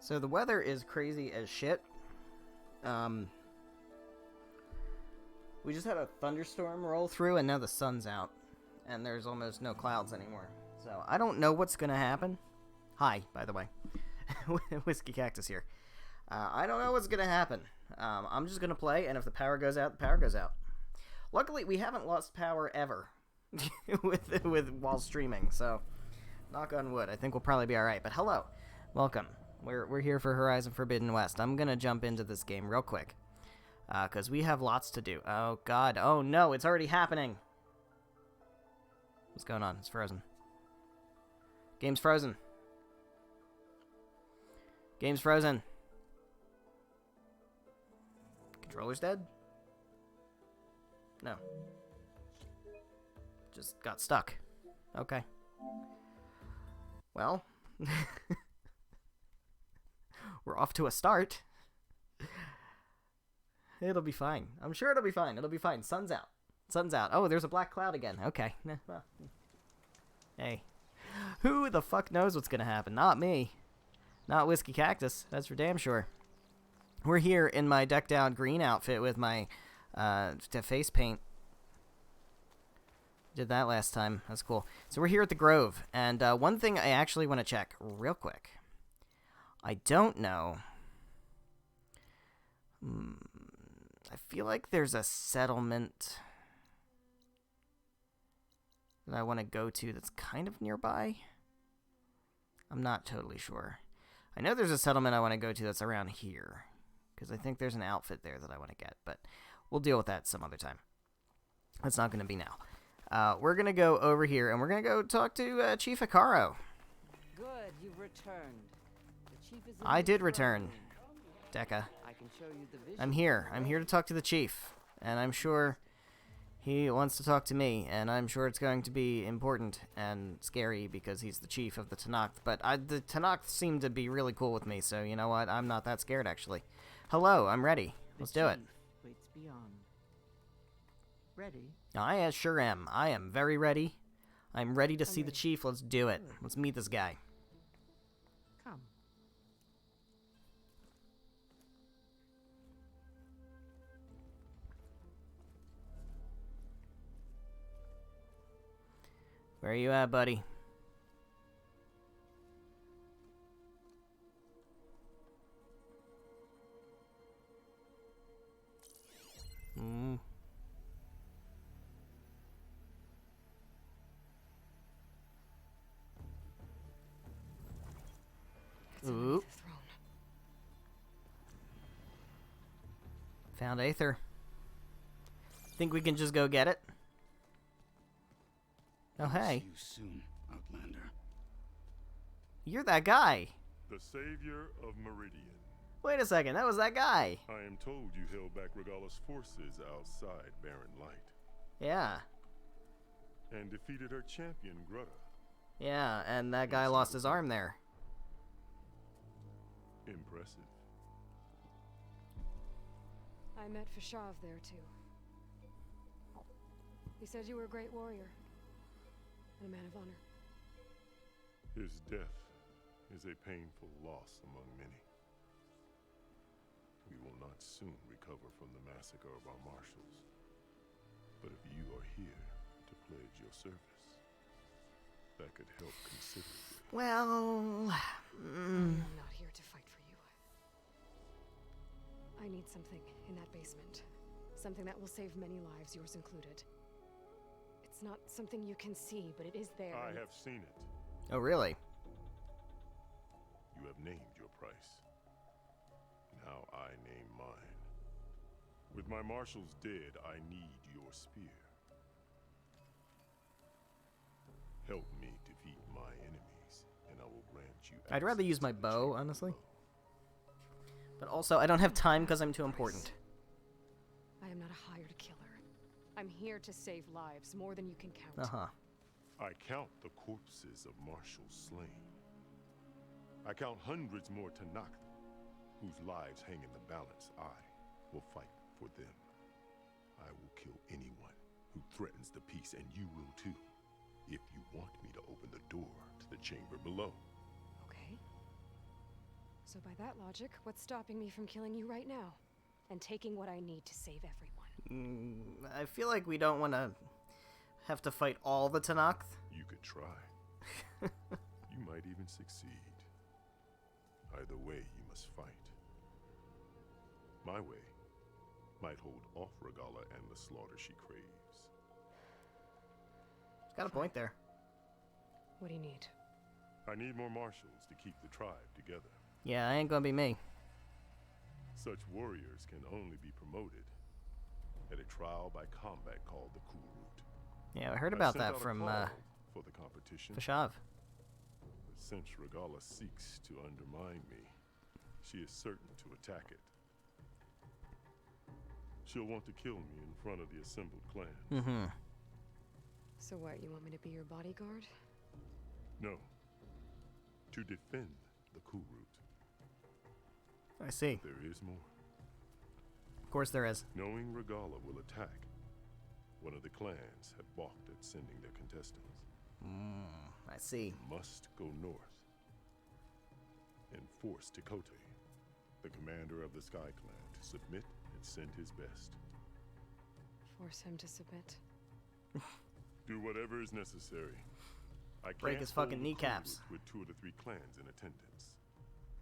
So the weather is crazy as shit. We just had a thunderstorm roll through, and now the sun's out, and there's almost no clouds anymore. So I don't know what's gonna happen. Hi, by the way. Whiskey Cactus here. I don't know what's gonna happen. I'm just gonna play, and if the power goes out, the power goes out. Luckily, we haven't lost power ever with while streaming, so knock on wood. I think we'll probably be all right. But hello, welcome. We're here for Horizon Forbidden West. I'm gonna jump into this game real quick, cause we have lots to do. Oh God! Oh no! It's already happening. What's going on? It's frozen. Game's frozen. Game's frozen. Controller's dead? No. Just got stuck. Okay. Well. We're off to a start. It'll be fine. I'm sure it'll be fine. It'll be fine. Sun's out. Sun's out. Oh, there's a black cloud again. Okay. Well. Hey. Who the fuck knows what's gonna happen? Not me. Not Whiskey Cactus. That's for damn sure. We're here in my decked out green outfit with my face paint. Did that last time. That's cool. So we're here at the Grove. And one thing I actually want to check real quick. I don't know. I feel like there's a settlement that I want to go to that's kind of nearby. I'm not totally sure. I know there's a settlement I want to go to that's around here, because I think there's an outfit there that I want to get, but we'll deal with that some other time. That's not going to be now. We're going to go over here, and we're going to go talk to Chief Hekarro. Good, you've returned. The chief is in I the did throne return, room. Dekka. I can show you the vision. I'm here. I'm here to talk to the Chief, and I'm sure he wants to talk to me, and I'm sure it's going to be important and scary because he's the Chief of the Tenakth. But the Tenakth seem to be really cool with me, so you know what? I'm not that scared, actually. Hello, I'm ready. Let's do it. Waits beyond. Ready? I sure am. I am very ready. I'm ready to see the ready. Chief. Let's do it. Good. Let's meet this guy. Come. Where you at, buddy? Ooh. Found Aether. Think we can just go get it? Oh, hey. See you soon, Outlander. You're that guy. The savior of Meridian. Wait a second, that was that guy. I am told you held back Regalla's forces outside Barren Light Yeah. and defeated her champion, Grutta. Yeah, and that guy lost his arm there. Impressive. I met Fashav there too. He said you were a great warrior and a man of honor. His death is a painful loss among many. We will not soon recover from the massacre of our marshals. But if you are here to pledge your service, that could help considerably. Well, I'm not here to fight for you. I need something in that basement. Something that will save many lives, yours included. It's not something you can see, but it is there. I have seen it. oh really? You have named your price. Now I name mine. With my marshals dead, I need your spear. Help me defeat my enemies, and I will grant you. I'd rather use my access to the bow, chamber honestly. below. But also, I don't have time because I'm too important. I am not a hired killer. I'm here to save lives, more than you can count. Uh-huh. I count the corpses of marshals slain. I count hundreds more Tenakth whose lives hang in the balance. I will fight for them. I will kill anyone who threatens the peace, and you will too, if you want me to open the door to the chamber below. Okay. So by that logic, what's stopping me from killing you right now? And taking what I need to save everyone? I feel like we don't want to have to fight all the Tenakth. You could try. You might even succeed. Either way, you must fight. My way might hold off Regalla and the slaughter she craves. Got a point there. What do you need? I need more marshals to keep the tribe together. Yeah, ain't gonna be me. Such warriors can only be promoted at a trial by combat called the Kulrut. Yeah, I heard about sent that out a from call for the competition. Fashav. But since Regalla seeks to undermine me, she is certain to attack it. She'll want to kill me in front of the assembled clan. Mm-hmm. So what, you want me to be your bodyguard? No. To defend the Kulrut. I see. There is more. Of course there is. Knowing Regalla will attack, one of the clans had balked at sending their contestants. I see. Must go north and force Tekote, the commander of the Sky Clan, to submit and send his best. Force him to submit? Do whatever is necessary. I Break can't his fucking hold the kneecaps. Kulrut with 2 of the 3 clans in attendance.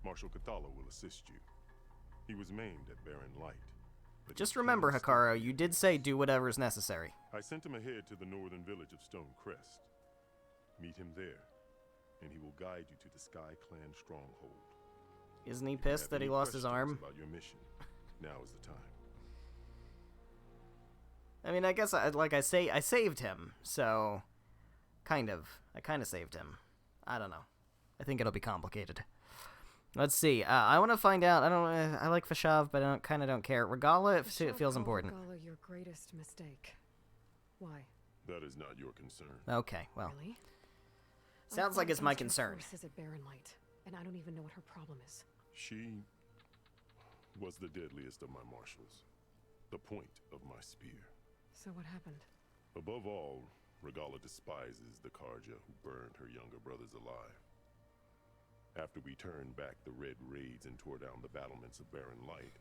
Marshal Cathala will assist you. He was maimed at Barren Light. But Just he remember, can Hikaru, still you be did say do whatever is necessary. I sent him ahead to the northern village of Stone Crest. Meet him there, and he will guide you to the Sky Clan stronghold. Isn't he If you pissed have that he any lost his questions arm? about your mission, now is the time. I mean, I guess I saved him, so kind of. I kind of saved him. I don't know. I think it'll be complicated. Let's see. I want to find out. I like Fashav, but I kind of don't care. Regalla, if it feels important. Regalla your greatest mistake. Why? That is not your concern. Okay, well, Really? sounds I like fought it's my against her concern. forces at Barren Light, and I don't even know what her problem is. She was the deadliest of my marshals, the point of my spear. So what happened? Above all, Regalla despises the Karja who burned her younger brothers alive. After we turned back the Red Raids and tore down the battlements of Barren Light,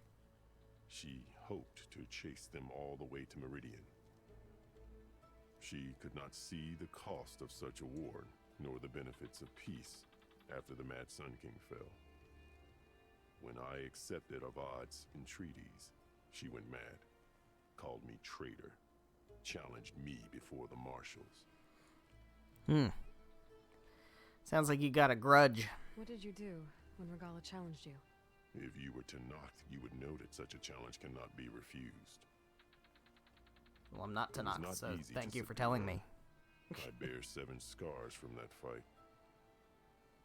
she hoped to chase them all the way to Meridian. She could not see the cost of such a war, nor the benefits of peace after the Mad Sun King fell. When I accepted Avad's entreaties, she went mad, called me traitor, challenged me before the marshals. Sounds like you got a grudge. What did you do when Regalla challenged you? If you were to knock, you would know that such a challenge cannot be refused. Well, I'm not It was Tanakh, not so easy thank to you for subdue telling her. me. I bear 7 scars from that fight.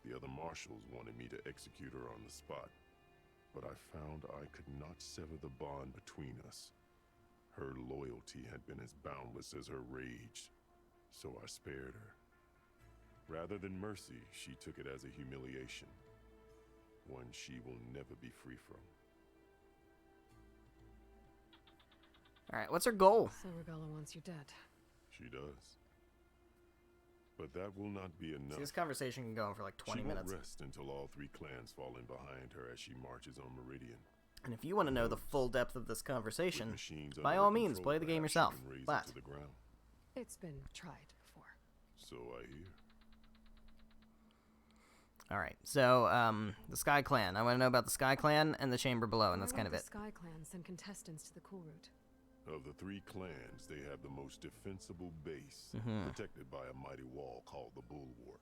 The other marshals wanted me to execute her on the spot, but I found I could not sever the bond between us. Her loyalty had been as boundless as her rage, so I spared her. Rather than mercy, she took it as a humiliation, one she will never be free from. Alright, what's her goal? So Regalla wants you dead. She does. But that will not be enough. See, this conversation can go on for like 20 she minutes. won't rest until all 3 clans fall in behind her as she marches on Meridian. And if you want to know the full depth of this conversation, With machines by under all her means, control, play the game perhaps yourself. she can raze it But to the ground. It's been tried before. So I hear. alright, so, the Sky Clan. I want to know about the Sky Clan and the Chamber Below, and that's kind of the it. Sky Clan send contestants to the Kulrut. Of the 3 clans, they have the most defensible base, protected by a mighty wall called the Bulwark.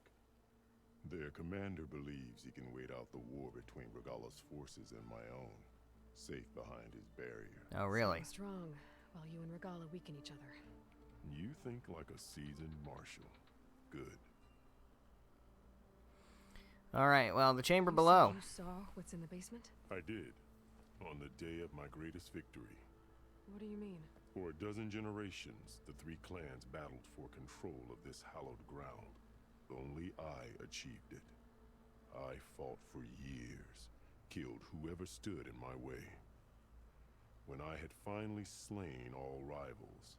Their commander believes he can wait out the war between Regalla's forces and my own, safe behind his barrier. Oh, really? Strong, while you and Regalla weaken each other. You think like a seasoned marshal. Good. Alright, well, the Chamber You Below. said you saw what's in the basement? I did, on the day of my greatest victory. What do you mean? For a dozen generations, the 3 clans battled for control of this hallowed ground. Only I achieved it. I fought for years, killed whoever stood in my way. When I had finally slain all rivals,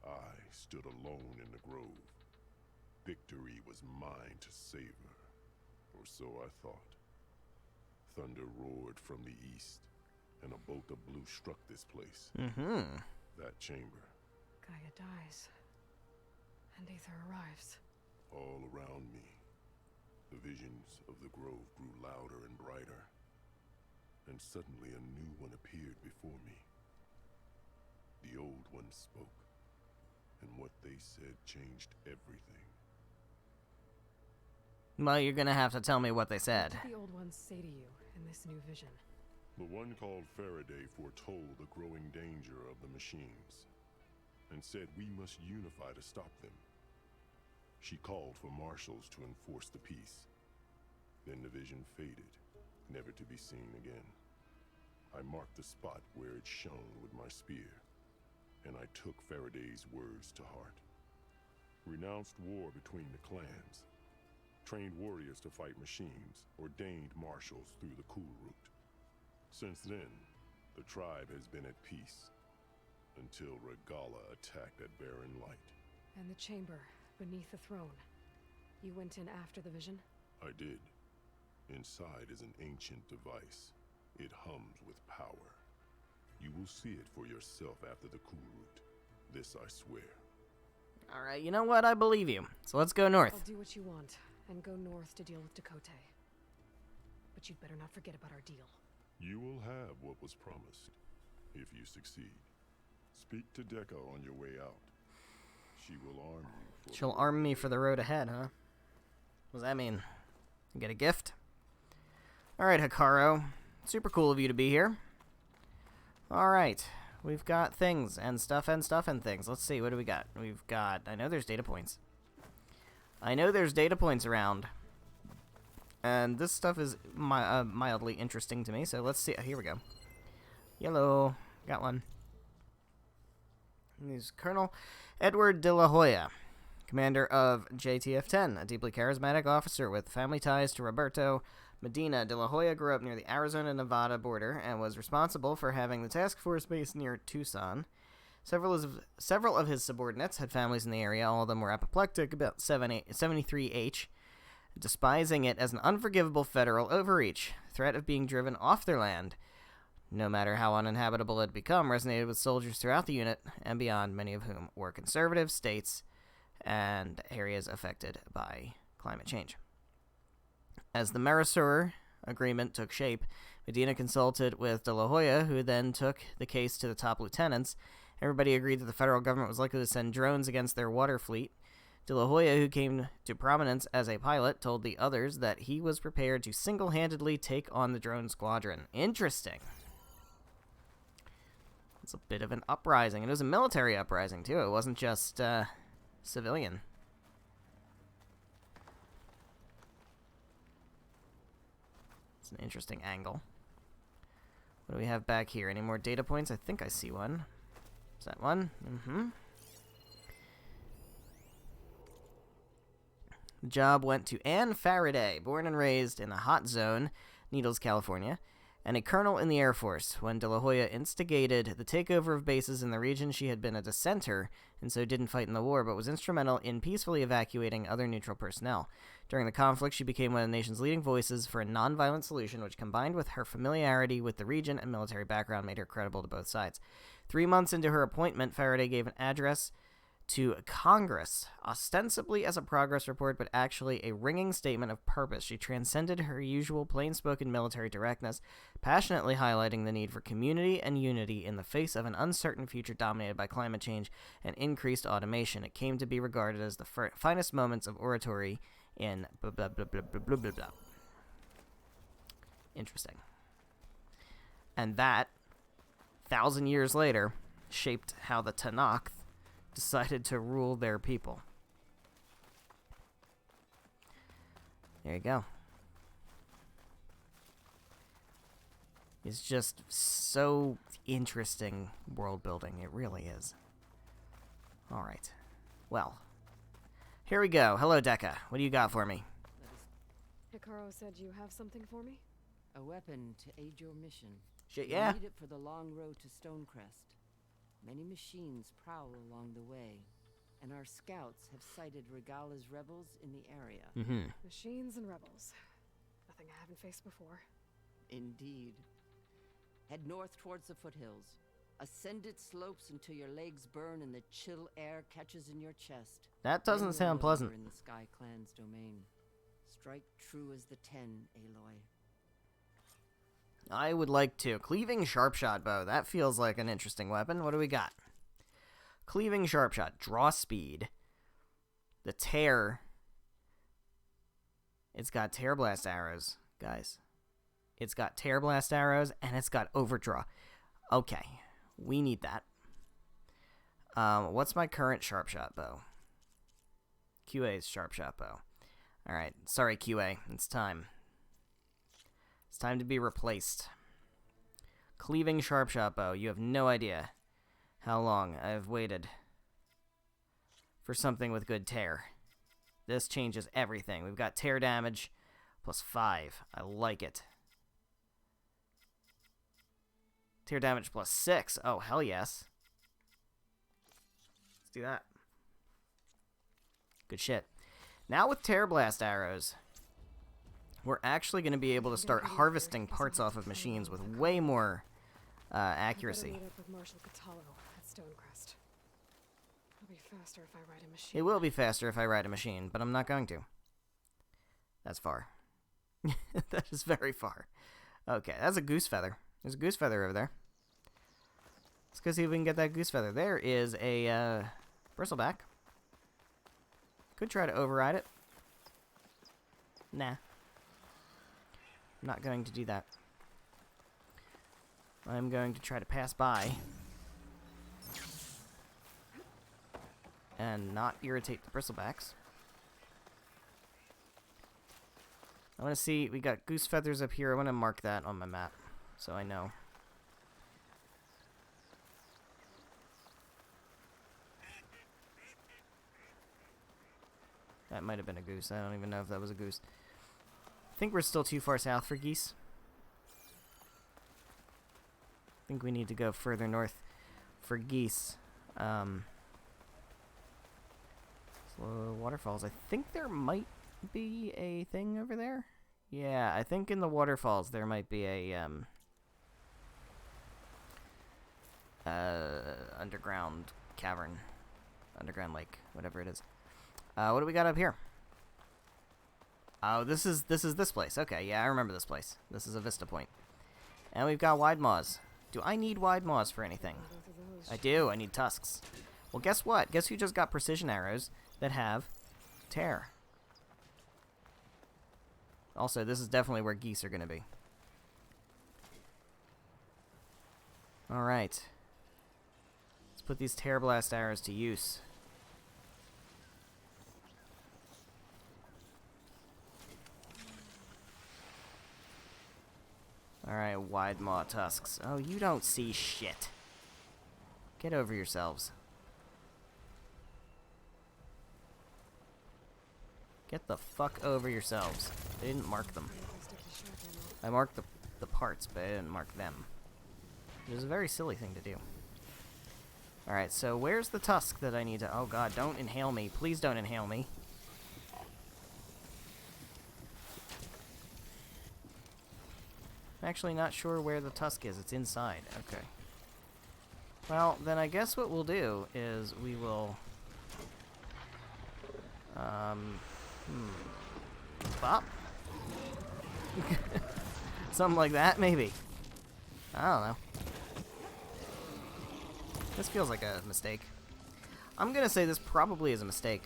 I stood alone in the grove. Victory was mine to savor, or so I thought. Thunder roared from the east, and a bolt of blue struck this place. That chamber. Gaia dies. And Aether arrives. All around me, the visions of the grove grew louder and brighter, and suddenly a new one appeared before me. The old one spoke, and what they said changed everything. Well, you're gonna have to tell me what they said. What did the old ones say to you in this new vision? The one called Faraday foretold the growing danger of the machines, and said we must unify to stop them. She called for marshals to enforce the peace. Then the vision faded, never to be seen again. I marked the spot where it shone with my spear, and I took Faraday's words to heart. Renounced war between the clans, trained warriors to fight machines, ordained marshals through the Cool Route. Since then, the tribe has been at peace, until Regalla attacked at Barren Light. And the chamber, beneath the throne. You went in after the vision? I did. Inside is an ancient device. It hums with power. You will see it for yourself after the Cool Route. This I swear. Alright, you know what? I believe you. So let's go north. I'll do what you want, and go north to deal with Dakota. But you'd better not forget about our deal. You will have what was promised, if you succeed. Speak to Dekka on your way out. She will arm you for She'll arm me for the road ahead, huh? What does that mean? You get a gift? Alright, Hekarro. Super cool of you to be here. Alright. We've got things and stuff and stuff and things. Let's see, what do we got? We've got... I know there's data points. I know there's data points around. And this stuff is mildly interesting to me, so let's see. Here we go. Yellow. Got one. He's Colonel Edward de la Hoya, commander of JTF-10, a deeply charismatic officer with family ties to Roberto Medina. De la Hoya grew up near the Arizona-Nevada border and was responsible for having the task force base near Tucson. Several of his subordinates had families in the area. All of them were apoplectic about 73H, despising it as an unforgivable federal overreach. Threat of being driven off their land, no matter how uninhabitable it had become, resonated with soldiers throughout the unit and beyond, many of whom were conservative states and areas affected by climate change. As the Mercosur agreement took shape, Medina consulted with De La Hoya, who then took the case to the top lieutenants. Everybody agreed that the federal government was likely to send drones against their water fleet. De La Hoya, who came to prominence as a pilot, told the others that he was prepared to single-handedly take on the drone squadron. Interesting. It's a bit of an uprising. It was a military uprising, too. It wasn't just civilian. It's an interesting angle. What do we have back here? Any more data points? I think I see one. Is that one? The job went to Anne Faraday, born and raised in the hot zone, Needles, California, and a colonel in the Air Force. When De La Hoya instigated the takeover of bases in the region, she had been a dissenter, and so didn't fight in the war, but was instrumental in peacefully evacuating other neutral personnel. During the conflict, she became one of the nation's leading voices for a nonviolent solution, which, combined with her familiarity with the region and military background, made her credible to both sides. 3 months into her appointment, Faraday gave an address to Congress, ostensibly as a progress report, but actually a ringing statement of purpose. She transcended her usual plain-spoken military directness, passionately highlighting the need for community and unity in the face of an uncertain future dominated by climate change and increased automation. It came to be regarded as the finest moments of oratory in blah, blah, blah, blah, blah, blah, blah, blah. Interesting. And that, 1,000 years later, shaped how the Tanakh decided to rule their people. There you go. It's just so interesting world building. It really is. Alright. Well. Here we go. Hello, Dekka. What do you got for me? Hekarro said you have something for me? A weapon to aid your mission. Shit, You'll yeah. need it for the long road to Stonecrest. Many machines prowl along the way, and our scouts have sighted Regala's rebels in the area. Mm-hmm. Machines and rebels. Nothing I haven't faced before. Indeed. Head north towards the foothills. Ascend its slopes until your legs burn and the chill air catches in your chest. That Then doesn't you'll sound know pleasant. you're in the Sky Clan's domain. Strike true as the 10, Aloy. I would like to. Cleaving Sharpshot Bow. That feels like an interesting weapon. What do we got? Cleaving Sharpshot. Draw speed. The Tear. It's got Tear Blast arrows, guys. It's got Tear Blast arrows, and it's got Overdraw. Okay. We need that. What's my current Sharpshot Bow? QA's Sharpshot Bow. Alright. Sorry, QA. It's time. It's time to be replaced. Cleaving Sharpshot Bow. You have no idea how long I've waited for something with good tear. This changes everything. We've got tear damage plus 5. I like it. Tear damage plus 6. Oh, hell yes. Let's do that. Good shit. Now with Tear Blast arrows, we're actually going to be able to start harvesting parts off of machines with way more accuracy. I better meet up with Marshal Catallo at Stonecrest. It'll be faster if I ride a machine. It will be faster if I ride a machine, but I'm not going to. That's far. That is very far. Okay, that's a goose feather. There's a goose feather over there. Let's go see if we can get that goose feather. There is a bristleback. Could try to override it. Nah. I'm not going to do that. I'm going to try to pass by and not irritate the bristlebacks. I want to see, we got goose feathers up here. I want to mark that on my map so I know. That might have been a goose. I don't even know if that was a goose. I think we're still too far south for geese. I think we need to go further north for geese. Slow waterfalls. I think there might be a thing over there. Yeah, I think in the waterfalls there might be a underground cavern, underground lake, whatever it is. What do we got up here? Oh, this is this place. Okay, yeah, I remember this place. This is a vista point. And we've got wide maws. Do I need wide maws for anything? Both of those. I do. I need tusks. Well, guess what? Guess who just got precision arrows that have tear? Also, this is definitely where geese are going to be. Alright. Let's put these tear blast arrows to use. Alright, wide maw tusks. Oh, you don't see shit. Get over yourselves. Get the fuck over yourselves. They didn't mark them. I marked the parts, but I didn't mark them. It was a very silly thing to do. Alright, so where's the tusk that I need to... Oh god, don't inhale me. Please don't inhale me. I'm actually not sure where the tusk is. It's inside. Okay. Well, then I guess what we'll do is we will... Bop? Something like that, maybe. I don't know. This feels like a mistake. I'm gonna say this probably is a mistake.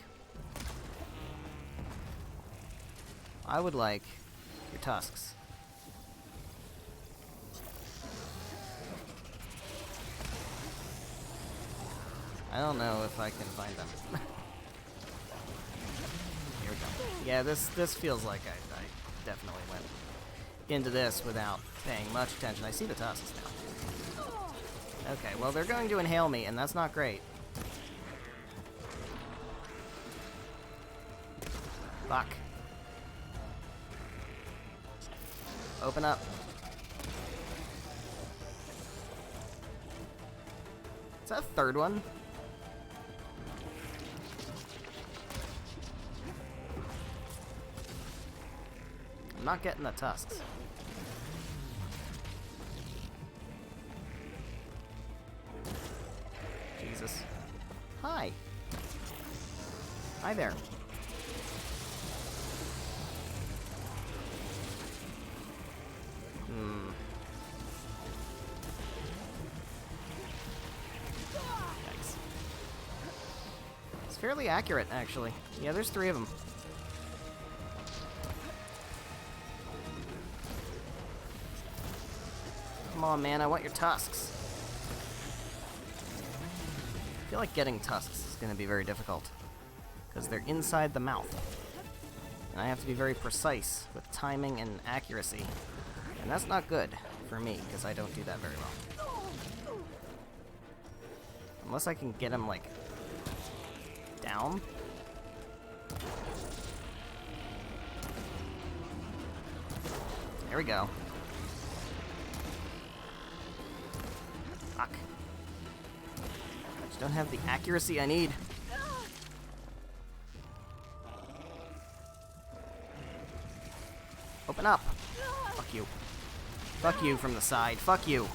I would like your tusks. I don't know if I can find them. Here we go. Yeah, this feels like I definitely went into this without paying much attention. I see the tusks now. Okay, well they're going to inhale me, and that's not great. Fuck. Is that a third one? I'm not getting the tusks. Jesus. Hi. Hi there. Yikes. It's fairly accurate, actually. Yeah, there's 3 of them. Come on, man, I want your tusks. I feel like getting tusks is going to be very difficult, because they're inside the mouth. And I have to be very precise with timing and accuracy. And that's not good for me, because I don't do that very well. Unless I can get him, like, down. There we go. Fuck. I just don't have the accuracy I need. Open up. Fuck you. Fuck you from the side. Fuck you.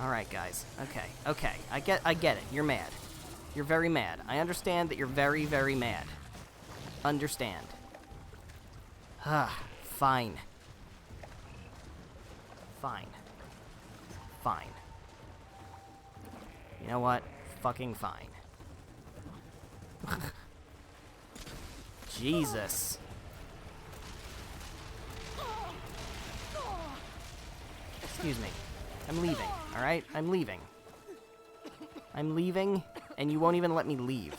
Alright, guys. Okay. Okay. I get it. You're mad. You're very mad. I understand that you're very, very mad. Understand. Fine. Fine. Fine. You know what? Fucking fine. Jesus. Excuse me. I'm leaving, alright? I'm leaving. I'm leaving, and you won't even let me leave.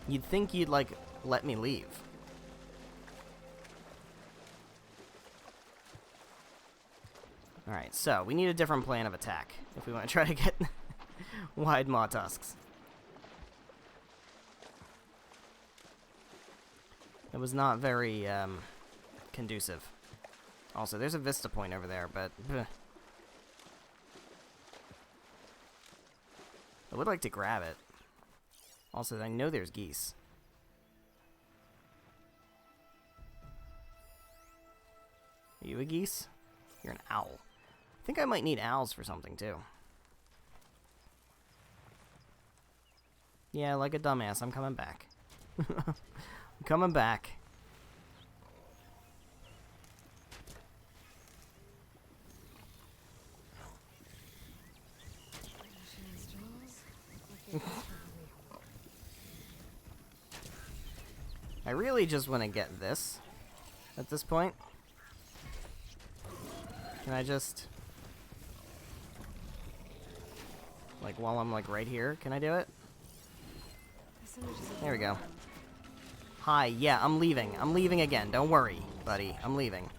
You'd think you'd, like, let me leave. Alright, so we need a different plan of attack if we want to try to get wide maw tusks. It was not very, conducive. Also, there's a vista point over there, but I would like to grab it. Also, I know there's geese. Are you a geese? You're an owl. I think I might need owls for something, too. Yeah, like a dumbass, I'm coming back. I'm coming back. I really just want to get this at this point. Can I just... like, while I'm, like, right here, can I do it? There we go. Hi, yeah, I'm leaving. I'm leaving again. Don't worry, buddy. I'm leaving.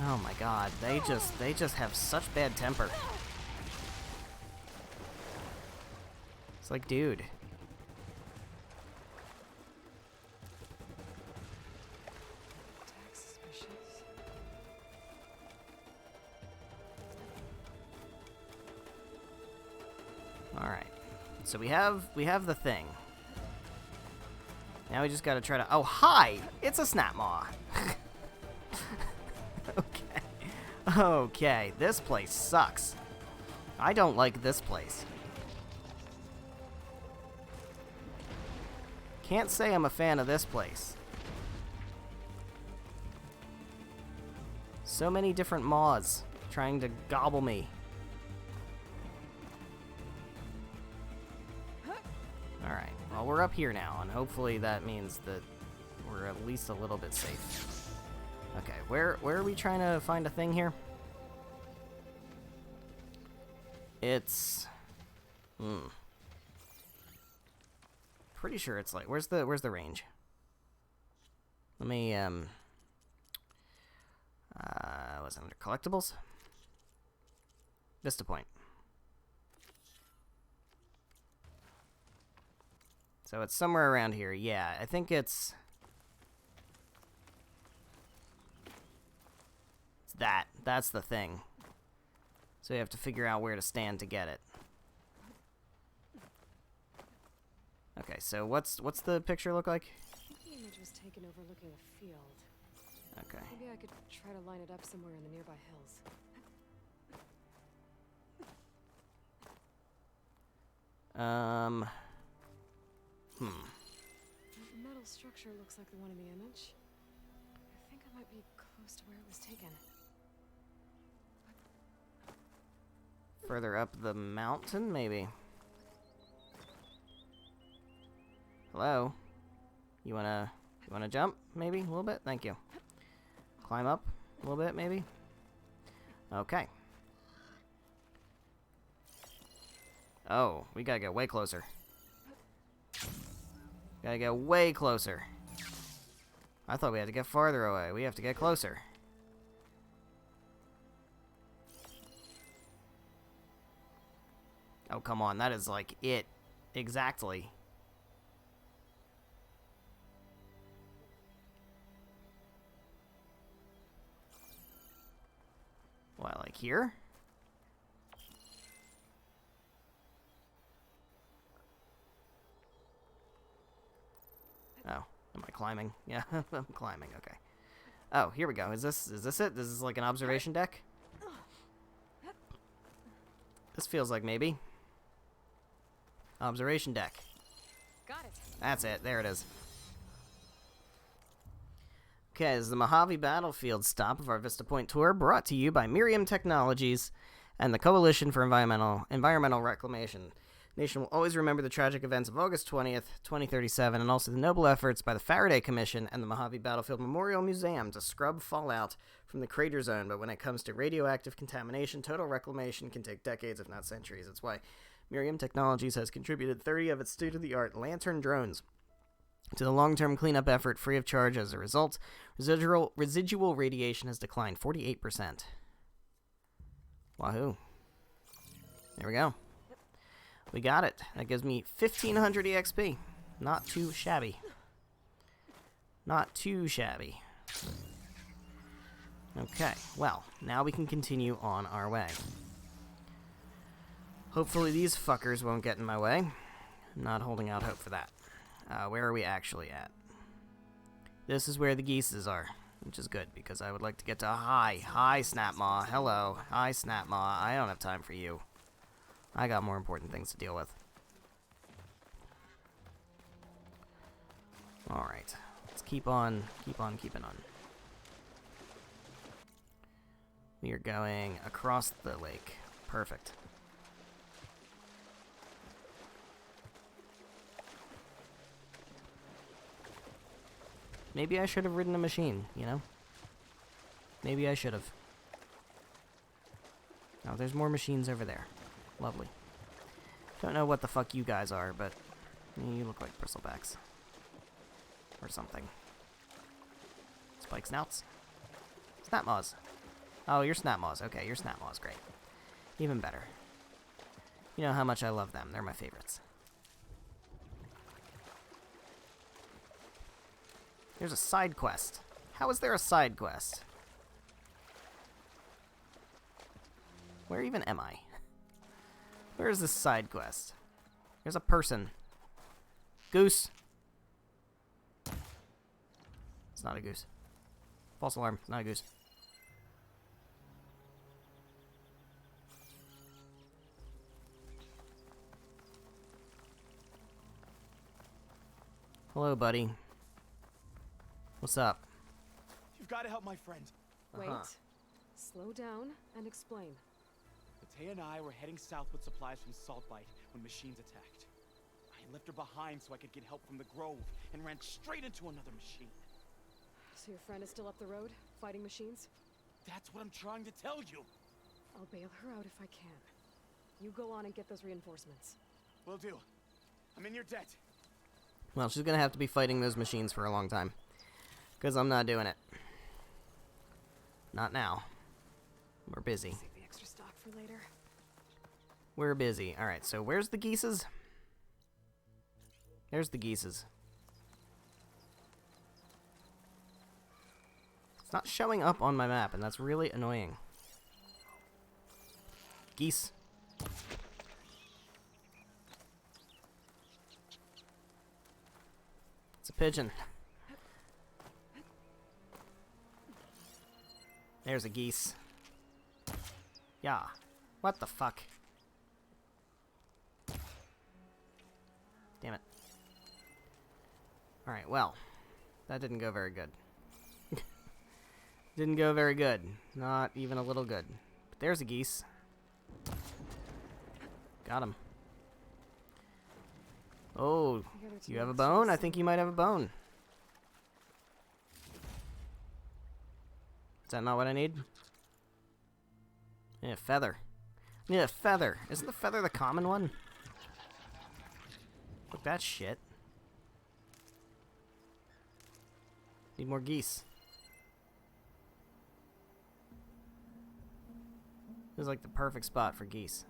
Oh my god, they just have such bad temper. It's like, dude. Alright. So we have the thing. Now we just gotta try to... oh, hi! It's a Snapmaw! Okay. Okay, this place sucks. I don't like this place. Can't say I'm a fan of this place. So many different maws trying to gobble me. Alright, well, we're up here now, and hopefully that means that we're at least a little bit safe. Okay, where are we trying to find a thing here? It's... pretty sure it's like... where's the range? Let me, was it under collectibles? Vista Point. So it's somewhere around here. Yeah, I think it's that. That's the thing. So you have to figure out where to stand to get it. Okay, so what's the picture look like? The image was taken overlooking a field. Okay. Maybe I could try to line it up somewhere in the nearby hills. The metal structure looks like the one in the image. I think I might be close to where it was taken. Further up the mountain, maybe. Hello? You wanna jump, maybe? A little bit? Thank you. Climb up a little bit, maybe? Okay. Oh, we gotta get way closer. Gotta get way closer. I thought we had to get farther away. We have to get closer. Oh, come on. That is like it. Exactly. What, like here? Oh, am I climbing? Yeah, I'm climbing, okay. Oh, here we go. Is this it? This is like an observation deck? This feels like maybe. Observation deck. Got it. That's it. There it is. Okay, this is the Mojave Battlefield stop of our Vista Point tour, brought to you by Miriam Technologies and the Coalition for Environmental Reclamation. The nation will always remember the tragic events of August 20th, 2037, and also the noble efforts by the Faraday Commission and the Mojave Battlefield Memorial Museum to scrub fallout from the crater zone. But when it comes to radioactive contamination, total reclamation can take decades, if not centuries. That's why Miriam Technologies has contributed 30 of its state-of-the-art Lantern drones to the long-term cleanup effort free of charge. As a result, residual radiation has declined 48%. Wahoo. There we go. We got it. That gives me 1,500 EXP. Not too shabby. Not too shabby. Okay, well, now we can continue on our way. Hopefully these fuckers won't get in my way. I'm not holding out hope for that. Where are we actually at? This is where the geeses are, which is good, because I would like to get to Hi, Snapmaw. Hello. Hi, Snapmaw. I don't have time for you. I got more important things to deal with. Alright. Let's keep on keeping on. We are going across the lake. Perfect. Maybe I should have ridden a machine, you know? Maybe I should have. Oh, there's more machines over there. Lovely. Don't know what the fuck you guys are, but you look like bristlebacks. Or something. Spike snouts? Snapmaws. Oh, you're Snapmaws. Okay, you're Snapmaws. Great. Even better. You know how much I love them. They're my favorites. There's a side quest. How is there a side quest? Where even am I? Where is this side quest? There's a person. Goose. It's not a goose. False alarm. Not a goose. Hello, buddy. What's up? You've got to help my friend. Wait. Slow down and explain. Matea and I were heading south with supplies from Saltbite when machines attacked. I left her behind so I could get help from the Grove and ran straight into another machine. So your friend is still up the road, fighting machines? That's what I'm trying to tell you. I'll bail her out if I can. You go on and get those reinforcements. Will do. I'm in your debt. Well, she's gonna have to be fighting those machines for a long time. Because I'm not doing it. Not now. We're busy. Save the extra stock for later. We're busy. Alright, so where's the geeses? There's the geeses. It's not showing up on my map, and that's really annoying. Geese. It's a pigeon. There's a geese. Yeah. What the fuck? Damn it. Alright, well. That didn't go very good. Didn't go very good. Not even a little good. But there's a geese. Got him. Oh, you have a bone? I think you might have a bone. Is that not what I need? Yeah, feather. Yeah, feather. Isn't the feather the common one? Look, that shit. Need more geese. This is like the perfect spot for geese.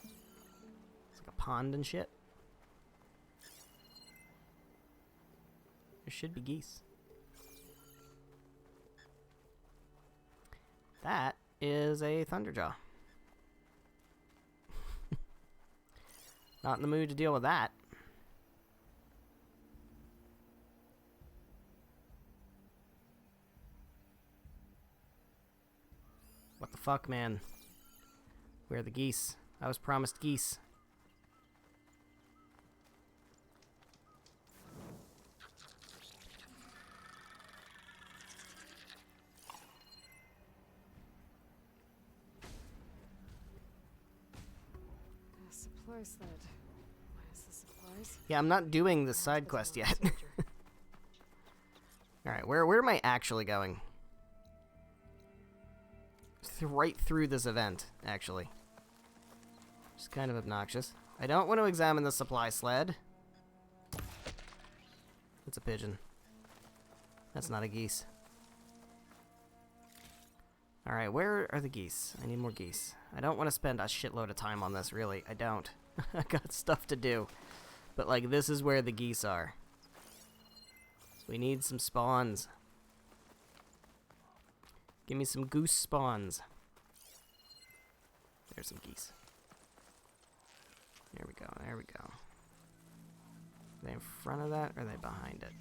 It's like a pond and shit. There should be geese. That is a Thunderjaw. Not in the mood to deal with that. What the fuck, man? Where are the geese? I was promised geese. Supply sled. Where's the supplies? Yeah, I'm not doing the side quest yet. Alright, where am I actually going? Right through this event, actually. Just kind of obnoxious. I don't want to examine the supply sled. It's a pigeon. That's not a geese. Alright, where are the geese? I need more geese. I don't want to spend a shitload of time on this, really. I don't. I got stuff to do. But, like, this is where the geese are. We need some spawns. Give me some goose spawns. There's some geese. There we go, there we go. Are they in front of that, or are they behind it?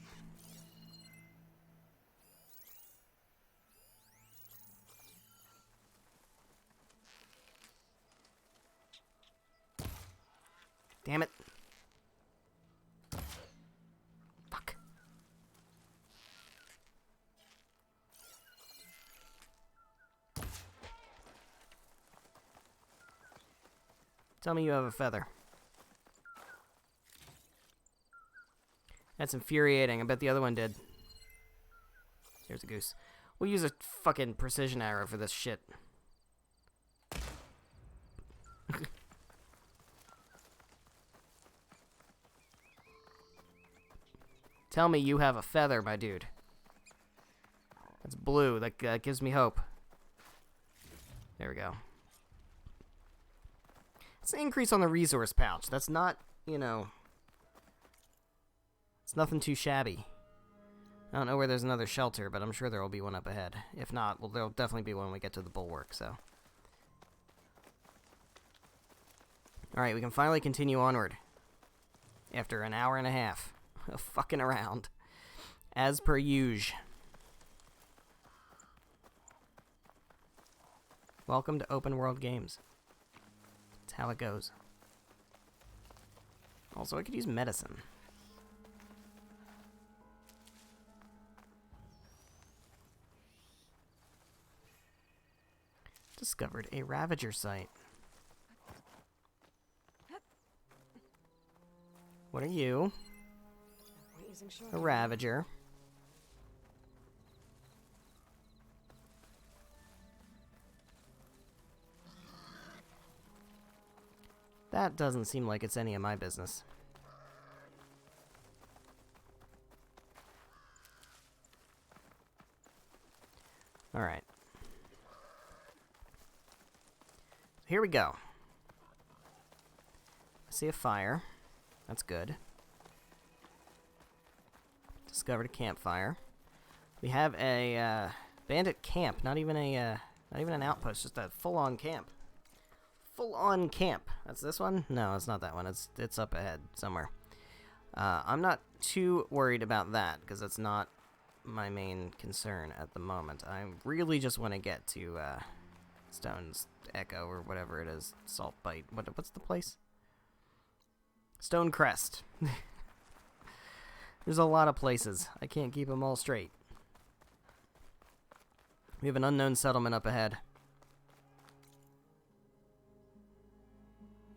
Damn it. Fuck. Tell me you have a feather. That's infuriating. I bet the other one did. There's a goose. We'll use a fucking precision arrow for this shit. Tell me you have a feather, my dude. That's blue. That gives me hope. There we go. It's an increase on the resource pouch. That's not, you know... It's nothing too shabby. I don't know where there's another shelter, but I'm sure there will be one up ahead. If not, well, there'll definitely be one when we get to the bulwark, so... Alright, we can finally continue onward. After an hour and a half of fucking around. As per usual. Welcome to open world games. That's how it goes. Also, I could use medicine. Discovered a Ravager site. What are you? A Ravager. That doesn't seem like it's any of my business. Alright. Here we go. I see a fire. That's good. Discovered a campfire. We have a bandit camp, not even an outpost, just a full-on camp. Full-on camp. That's this one? No, it's not that one. It's up ahead somewhere. I'm not too worried about that because it's not my main concern at the moment. I really just want to get to Stone's Echo or whatever it is. Salt Bite. What's the place? Stone Crest. There's a lot of places. I can't keep them all straight. We have an unknown settlement up ahead.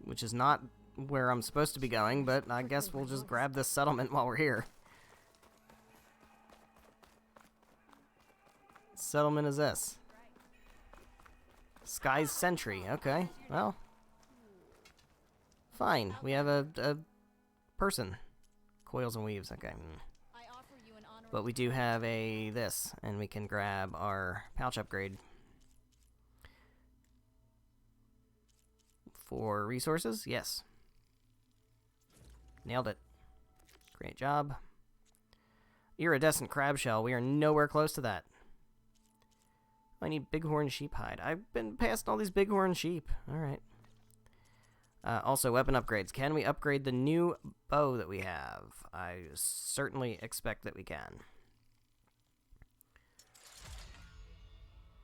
Which is not where I'm supposed to be going, but I guess we'll just grab this settlement while we're here. What settlement is this? Sky's Sentry. Okay, well. Fine. We have a person. Coils and weaves. Okay. But we do have this, and we can grab our pouch upgrade. For resources? Yes. Nailed it. Great job. Iridescent crab shell. We are nowhere close to that. I need bighorn sheep hide. I've been passing all these bighorn sheep. Alright. Also, weapon upgrades. Can we upgrade the new bow that we have? I certainly expect that we can.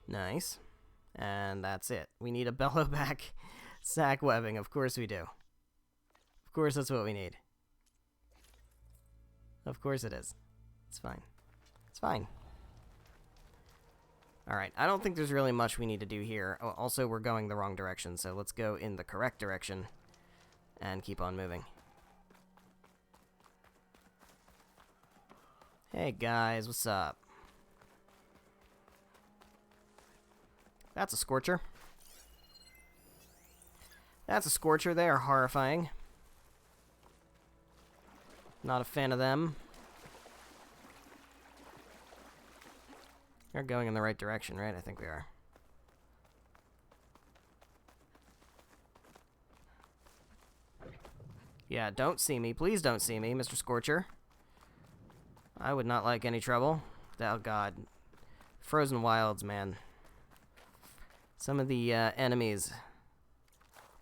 Nice. And that's it. We need a bellowback sack webbing. Of course we do. Of course that's what we need. Of course it is. It's fine. It's fine. Alright, I don't think there's really much we need to do here. Oh, also, we're going the wrong direction, so let's go in the correct direction and keep on moving. Hey guys, what's up? That's a Scorcher. That's a Scorcher. They are horrifying. Not a fan of them. We're going in the right direction, right? I think we are. Yeah, don't see me. Please don't see me, Mr. Scorcher. I would not like any trouble. Oh, God. Frozen Wilds, man. Some of the enemies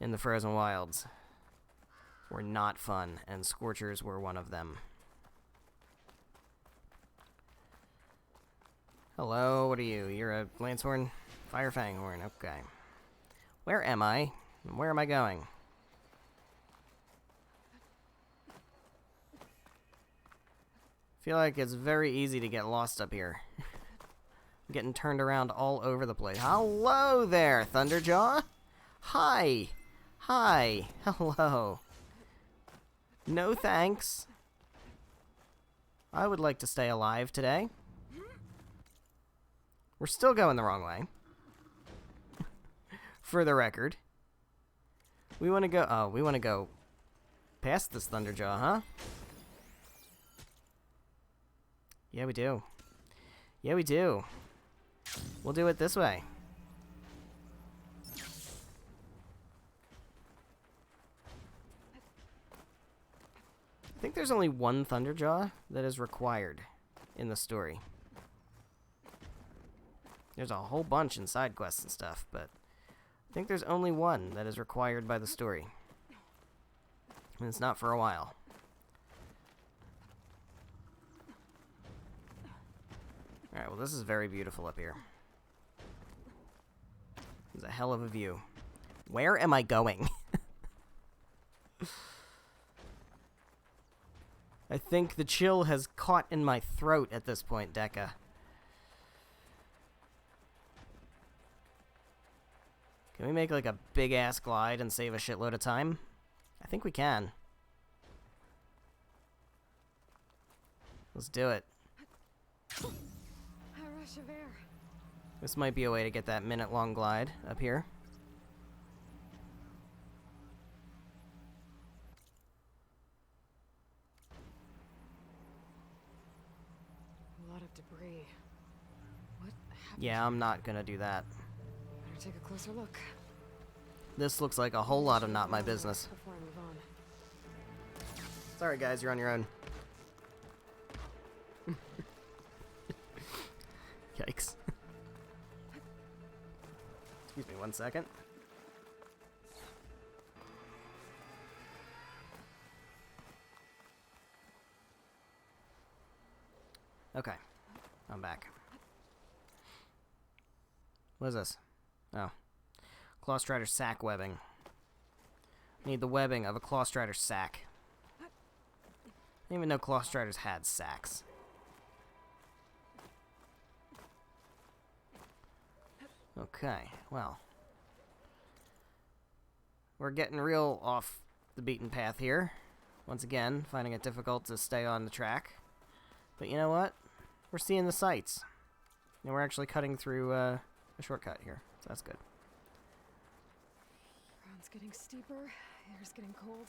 in the Frozen Wilds were not fun, and Scorchers were one of them. Hello, what are you? You're a Lancehorn? Firefang Horn, okay. Where am I? Where am I going? Feel like it's very easy to get lost up here. I'm getting turned around all over the place. Hello there, Thunderjaw! Hi! Hi! Hello! No thanks. I would like to stay alive today. We're still going the wrong way. For the record. We want to go... Oh, we want to go past this Thunderjaw, huh? Yeah, we do. Yeah, we do. We'll do it this way. I think there's only one Thunderjaw that is required in the story. There's a whole bunch in side quests and stuff, but I think there's only one that is required by the story. And it's not for a while. Alright, well this is very beautiful up here. It's a hell of a view. Where am I going? I think the chill has caught in my throat at this point, Dekka. Can we make like a big-ass glide and save a shitload of time? I think we can. Let's do it. A rush of air. This might be a way to get that minute-long glide up here. A lot of debris. What happened? Yeah, I'm not gonna do that. Better take a closer look. This looks like a whole lot of not my business. Before I move on. Sorry guys, you're on your own. Yikes. Excuse me 1 second. Okay, I'm back. What is this? Oh. Clawstrider sack webbing. Need the webbing of a Clawstrider sack. I didn't even know Clawstriders had sacks. Okay, well. We're getting real off the beaten path here. Once again, finding it difficult to stay on the track. But you know what? We're seeing the sights. And we're actually cutting through a shortcut here, so that's good. Ground's getting steeper, air's getting cold.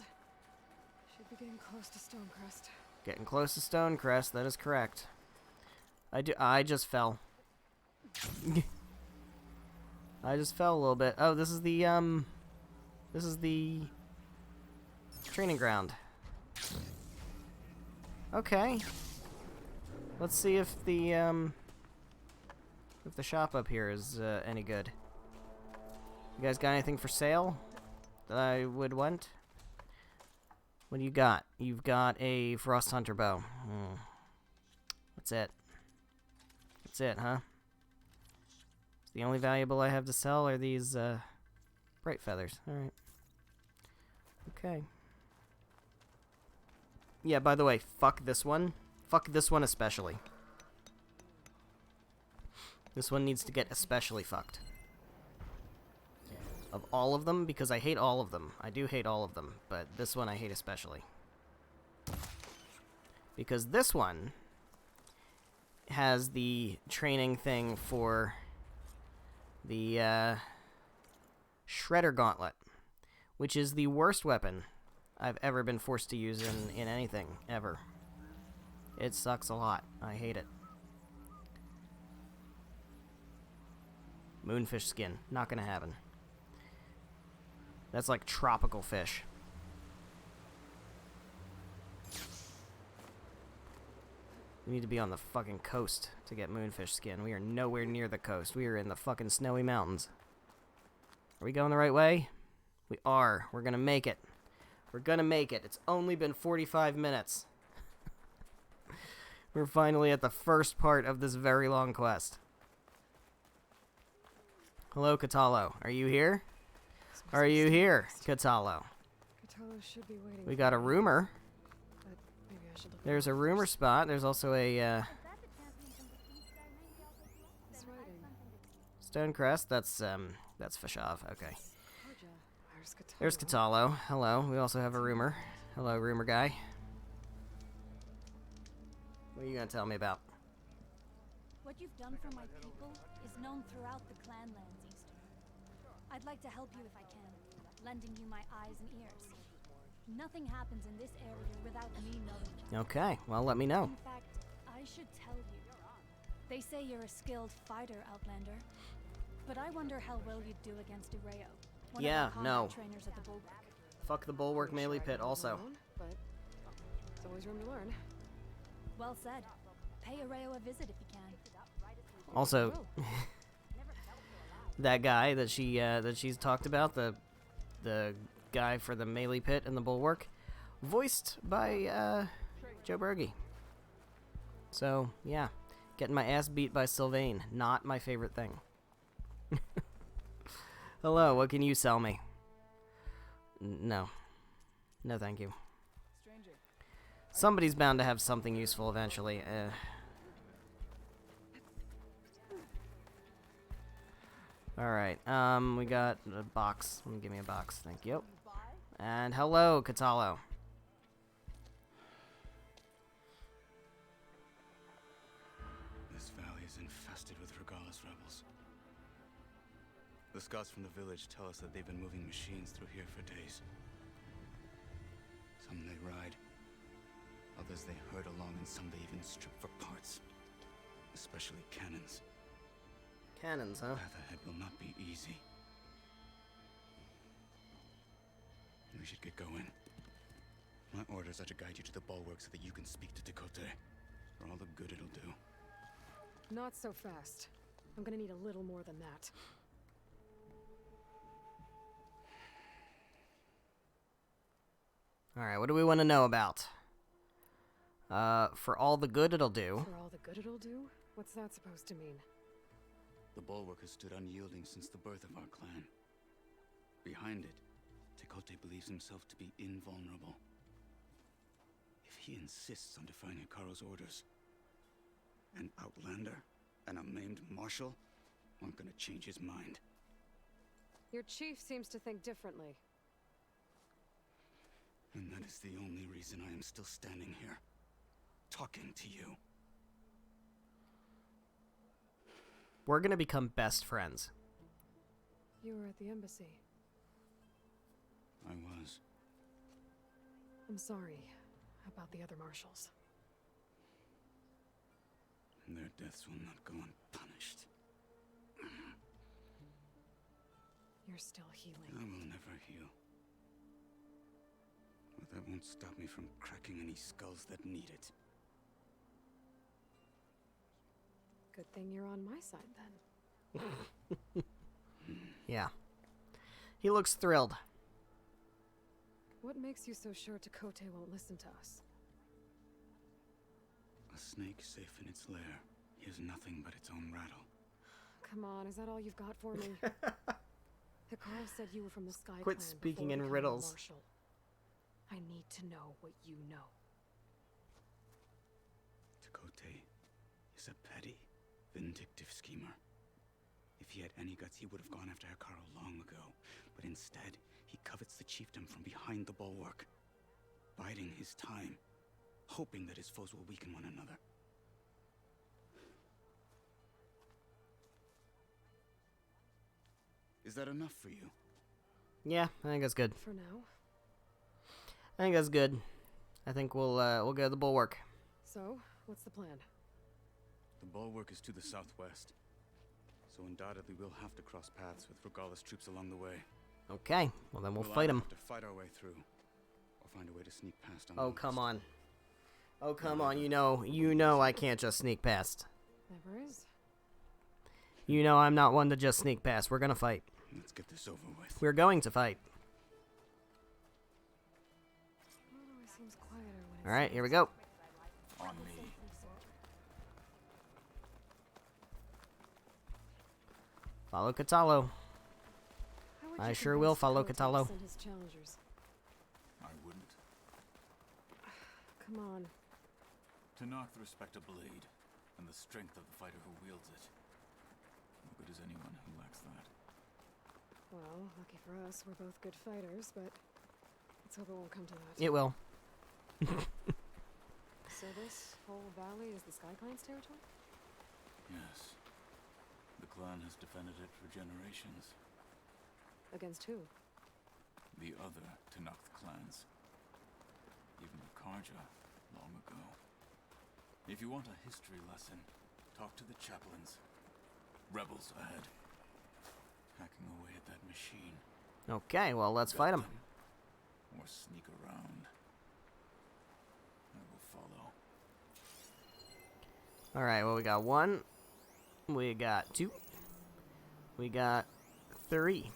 Should be getting close to Stonecrest. Getting close to Stonecrest, that is correct. I just fell. I just fell a little bit. Oh, this is the training ground. Okay. Let's see if the shop up here is any good. You guys got anything for sale that I would want? What do you got? You've got a Frost Hunter bow. That's it. That's it, huh? The only valuable I have to sell are these bright feathers. Alright. Okay. Yeah, by the way, fuck this one. Fuck this one especially. This one needs to get especially fucked. Of all of them, because I hate all of them. I do hate all of them, but this one I hate especially. Because this one has the training thing for the Shredder Gauntlet, which is the worst weapon I've ever been forced to use in anything, ever. It sucks a lot. I hate it. Moonfish skin. Not gonna happen. That's like tropical fish. We need to be on the fucking coast to get moonfish skin. We are nowhere near the coast. We are in the fucking snowy mountains. Are we going the right way? We are. We're gonna make it. We're gonna make it. It's only been 45 minutes. We're finally at the first part of this very long quest. Hello, Katalo. Are you here? Are you here, Katalo? Katalo should be waiting. We got a rumor. But maybe I should look. There's a rumor spot. There's also a He's waiting. Stonecrest. That's Fashav. Okay. Karja. Where's Katalo? There's Katalo. Hello. We also have a rumor. Hello, rumor guy. What are you gonna tell me about? What you've done for my people is known throughout the Clanlands, Easter. I'd like to help you if I can, lending you my eyes and ears. Nothing happens in this area without me knowing. Okay, well, let me know. In fact, I should tell you. They say you're a skilled fighter, Outlander. But I wonder how well you'd do against Areo, one Yeah, of the no. combat trainers at the Bulwark. Fuck the Bulwark melee pit also. Alone, but there's always room to learn. Well said. Pay Areo a visit if you can. Also, that guy that she's talked about, the guy for the melee pit and the Bulwark, voiced by Joe Berge. So yeah, getting my ass beat by Sylvain, not my favorite thing. Hello, what can you sell me? No, thank you. Somebody's bound to have something useful eventually. Alright, we got a box. Give me a box, thank you. And hello, Katalo. This valley is infested with Regalis rebels. The scouts from the village tell us that they've been moving machines through here for days. Some they ride, others they herd along, and some they even strip for parts. Especially cannons. Cannons, huh? Path ahead will not be easy. We should get going. My orders are to guide you to the bulwark so that you can speak to Tekote. For all the good it'll do. Not so fast. I'm gonna need a little more than that. Alright, what do we want to know about? For all the good it'll do. For all the good it'll do? What's that supposed to mean? The Bulwark has stood unyielding since the birth of our clan. Behind it, Tekote believes himself to be invulnerable. If he insists on defying Hikaru's orders, an outlander and a maimed marshal aren't gonna change his mind. Your chief seems to think differently. And that is the only reason I am still standing here, talking to you. We're gonna become best friends. You were at the embassy. I was. I'm sorry about the other marshals. Their deaths will not go unpunished. You're still healing. I will never heal. But that won't stop me from cracking any skulls that need it. Good thing you're on my side then. Yeah. He looks thrilled. What makes you so sure Tekote won't listen to us? A snake safe in its lair hears nothing but its own rattle. Come on, is that all you've got for me? Hikaru said you were from the Sky Quit Clan speaking before in becoming a riddles. marshal. I need to know what you know. Tekote is a petty, vindictive schemer. If he had any guts, he would have gone after Hikaru long ago. But instead, he covets the chiefdom from behind the bulwark, biding his time, hoping that his foes will weaken one another. Is that enough for you? Yeah, I think that's good. For now. I think that's good. I think we'll go to the Bulwark. So, what's the plan? The bulwark is to the southwest, so undoubtedly we'll have to cross paths with Regalla's troops along the way. Okay, well then we'll We'll fight either him. have to fight our way through, or find a way to sneak past Oh, unnoticed. come on. Oh, come on. You know I can't just sneak past. Never is. You know I'm not one to just sneak past. We're gonna fight. Let's get this over with. We're going to fight. It always seems quieter when it's Alright, here we go. On me. Follow Katalo. How would I you sure will convince follow Tekote to Katalo. send his challengers? I wouldn't. Come on. Tenarth respect a blade, and the strength of the fighter who wields it. No good is anyone who lacks that. Well, lucky for us, we're both good fighters, but let's hope it won't come to that. It will. So this whole valley is the Sky Clan's territory? Yes. The clan has defended it for generations. Against who? The other Tenakth clans. Even the Karja, long ago. If you want a history lesson, talk to the chaplains. Rebels ahead. Hacking away at that machine. Okay, well, let's fight him. Or sneak around. I will follow. Alright, well, we got 1. We got 2. We got 3.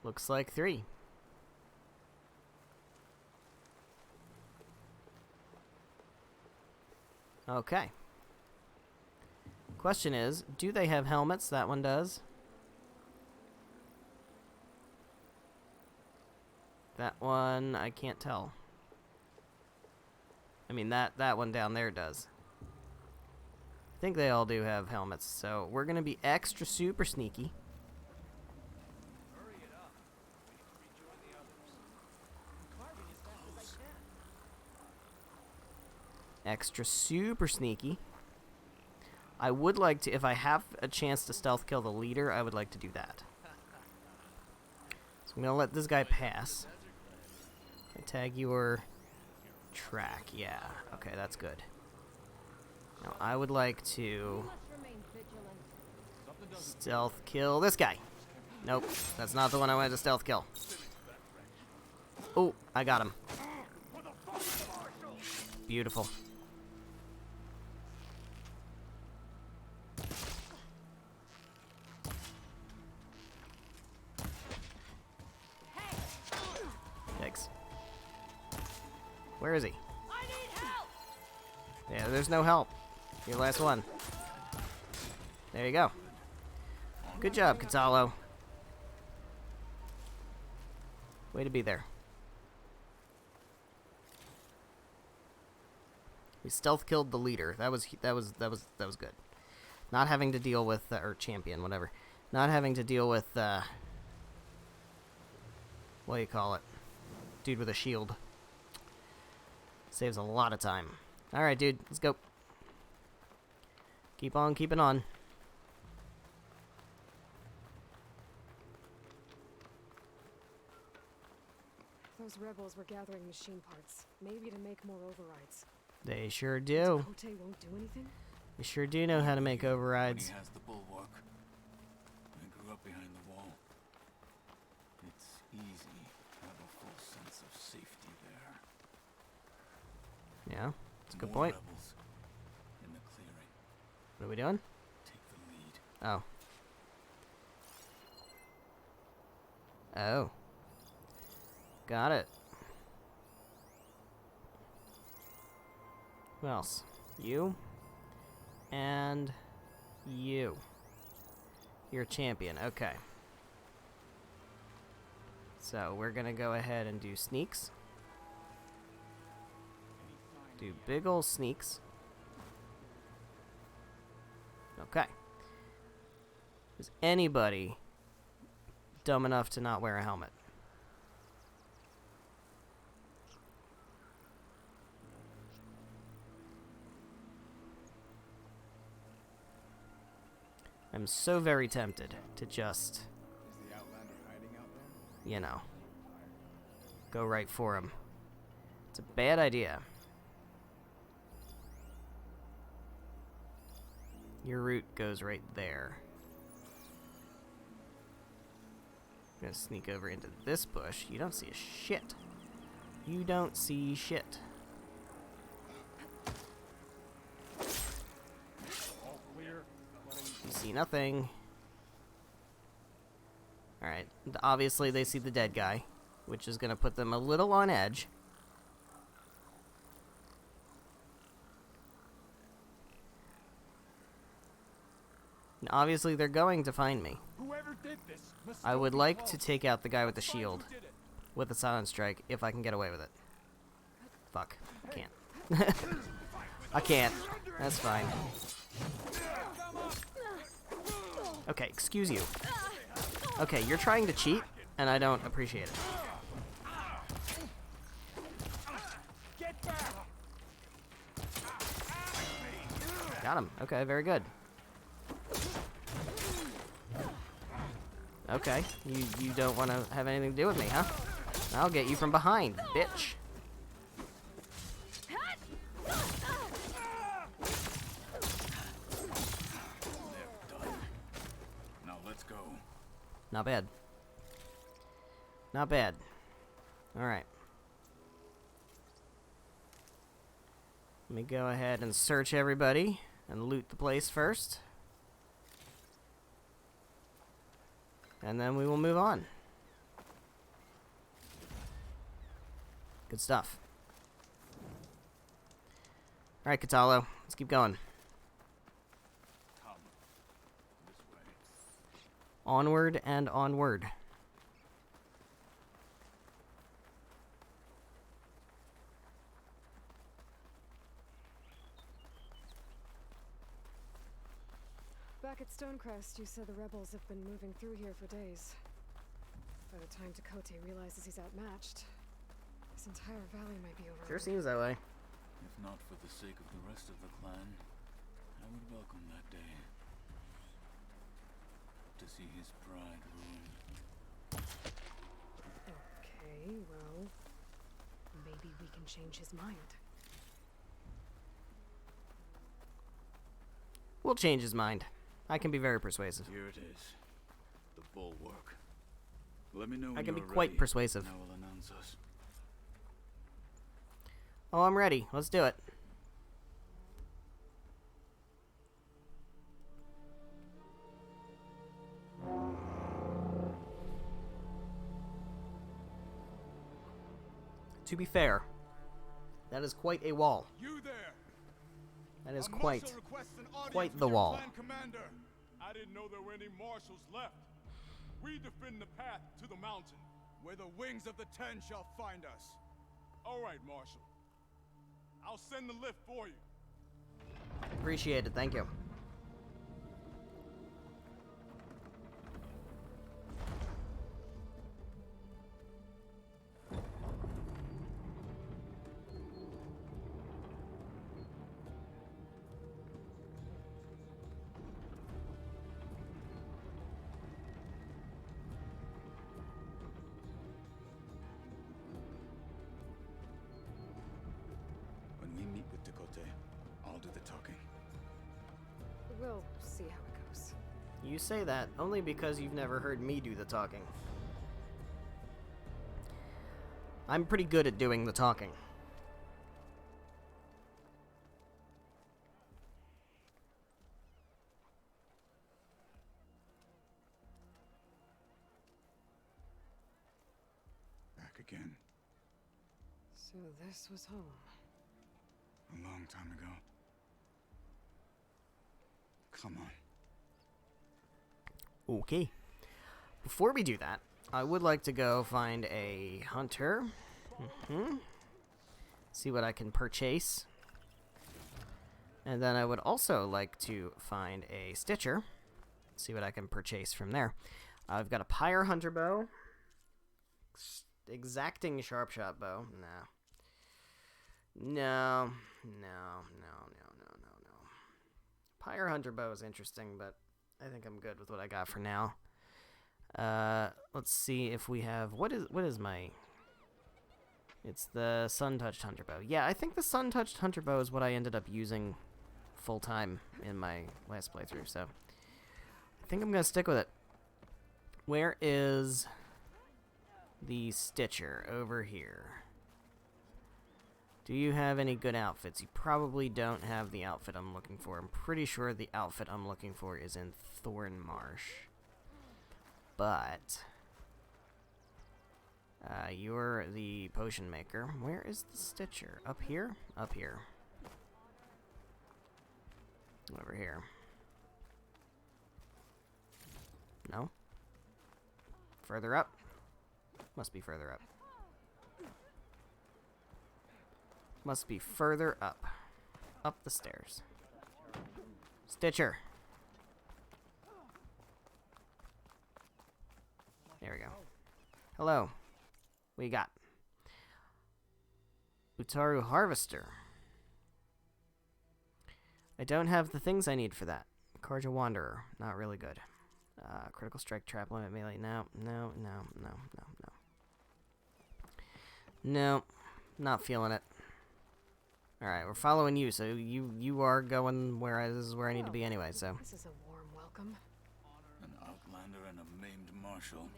Looks like 3. Okay. Question is, do they have helmets? That one does. That one, I can't tell. I mean, that one down there does. I think they all do have helmets, so we're gonna be extra super sneaky. Extra super sneaky. I would like to, if I have a chance to stealth kill the leader, I would like to do that. So I'm gonna let this guy pass. I tag your track, yeah. Okay, that's good. Now I would like to stealth kill this guy. Nope, that's not the one I wanted to stealth kill. Oh, I got him. is he? Yeah, there's no help. Your last one. There you go. Good job, Katalo. Way to be there. We stealth killed the leader. That was good. Not having to deal with or champion, whatever. Not having to deal with what do you call it? Dude with a shield. Saves a lot of time. All right, dude, let's go. Keep on keeping on. Those rebels were gathering machine parts, maybe to make more overrides. They sure do. Kote won't do anything? They sure do know how to make When overrides. he has the bulwark. I grew up behind the wall. It's easy to have a full sense of safety there. Yeah, that's a good More point. rebels in the clearing. What are we doing? Take the lead. Oh. Oh. Got it. Who else? You. And you. You're a champion. Okay. So we're gonna go ahead and do sneaks. Do big ol' sneaks. Okay. Is anybody dumb enough to not wear a helmet? I'm so very tempted to just, Is the Outlander hiding out there? you know, go right for him. It's a bad idea. Your route goes right there. I'm gonna sneak over into this bush. You don't see a shit. You don't see shit. All clear. You see nothing. Alright, obviously they see the dead guy, which is gonna put them a little on edge. And obviously they're going to find me. Whoever did this must I still would be like close. to take out the guy with the Find who shield did it. with a silent strike if I can get away with it. Fuck. I can't. I can't. That's fine. Okay, excuse you. Okay, you're trying to cheat, and I don't appreciate it. Get back! Got him. Okay, very good. Okay, you don't want to have anything to do with me, huh? I'll get you from behind, bitch. Now let's go. Not bad. Not bad. Alright. Let me go ahead and search everybody and loot the place first. And then we will move on. Good stuff. Alright, Katalo. Let's keep going. Come. This way. Onward and onward. Back at Stonecrest, you said the rebels have been moving through here for days. By the time Tekote realizes he's outmatched, this entire valley might be over. Sure seems that way. If not for the sake of the rest of the clan, I would welcome that day. To see his pride ruined. Okay, well, maybe we can change his mind. We'll change his mind. I can be very persuasive. Here it is. The bulwark. Let me know when I can be you're quite ready, persuasive. and I will announce us. Oh, I'm ready. Let's do it. To be fair, That is quite a wall. You there? That is A quite marshal requests an audience quite with the your wall. clan commander. I didn't know there were any marshals left. We defend the path to the mountain, where the wings of the Ten shall find us. All right, Marshal. I'll send the lift for you. Appreciate it. Thank you. When we meet with Tekote, I'll do the talking. We'll see how it goes. You say that only because you've never heard me do the talking. I'm pretty good at doing the talking. Back again. So this was home. A long time ago. Come on. Okay. Before we do that, I would like to go find a hunter. See what I can purchase. And then I would also like to find a stitcher. See what I can purchase from there. I've got a pyre hunter bow. Exacting sharp shot bow. No. Pyre hunter bow is interesting, but I think I'm good with what I got for now. Let's see if we have what is my. It's the sun-touched hunter bow. Yeah, I think the sun-touched hunter bow is what I ended up using full time in my last playthrough. So I think I'm gonna stick with it. Where is the stitcher? Over here. Do you have any good outfits? You probably don't have the outfit I'm looking for. I'm pretty sure the outfit I'm looking for is in Thornmarsh. But you're the potion maker. Where is the stitcher? Up here? Up here. Over here. No? Further up? Must be further up. Must be further up. Up the stairs. Stitcher. There we go. Hello. What you got? Utaru Harvester. I don't have the things I need for that. Karja Wanderer. Not really good. Critical Strike, Trap Limit, Melee. No. No. Not feeling it. Alright, we're following you, so you are going where this is where I need to be anyway, so. This is a warm welcome. An outlander and a maimed marshal.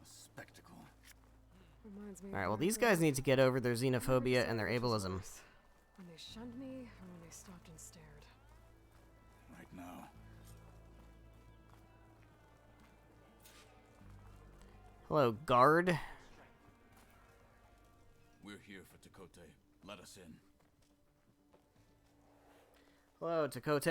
A spectacle. Reminds me of Alright, well where these I guys was. need to get over their Never xenophobia and their decided which was ableism. worse, when they shunned me or when they stopped and stared. Right now. Hello, guard. We're here for Tekote. Let us in. Hello, Tekote.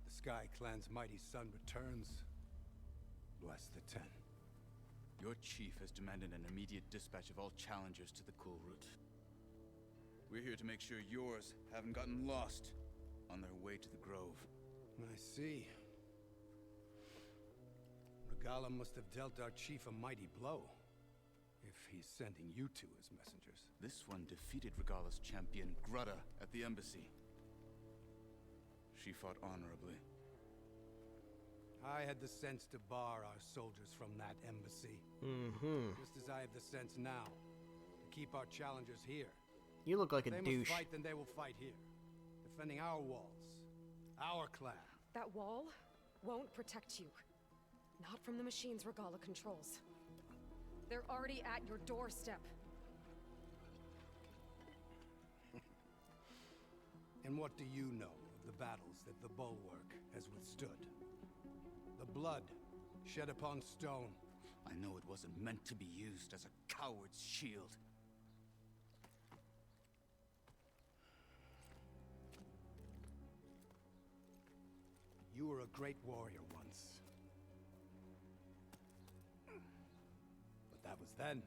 The Sky Clan's mighty son returns. Bless the Ten. Your chief has demanded an immediate dispatch of all challengers to the Cool Route. We're here to make sure yours haven't gotten lost on their way to the Grove. I see. Regala must have dealt our chief a mighty blow, if he's sending you two as messengers. This one defeated Regala's champion, Grutta, at the embassy. She fought honorably. I had the sense to bar our soldiers from that embassy. Just as I have the sense now to keep our challengers here. You look like a If they douche. must fight, then they will fight here, defending our walls, our clan. That wall won't protect you. Not from the machines Regala controls. They're already at your doorstep. And what do you know of the battles that the Bulwark has withstood? The blood shed upon stone. I know it wasn't meant to be used as a coward's shield. You were a great warrior once. But that was then.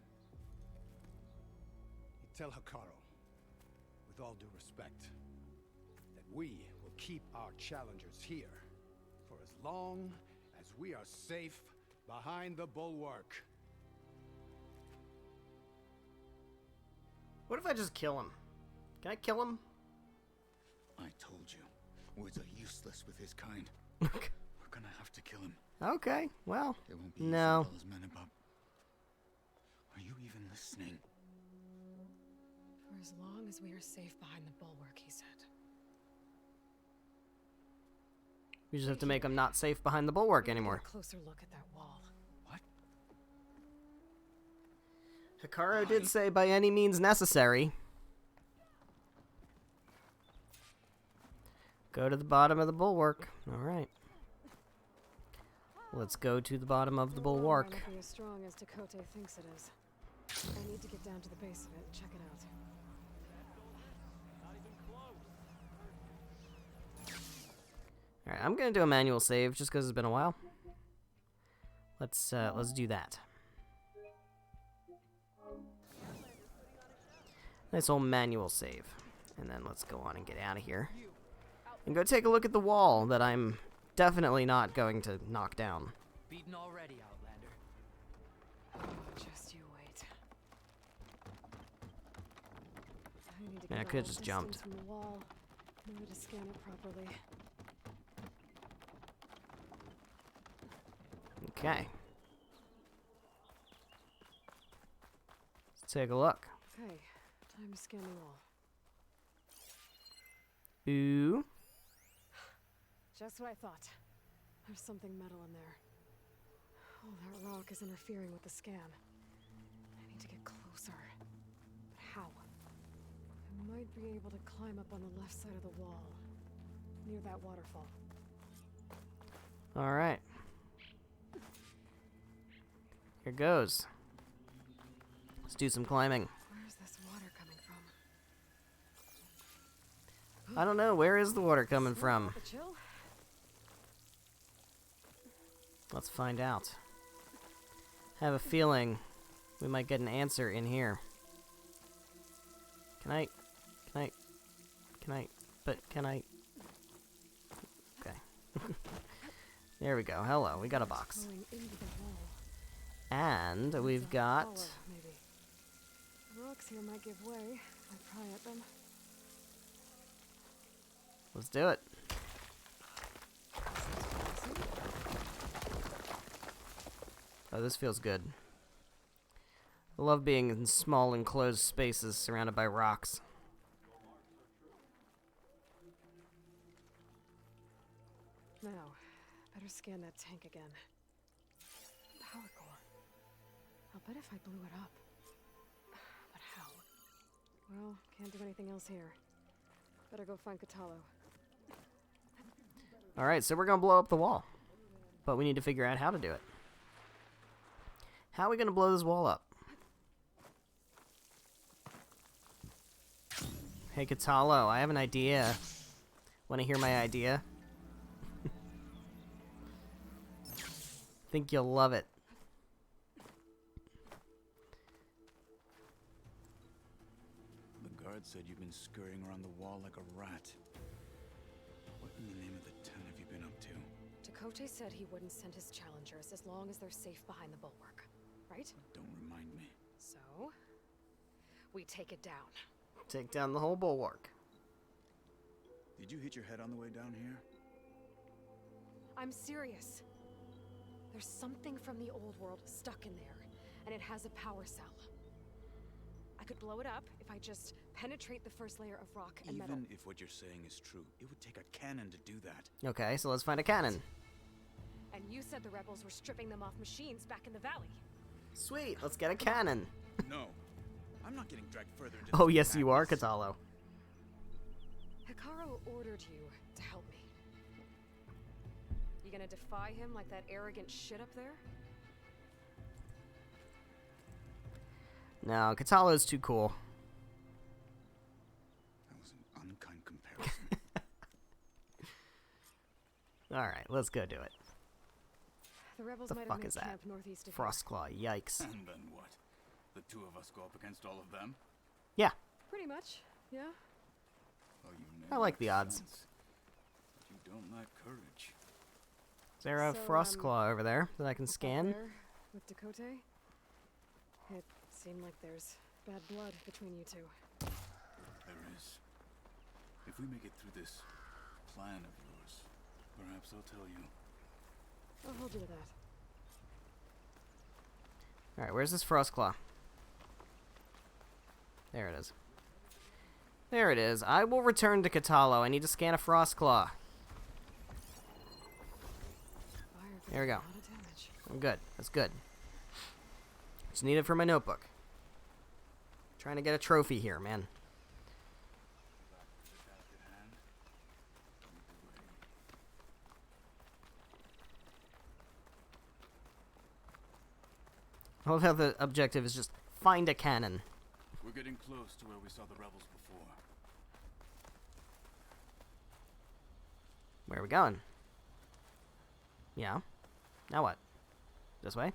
You tell Hekarro, with all due respect, that we will keep our challengers here for as long as we are safe behind the Bulwark. What if I just kill him? Can I kill him? I told you, words are useless with his kind. We're gonna have to kill him. Okay, well, It won't be no. easy to tell his men about. Are you even listening? For as long as we are safe behind the Bulwark, he said. We just have to make him not safe behind the Bulwark Get anymore. a closer look at that wall. What? Hekarro did say by any means necessary. Go to the bottom of the Bulwark. Alright. Let's go to the bottom of the Bulwark. Might not be as strong as Tekote thinks it is. I need to get down to the base of it and check it out. Alright, I'm gonna do a manual save just because it's been a while. Let's do that. Nice old manual save. And then let's go on and get out of here. And go take a look at the wall that I'm definitely not going to knock down. Beaten already, Outlander. Oh, just you wait. I need to Man, I get could've all just the jumped. distance from the wall in order to scan it properly. Okay. Let's take a look. Okay, time to scan the wall. Ooh. Just what I thought. There's something metal in there. Oh, that rock is interfering with the scan. I need to get closer. But how? I might be able to climb up on the left side of the wall, near that waterfall. Alright. Here goes. Let's do some climbing. Where's this water coming from? I don't know. Where is the water coming from? The chill? Let's find out. I have a feeling we might get an answer in here. Can I? Okay. There we go. Hello, we got a box. Going into the wall. And we've got... Hollow, maybe. The rocks here might give way if I pry at them. Let's do it. Oh, this feels good. I love being in small enclosed spaces surrounded by rocks. Now, better scan that tank again. Power core. I'll bet if I blew it up. But how? Well, can't do anything else here. Better go find Kotallo. Alright, so we're gonna blow up the wall. But we need to figure out how to do it. How are we gonna blow this wall up? Hey, Kotallo, I have an idea. Wanna hear my idea? Think you'll love it. The guard said you've been scurrying around the wall like a rat. What in the name of the ten have you been up to? Tekote said he wouldn't send his challengers as long as they're safe behind the bulwark. Right? Don't remind me. So, we take it down. Take down the whole bulwark. Did you hit your head on the way down here? I'm serious. There's something from the old world stuck in there, and it has a power cell. I could blow it up if I just penetrate the first layer of rock and metal. Even if what you're saying is true, it would take a cannon to do that. Okay, so let's find a cannon. And you said the rebels were stripping them off machines back in the valley. Sweet, let's get a cannon. No. I'm not getting dragged further into Oh, this yes, you are, madness. Katalo. Hikaru ordered you to help me. You gonna defy him like that arrogant shit up there? No, Katalo's too cool. That was an unkind comparison. Alright, let's go do it. The rebels The might fuck have made is that? camp northeast of here. Frostclaw, yikes. And then what? The two of us go up against all of them? Yeah, Pretty much, yeah. Oh, you I never like the odds. sense. But you don't lack courage. is there a So, Frostclaw over there that I can Up scan? there with Dakota? It seemed like there's bad blood between you two. There is. If we make it through this plan of yours, perhaps I'll tell you. I'll hold you to that. Alright, where's this Frostclaw? There it is. There it is. I will return to Katalo. I need to scan a Frostclaw. Fire There we did a go. lot of damage. I'm good. That's good. Just need it for my notebook. Trying to get a trophy here, man. Back to the task at hand. Lead the way. I love how the objective is just find a cannon. We're getting close to where we saw the rebels before. Where are we going? Yeah. Now what? This way?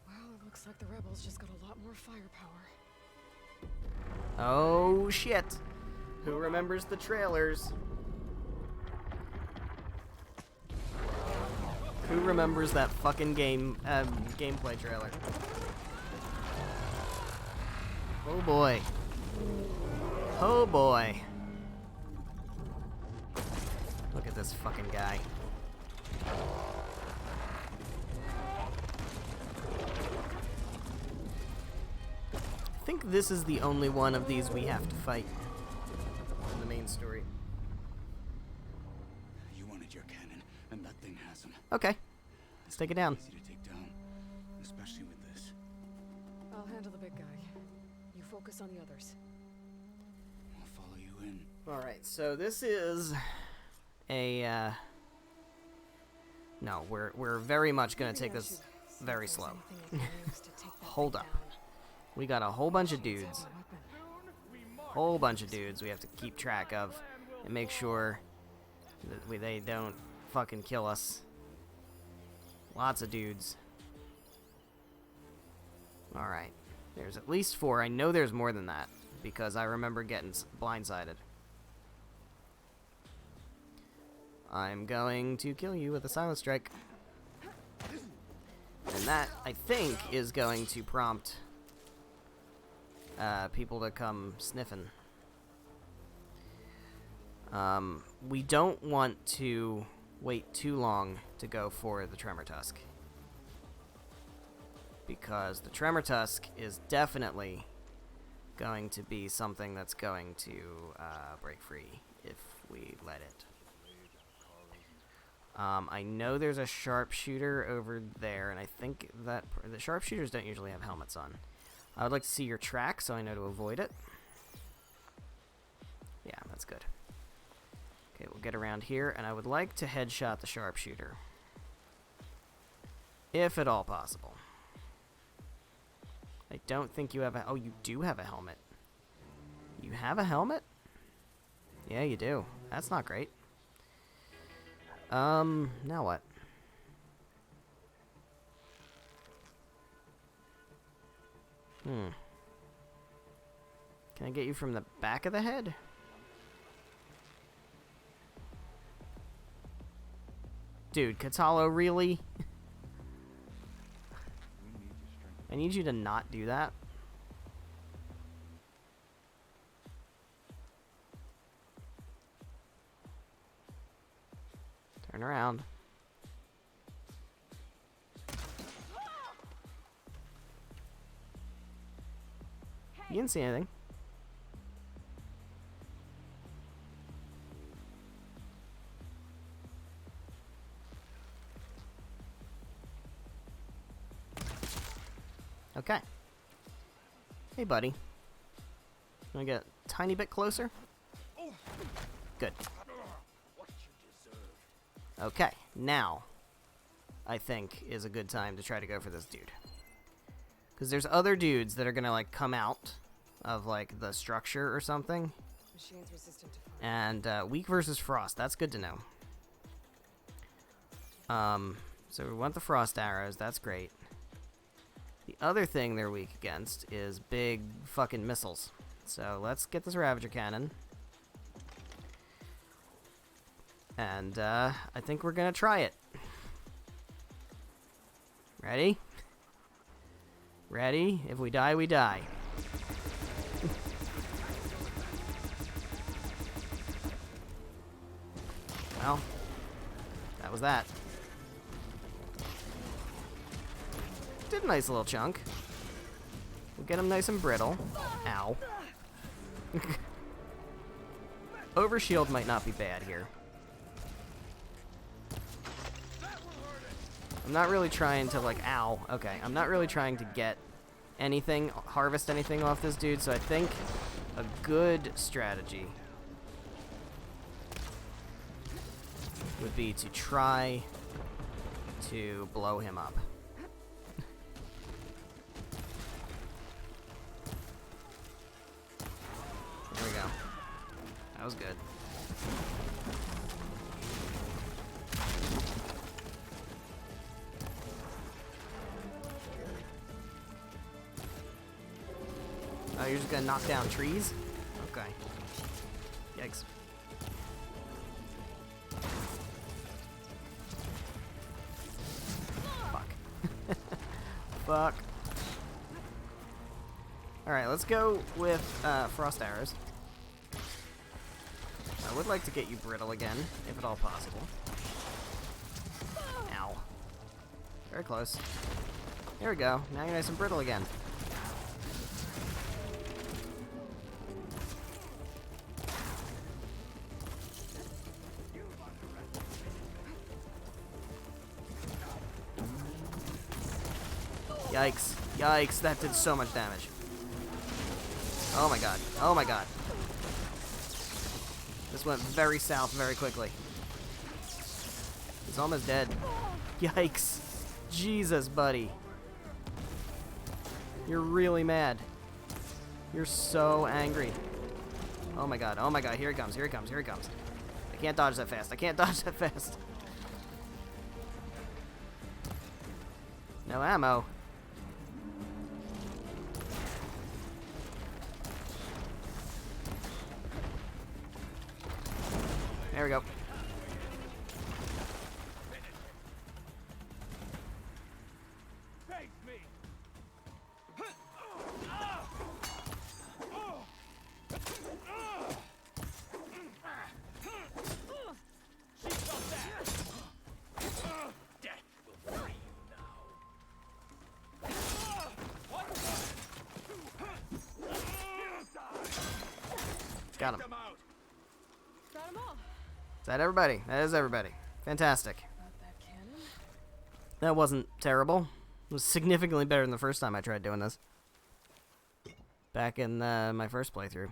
Well, it looks like the rebels just got a lot more firepower. Oh shit! Who remembers the trailers? Who remembers that fucking gameplay trailer? Oh boy. Oh boy. Look at this fucking guy. I think this is the only one of these we have to fight in the main story. You wanted your cannon, and that thing has them. Okay, let's take it down. Easy to take down, especially with this. I'll handle the big guy. You focus on the others. I'll follow you in. Alright, so this is a, no, we're very much gonna Maybe take I this should see very if there's slow. anything I can use to take that Hold thing up. down. We got a whole bunch of dudes. It's a weapon. Whole bunch of dudes we have to keep track of and make sure that they don't fucking kill us. Lots of dudes. Alright. There's at least 4. I know there's more than that because I remember getting blindsided. I'm going to kill you with a silent strike. And that, I think, is going to prompt people to come sniffing. We don't want to wait too long to go for the Tremor Tusk. Because the Tremor Tusk is definitely going to be something that's going to break free if we let it. I know there's a sharpshooter over there, and I think that the sharpshooters don't usually have helmets on. I would like to see your track so I know to avoid it. Yeah, that's good. Okay, we'll get around here, and I would like to headshot the sharpshooter. If at all possible. I don't think you have a... Oh, you do have a helmet. You have a helmet? Yeah, you do. That's not great. Now what? Can I get you from the back of the head? Dude, Katalo, really? I need you to not do that. Turn around. You didn't see anything. Okay. Hey, buddy. Can I get a tiny bit closer? Good. Okay, now I think is a good time to try to go for this dude. Because there's other dudes that are gonna like come out of like the structure or something. Machine's resistant to fire. And weak versus frost. That's good to know. So we want the frost arrows. That's great. The other thing they're weak against is big fucking missiles. So let's get this Ravager cannon. And I think we're gonna try it. Ready? Ready? If we die, we die. Well, that was that. Did a nice little chunk. We'll get him nice and brittle. Ow. Overshield might not be bad here. I'm not really trying to, like, ow. Okay, I'm not really trying to get anything, harvest anything off this dude, so I think a good strategy would be to try to blow him up. There we go. That was good. Oh, you're just gonna knock down trees? Okay. Yikes. Fuck. Fuck. Alright, let's go with frost arrows. I would like to get you brittle again, if at all possible. Ow. Very close. There we go. Now you're nice and brittle again. Yikes. Yikes, that did so much damage. Oh my god. Oh my god. This went very south very quickly. He's almost dead. Yikes. Jesus, buddy. You're really mad. You're so angry. Oh my god. Oh my god. Here he comes. Here he comes. Here he comes. I can't dodge that fast. I can't dodge that fast. No ammo. There we go. Got him. Got 'em all. Is that everybody? That is everybody. Fantastic. Got that cannon. That wasn't terrible. It was significantly better than the first time I tried doing this. Back in my first playthrough.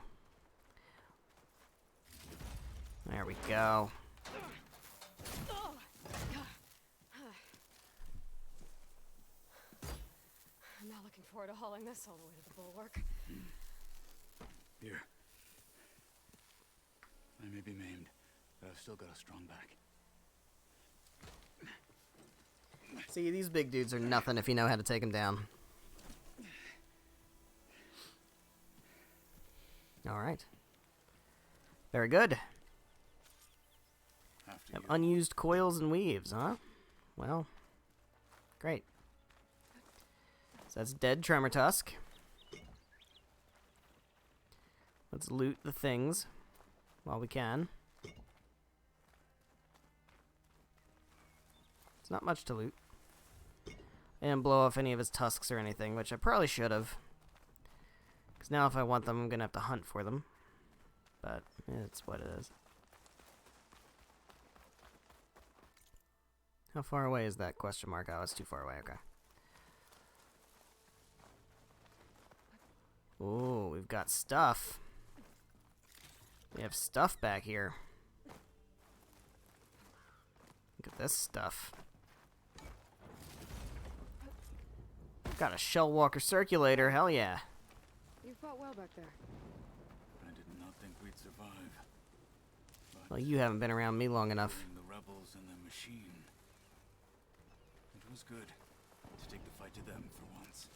There we go. I'm not looking forward to hauling this all the way to the bulwark. Here. I may be maimed, but I've still got a strong back. See, these big dudes are nothing if you know how to take them down. Alright. Very good. Have unused coils and weaves, huh? Well, great. So that's dead Tremor Tusk. Let's loot the things while we can. It's not much to loot. And blow off any of his tusks or anything, which I probably should have. Because now if I want them, I'm going to have to hunt for them. But it's what it is. How far away is that question mark? Oh, it's too far away, okay. Ooh, we've got stuff. We have stuff back here. Look at this stuff. Got a Shell Walker circulator, hell yeah. You fought well back there. I did not think we'd survive. But Well, you haven't been around me long enough. between the rebels and the machine, it was good to take the fight to them for once.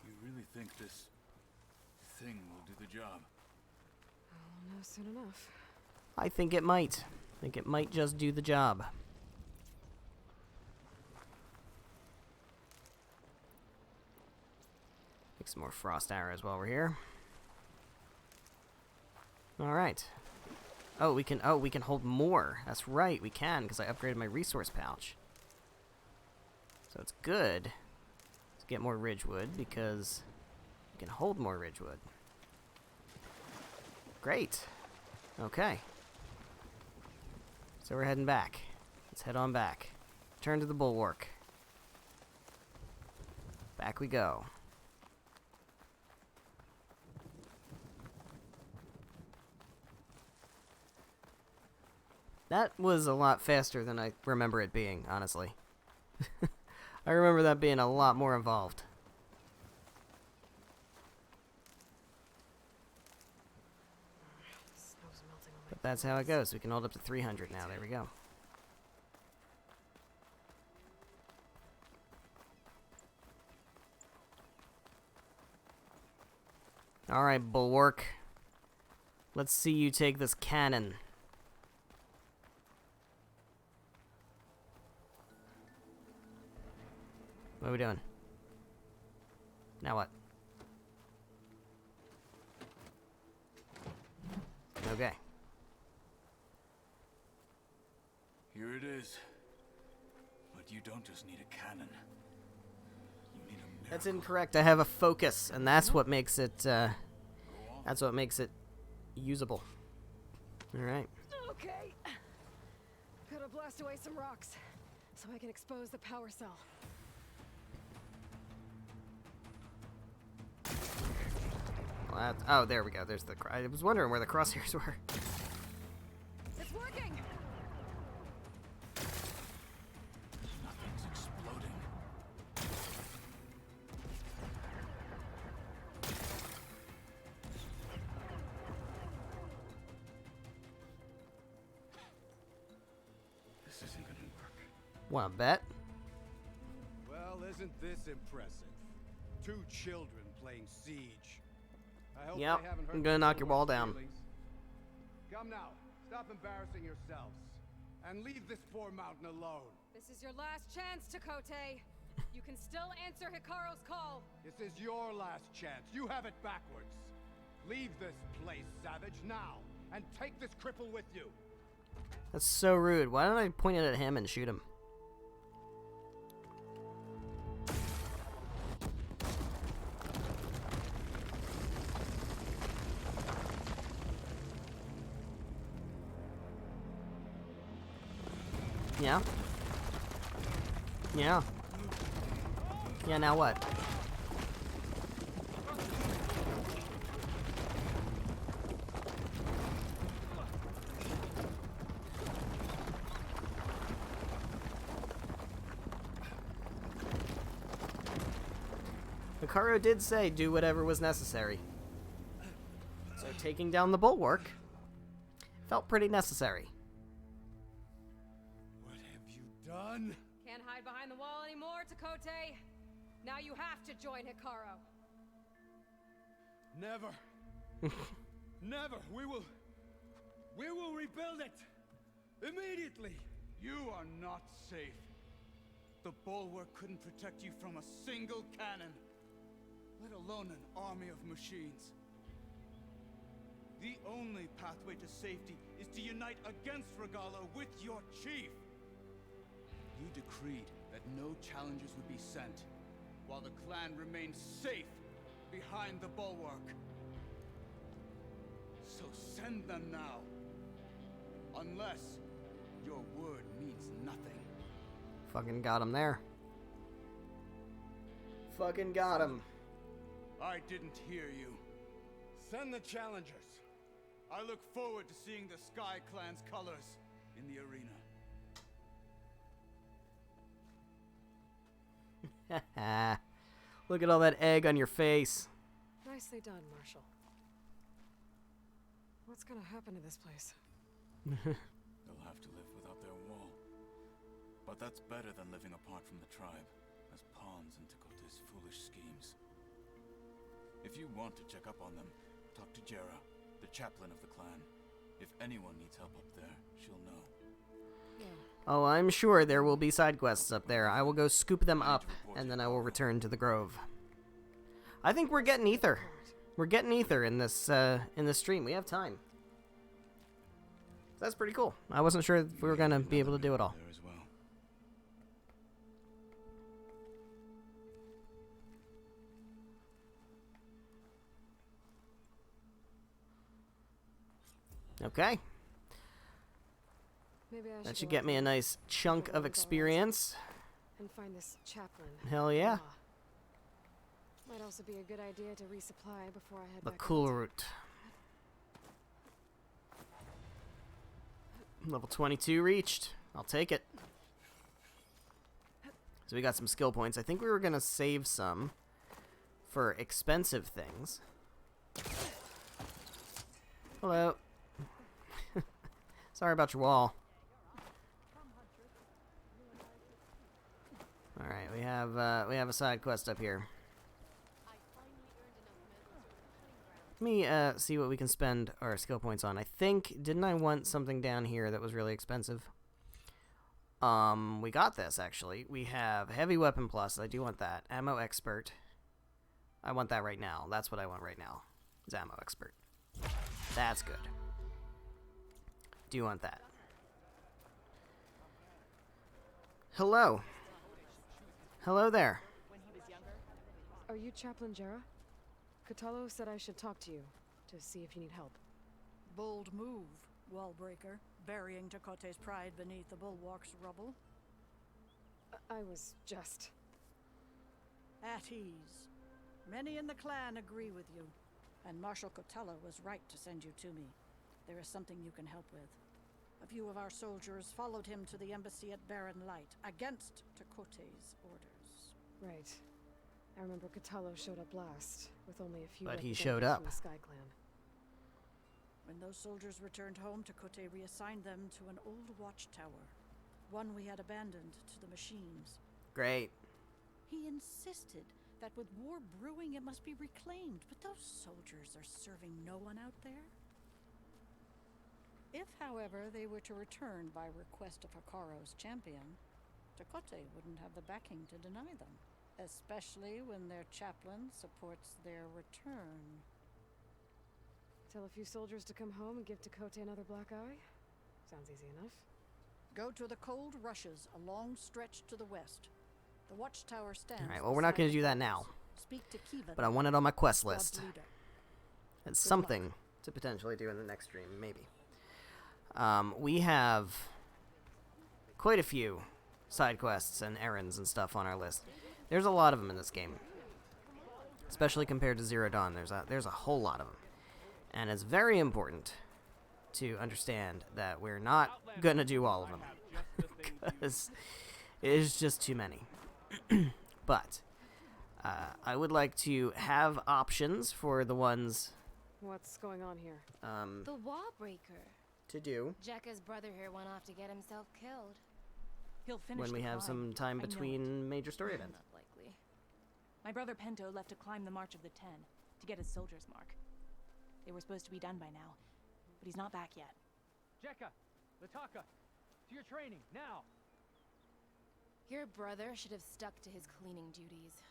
You really think this thing will do the job? I'll know soon enough. I think it might. I think it might just do the job. Make some more frost arrows while we're here. Alright. Oh, we can hold more. That's right, we can, because I upgraded my resource pouch. So it's good to get more Ridgewood, because we can hold more Ridgewood. Great. Okay. So we're heading back. Let's head on back. Turn to the bulwark. Back we go. That was a lot faster than I remember it being, honestly. I remember that being a lot more involved. The snow's melting on my But that's how it goes. We can hold up to 300 now. There we go. Alright, bulwark. Let's see you take this cannon. What are we doing? Now what? Okay. Here it is. But you don't just need a cannon. You need a miracle. That's incorrect. I have a focus, and that's what makes it, that's what makes it usable. Alright. Okay. Gotta blast away some rocks so I can expose the power cell. Well, oh, there we go. There's the. I was wondering where the crosshairs were. It's working. Nothing's exploding. This isn't gonna work. Wanna bet? Well, isn't this impressive? 2 children playing Siege. I hope Yep, they haven't hurt I'm gonna knock your wall Bulwark's down. feelings. Come now, stop embarrassing yourselves. And leave this poor mountain alone. This is your last chance, Takote. You can still answer Hikaru's call. This is your last chance. You have it backwards. Leave this place, Savage, now. And take this cripple with you. That's so rude. Why don't I point it at him and shoot him? Yeah? Yeah. Yeah, now what? Hikaru did say do whatever was necessary. So taking down the bulwark felt pretty necessary. What have you done? Can't hide behind the wall anymore, Takote. Now you have to join Hikaru. Never. Never. We will rebuild it. Immediately. You are not safe. The bulwark couldn't protect you from a single cannon, let alone an army of machines. The only pathway to safety is to unite against Regalo with your chief. You decreed that no challengers would be sent, while the clan remained safe behind the bulwark. So send them now. Unless your word means nothing. Fucking got him there. Fucking got him. I didn't hear you. Send the challengers. I look forward to seeing the Sky Clan's colors in the arena. Look at all that egg on your face. Nicely done, Marshall. What's gonna happen to this place? They'll have to live without their wall. But that's better than living apart from the tribe, as pawns in Tekote's foolish schemes. If you want to check up on them, talk to Jera, the chaplain of the clan. If anyone needs help up there, she'll know. Oh, I'm sure there will be side quests up there. I will go scoop them up, and then I will return to the Grove. I think we're getting ether. We're getting ether in this stream. We have time. That's pretty cool. I wasn't sure if we were gonna be able to do it all. There as well. Okay. Maybe I That should should go get out me a there nice chunk before of we go experience. and find this chaplain. Hell yeah. Ah. Might also be a good idea to resupply before I head The back cool out. route. Level 22 reached. I'll take it. So we got some skill points. I think we were going to save some for expensive things. Hello. Sorry about your wall. All right, we have a side quest up here. Let me see what we can spend our skill points on. I think, didn't I want something down here that was really expensive? We got this, actually. We have Heavy Weapon Plus. I do want that. Ammo Expert. I want that right now. That's what I want right now. Is Ammo Expert. That's good. Do want that. Hello. Hello there. Are you Chaplain Jera? Kotallo said I should talk to you to see if you need help. Bold move, Wallbreaker, burying Tekote's pride beneath the bulwark's rubble. I was just... At ease. Many in the clan agree with you, and Marshal Kotallo was right to send you to me. There is something you can help with. A few of our soldiers followed him to the embassy at Barren Light, against Tekote's orders. Right. I remember Kotallo showed up last, with only a few But he representatives showed up. from the Sky Clan. When those soldiers returned home, Tekote reassigned them to an old watchtower, one we had abandoned to the machines. Great. He insisted that with war brewing it must be reclaimed, but those soldiers are serving no one out there. If, however, they were to return by request of Hakaro's champion, Tekote wouldn't have the backing to deny them, especially when their chaplain supports their return. Tell a few soldiers to come home and give Tekote another black eye? Sounds easy enough. Go to the cold rushes, a long stretch to the west. The watchtower stands. Alright, well, we're not going to do that now. Speak to Kevin, But I want it on my quest God's list. leader. It's something to potentially do in the next stream, maybe. We have quite a few side quests and errands and stuff on our list. There's a lot of them in this game. Especially compared to Zero Dawn, there's a whole lot of them. And it's very important to understand that we're not going to do all of them. Because it is just too many. But I would like to have options for the ones What's going on here? The Wallbreaker. to do Jekka's brother here went off to get himself killed. He'll finish when we the have climb. some time I know between major story events. Not likely. My brother Pento left to climb the March of the Ten to get his soldier's mark. They were supposed to be done by now, but he's not back yet. Jekka! Lataka! To your training, now! Your brother should have stuck to his cleaning duties.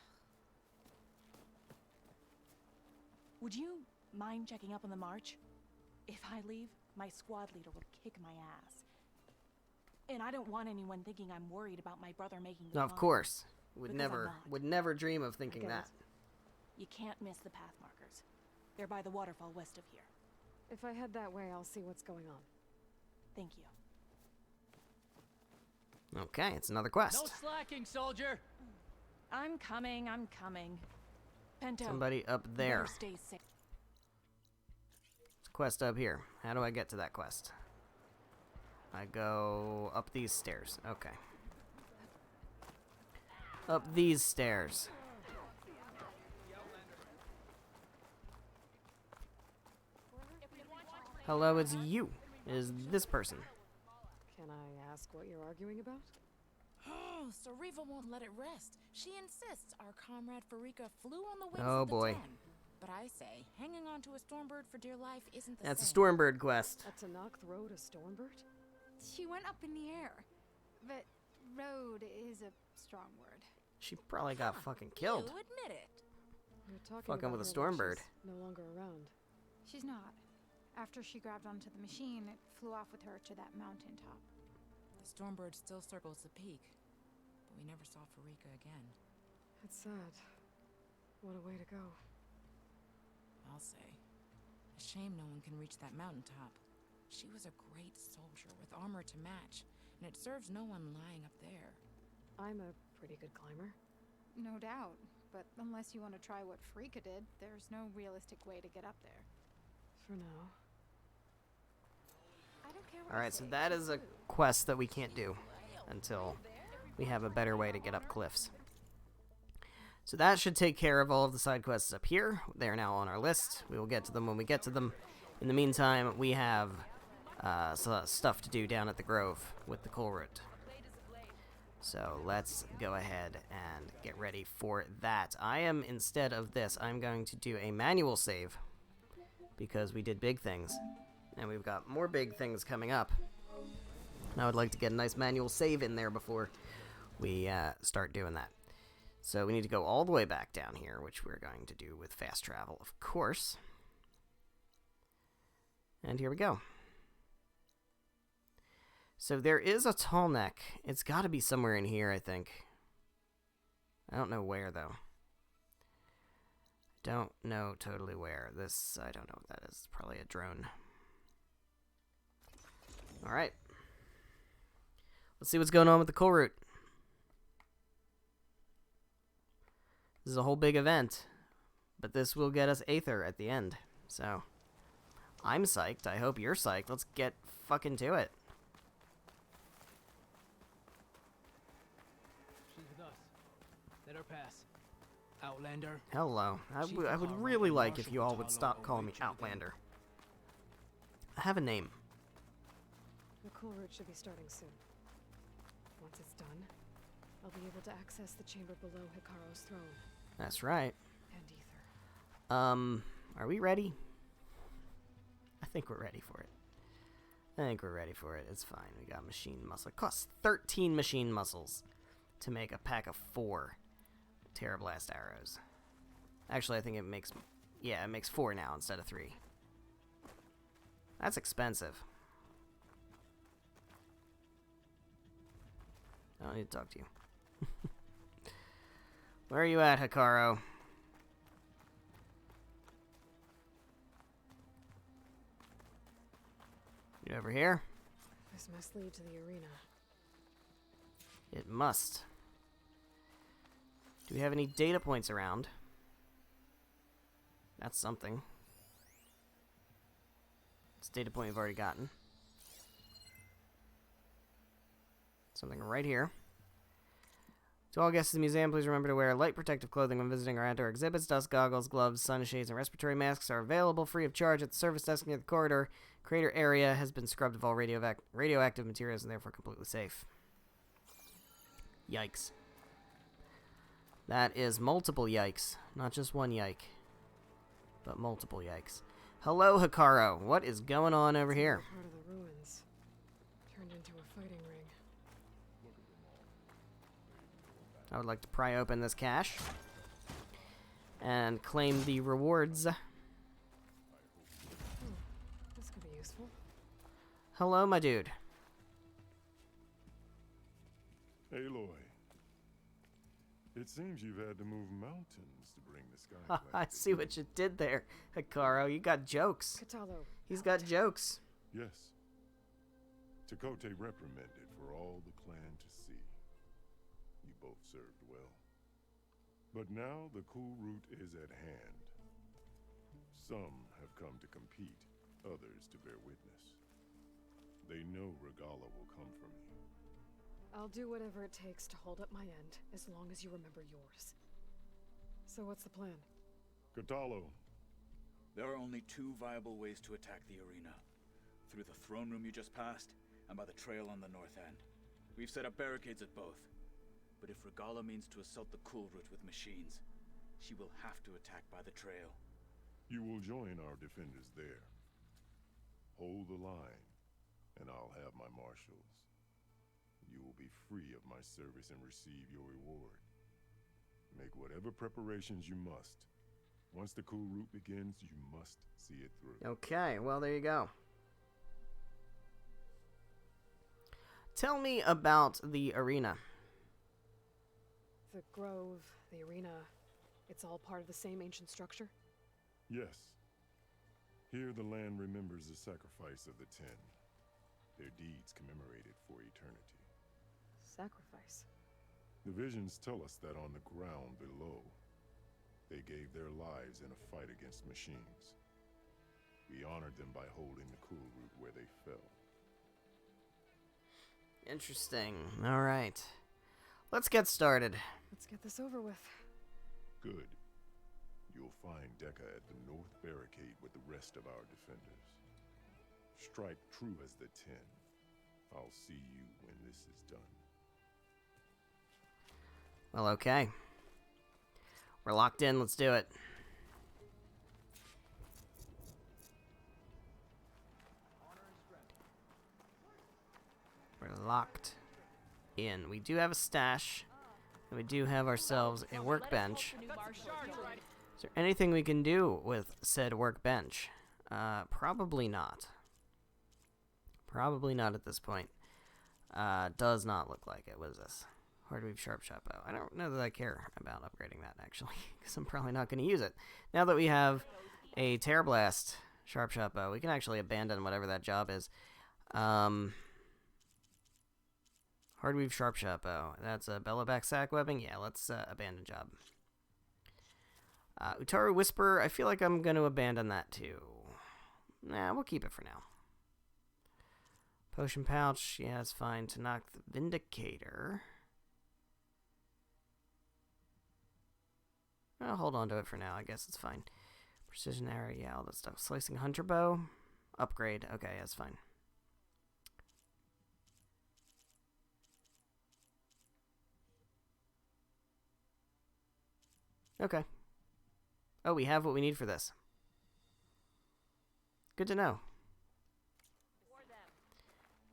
Would you mind checking up on the march? If I leave, my squad leader will kick my ass. And I don't want anyone thinking I'm worried about my brother making the No, of climb. course. Would Because I'm never not. would never dream of thinking get that. You can't miss the path markers. They're by the waterfall west of here. If I head that way, I'll see what's going on. Thank you. Okay, it's another quest. No slacking, soldier! I'm coming, I'm coming. Pento, Somebody up you there. better stay safe. Quest up here. How do I get to that quest? I go up these stairs. Okay. Up these stairs. Hello, it's you. Is this person? Can I ask what you're arguing about? Oh, so Riva won't let it rest. She insists our comrade Farika flew on the wings Oh of the boy. Ten. But I say, hanging on to a Stormbird for dear life isn't the That's a same. Stormbird quest. A Tanakh rode a Stormbird? She went up in the air. But road is a strong word. She probably got fucking killed. You admit it. You're talking Fucking about with a her like Stormbird. she's no longer around. She's not. After she grabbed onto the machine, it flew off with her to that mountaintop. The Stormbird still circles the peak, but we never saw Farika again. It's sad. What a way to go. I'll say. A shame no one can reach that mountaintop. She was a great soldier with armor to match, and it serves no one lying up there. I'm a pretty good climber. No doubt. But unless you want to try what Frika did, there's no realistic way to get up there. For now. I don't care what Alright, so that is a quest that we can't do until we have a better way to get up cliffs. So that should take care of all of the side quests up here. They're now on our list. We will get to them when we get to them. In the meantime, we have stuff to do down at the Grove with the coal route. So let's go ahead and get ready for that. I am, instead of this, I'm going to do a manual save because we did big things. And we've got more big things coming up. And I would like to get a nice manual save in there before we start doing that. So we need to go all the way back down here, which we're going to do with fast travel, of course. And here we go. So there is a tall neck. It's got to be somewhere in here, I think. I don't know where, though. Don't know totally where. This, I don't know what that is. Probably a drone. Alright. Let's see what's going on with the coal route. This is a whole big event. But this will get us Aether at the end. So, I'm psyched. I hope you're psyched. Let's get fucking to it. She's with us. Let her pass. Outlander. Hello. I would really like if you all would stop calling me Outlander. I have a name. The coal route should be starting soon. Once it's done, I'll be able to access the chamber below Hikaro's throne. That's right. And Aether. Are we ready? I think we're ready for it. I think we're ready for it. It's fine. We got machine muscle. It costs 13 machine muscles to make a pack of 4 Terra Blast arrows. Actually, I think it makes... Yeah, it makes 4 now instead of 3. That's expensive. I don't need to talk to you. Where are you at, Hikaro? You over here? This must lead to the arena. It must. Do we have any data points around? That's something. It's a data point we've already gotten. Something right here. To all guests in the museum, please remember to wear light protective clothing when visiting our outdoor exhibits. Dust goggles, gloves, sunshades, and respiratory masks are available free of charge at the service desk near the corridor. Crater area has been scrubbed of all radioactive materials and therefore completely safe. Yikes. That is multiple yikes. Not just one yike, but multiple yikes. Hello, Hikaro. What is going on over here? Part of the ruins. Turned into a fighting ring. I would like to pry open this cache and claim the rewards. This could be useful. Hello, my dude. Aloy. It seems you've had to move mountains to bring the sky. I see what you did there, Hikaro. You got jokes. Kotallo. He's got jokes. Yes. Chakotay reprimanded for all the clan to see. You both served well. But now the cool route is at hand. Some have come to compete, others to bear witness. They know Regala will come for me. I'll do whatever it takes to hold up my end, as long as you remember yours. So what's the plan? Kotallo. There are only two viable ways to attack the arena. Through the throne room you just passed, and by the trail on the north end. We've set up barricades at both. But if Regala means to assault the cool route with machines, she will have to attack by the trail. You will join our defenders there. Hold the line, and I'll have my marshals. You will be free of my service and receive your reward. Make whatever preparations you must. Once the cool route begins, you must see it through. Okay, well, there you go. Tell me about the arena. The grove, the arena, it's all part of the same ancient structure? Yes. Here the land remembers the sacrifice of the Ten. Their deeds commemorated for eternity. Sacrifice? The visions tell us that on the ground below, they gave their lives in a fight against machines. We honored them by holding the cool route where they fell. Interesting. All right. Let's get started. Let's get this over with. Good. You'll find Dekka at the north barricade with the rest of our defenders. Strike true as the Ten. I'll see you when this is done. Well, okay. We're locked in. Let's do it. We're locked in. We do have a stash. And we do have ourselves a workbench. Is there anything we can do with said workbench? Probably not. Probably not at this point. Does not look like it. What is this? Hardweave Sharp Shot Bow. I don't know that I care about upgrading that, actually, because I'm probably not going to use it. Now that we have a Tear Blast Sharp Shot Bow, we can actually abandon whatever that job is. Hardweave Sharp Shot Bow. That's a Belloback Sack Webbing? Yeah, let's abandon job. Utaru Whisper, I feel like I'm going to abandon that too. Nah, we'll keep it for now. Potion Pouch, yeah, it's fine. To knock the Vindicator. I'll hold on to it for now. I guess it's fine. Precision Arrow, yeah, all that stuff. Slicing Hunter Bow. Upgrade. Okay, that's fine. Okay. Oh, we have what we need for this. Good to know.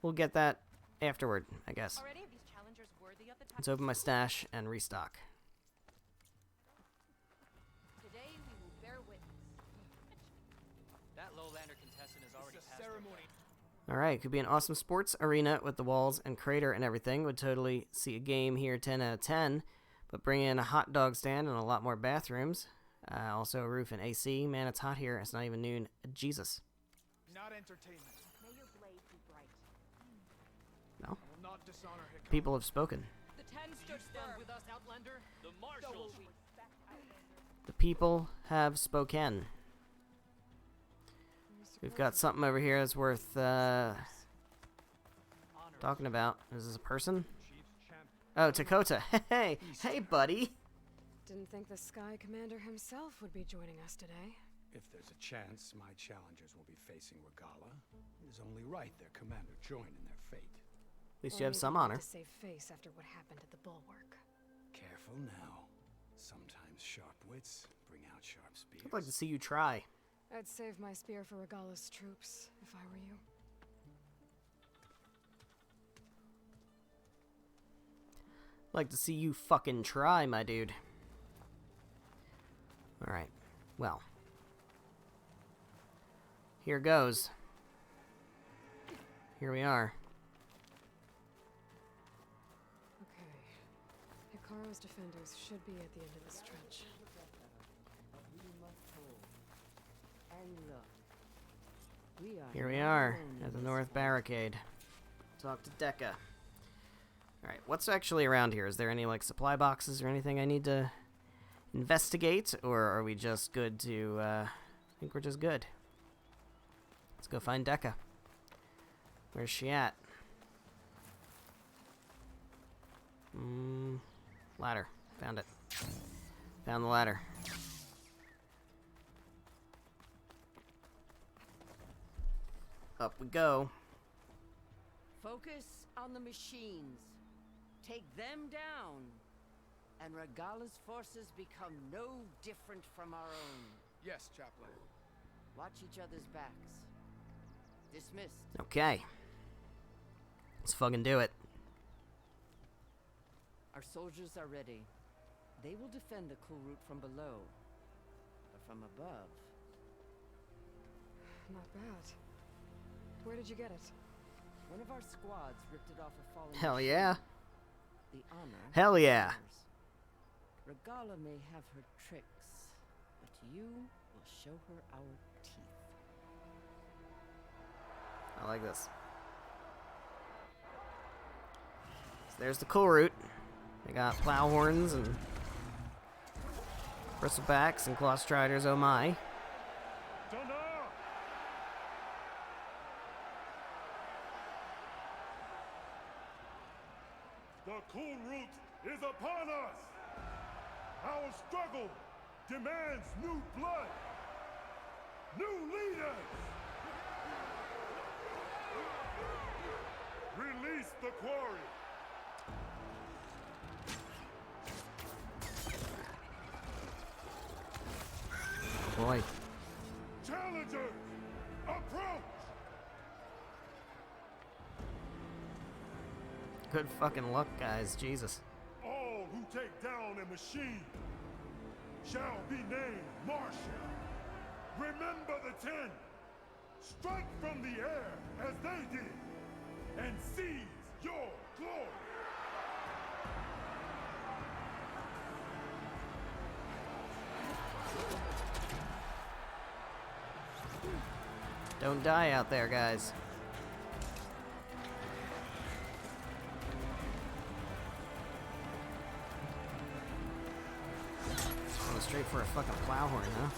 We'll get that afterward, I guess. Let's open my stash and restock. Today we will bear witness. That lowlander contestant has already passed ceremony. Alright, could be an awesome sports arena with the walls and crater and everything. Would totally see a game here 10 out of 10. But bring in a hot dog stand and a lot more bathrooms. Also a roof and AC. Man, it's hot here. It's not even noon. Jesus. Not entertainment. May your blade be bright. No. I will not dishonor Hikari. People have spoken. The Ten stood firm with us, Outlander. The Marshals. The people have spoken. We've got something over here that's worth talking about. Is this a person? Oh, Takota. Hey, hey, buddy. Didn't think the Sky Commander himself would be joining us today. If there's a chance my challengers will be facing Regala, it is only right their commander join in their fate. At least you have some honor. To save face after what happened at the Bulwark. Careful now. Sometimes sharp wits bring out sharp spears. I'd like to see you try. I'd save my spear for Regala's troops, if I were you. Like to see you fucking try, my dude. Alright. Well. Here goes. Here we are. Okay. Hikaru's defenders should be at the end of this trench. Here we are at the North Barricade. Talk to Dekka. Alright, what's actually around here? Is there any, like, supply boxes or anything I need to investigate, or are we just good to, I think we're just good. Let's go find Decca. Where's she at? Ladder. Found it. Found the ladder. Up we go. Focus on the machines. Take them down. And Regala's forces become no different from our own. Yes, Chaplain. Watch each other's backs. Dismissed. Okay. Let's fucking do it. Our soldiers are ready. They will defend the cool route from below. But from above... Not bad. Where did you get it? One of our squads ripped it off a fallen Hell machine. yeah. The honor... Hell yeah. Regala may have her tricks, but you will show her our teeth. I like this. So there's the cool route. They got plow horns and bristlebacks and claw striders, oh my. The cool route is upon us! Our struggle demands new blood! New leaders! Release the quarry! Boy. Challengers, approach! Good fucking luck, guys. Jesus. All who take down a machine shall be named Marshal. Remember the 10. Strike from the air as they did, and seize your glory. Don't die out there, guys. Going straight for a fucking plow horn, huh?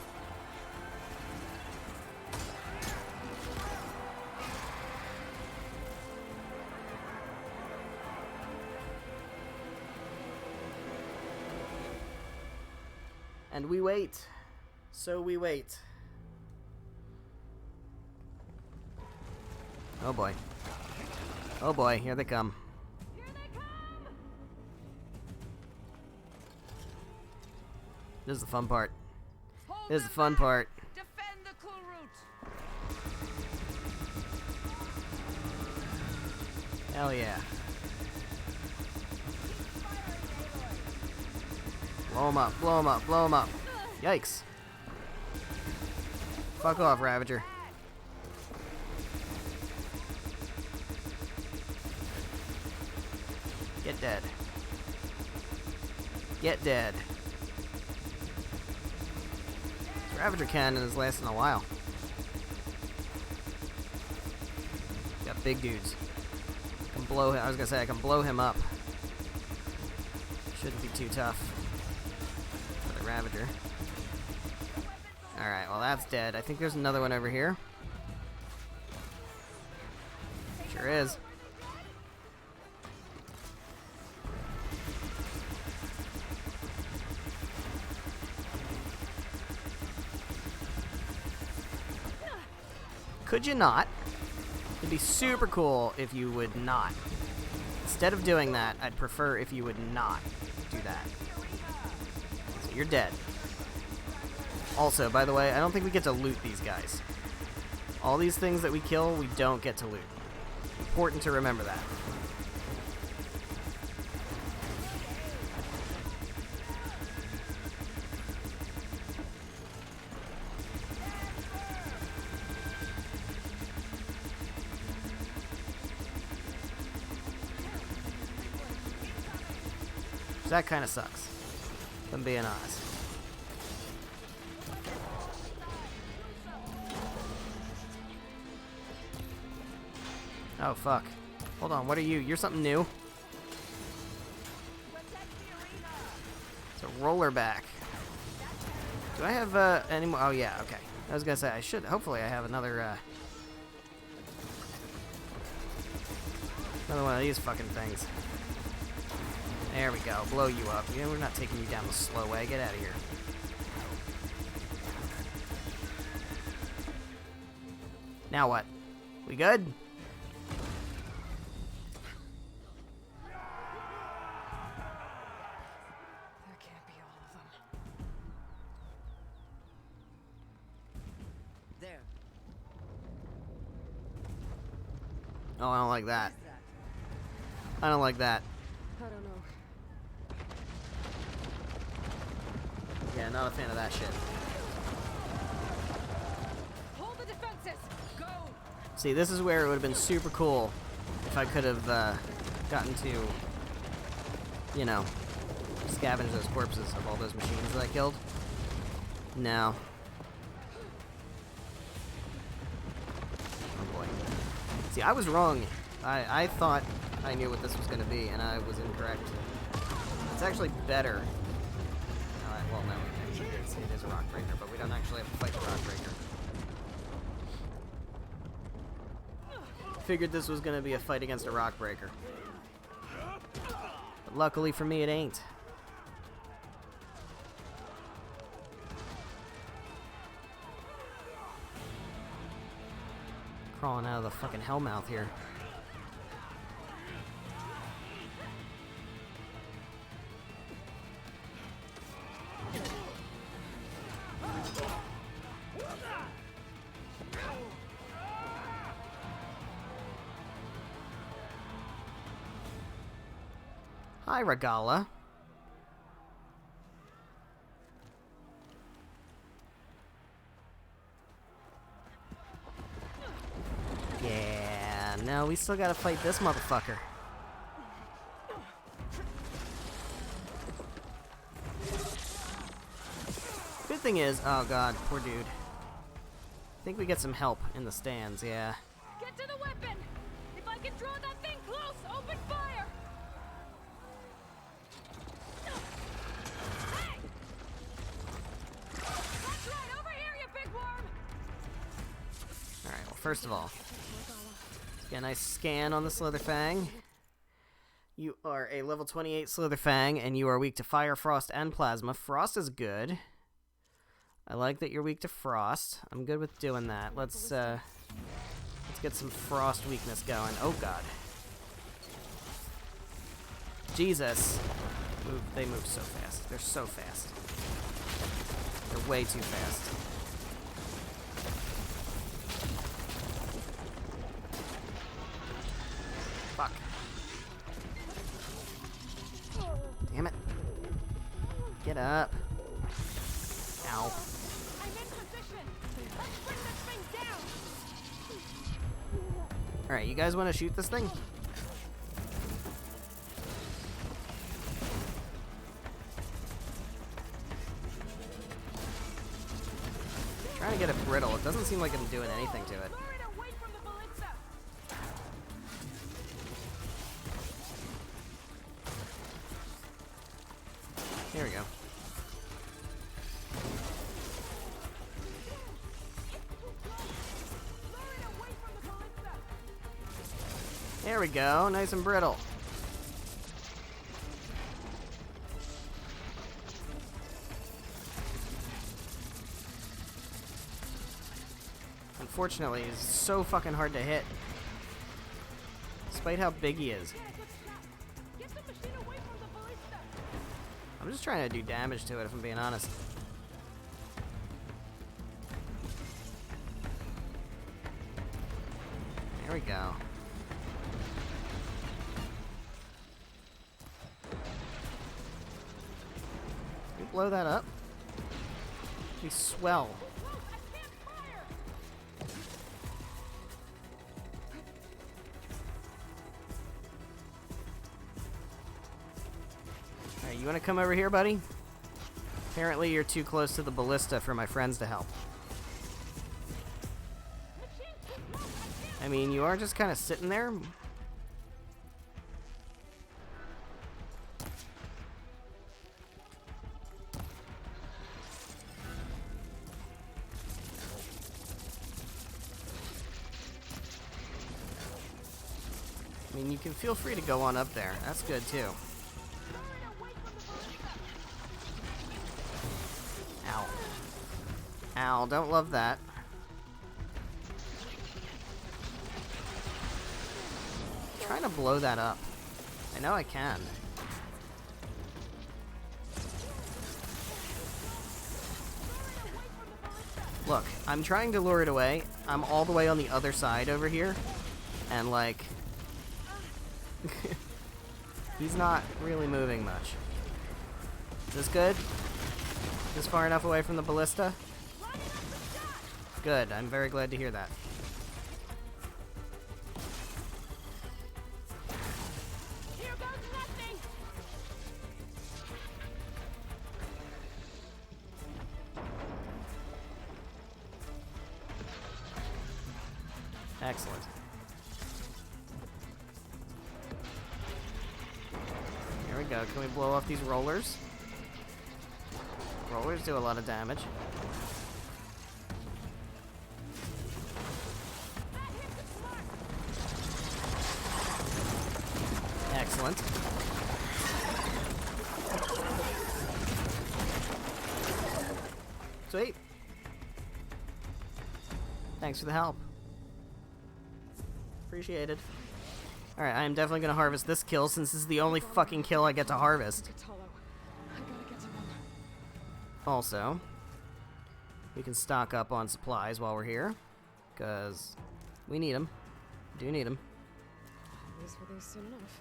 And we wait. So we wait. Oh boy. Oh boy, here they come. Here they come! This is the fun part. This is the fun part. Defend the cool route! Hell yeah. Blow him up, blow him up, blow him up. Yikes. Fuck off, Ravager. Get dead. Get dead. This Ravager cannon is lasting a while. Got big dudes. Can blow him. I was gonna say I can blow him up. Shouldn't be too tough for the Ravager. Alright, well that's dead. I think there's another one over here. Sure is. Could you not? It'd be super cool if you would not. Instead of doing that, I'd prefer if you would not do that. So you're dead. Also, by the way, I don't think we get to loot these guys. All these things that we kill, we don't get to loot. Important to remember that. That kind of sucks, if I'm being honest. Oh, fuck. Hold on, what are you? You're something new? It's a rollerback. Do I have any more? Oh yeah, okay. I was gonna say I should. Hopefully, I have another one of these fucking things. There we go. Blow you up. You know, we're not taking you down the slow way. Get out of here. Now what? We good? That can't be all of them. There. Oh, I don't like that. I don't like that. I don't know. Yeah, not a fan of that shit. Hold the defenses. Go. See, this is where it would have been super cool if I could have gotten to, you know, scavenge those corpses of all those machines that I killed. No. Oh boy. See, I was wrong. I thought I knew what this was going to be, and I was incorrect. It's actually better. Well, no, it is a rock breaker, but we don't actually have to fight the rock breaker. Figured this was going to be a fight against a rock breaker. But luckily for me, it ain't. Crawling out of the fucking hellmouth here. Hi, Regala. Yeah, no, we still gotta fight this motherfucker. Good thing is, oh god, poor dude. I think we get some help in the stands, yeah. Get to the weapon! If I can draw that thing close, open fire! Hey! That's right, over here, you big worm! Alright, well, first of all, get a nice scan on the Slitherfang. You are a level 28 Slitherfang, and you are weak to fire, frost, and plasma. Frost is good. I like that you're weak to frost. I'm good with doing that. Let's get some frost weakness going. Oh god. Jesus. They move so fast. They're so fast. They're way too fast. Fuck. Damn it. Get up. Ow. Alright, you guys want to shoot this thing? Trying to get it brittle. It doesn't seem like I'm doing anything to it. Here we go. There we go, nice and brittle. Unfortunately, he's so fucking hard to hit. Despite how big he is. I'm just trying to do damage to it, if I'm being honest. There we go. Can we blow that up? Be swell. Alright, you wanna come over here, buddy? Apparently you're too close to the ballista for my friends to help. I mean, you are just kind of sitting there. mean, you can feel free to go on up there. That's good, too. Ow. Ow, don't love that. I'm trying to blow that up. I know I can. Look, I'm trying to lure it away. I'm all the way on the other side over here. And, like... he's not really moving much. Is this good? Is this far enough away from the ballista? Good, I'm very glad to hear that. Here goes nothing! Excellent. Here we go. Can we blow off these rollers? Rollers do a lot of damage. Excellent. Sweet. Thanks for the help. Appreciated. Alright, I am definitely gonna harvest this kill since this is the only fucking kill I get to harvest. Also, we can stock up on supplies while we're here, because we need them. Do need them. These were these soon enough.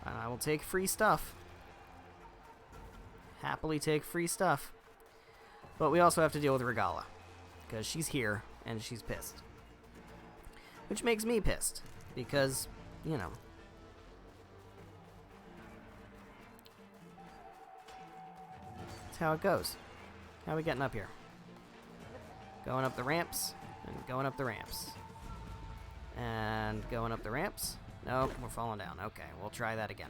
I will take free stuff. Happily take free stuff. But we also have to deal with Regalla, because she's here and she's pissed. Which makes me pissed, because, you know. That's how it goes. How are we getting up here? Going up the ramps, and going up the ramps. And going up the ramps. Nope, we're falling down. Okay, we'll try that again.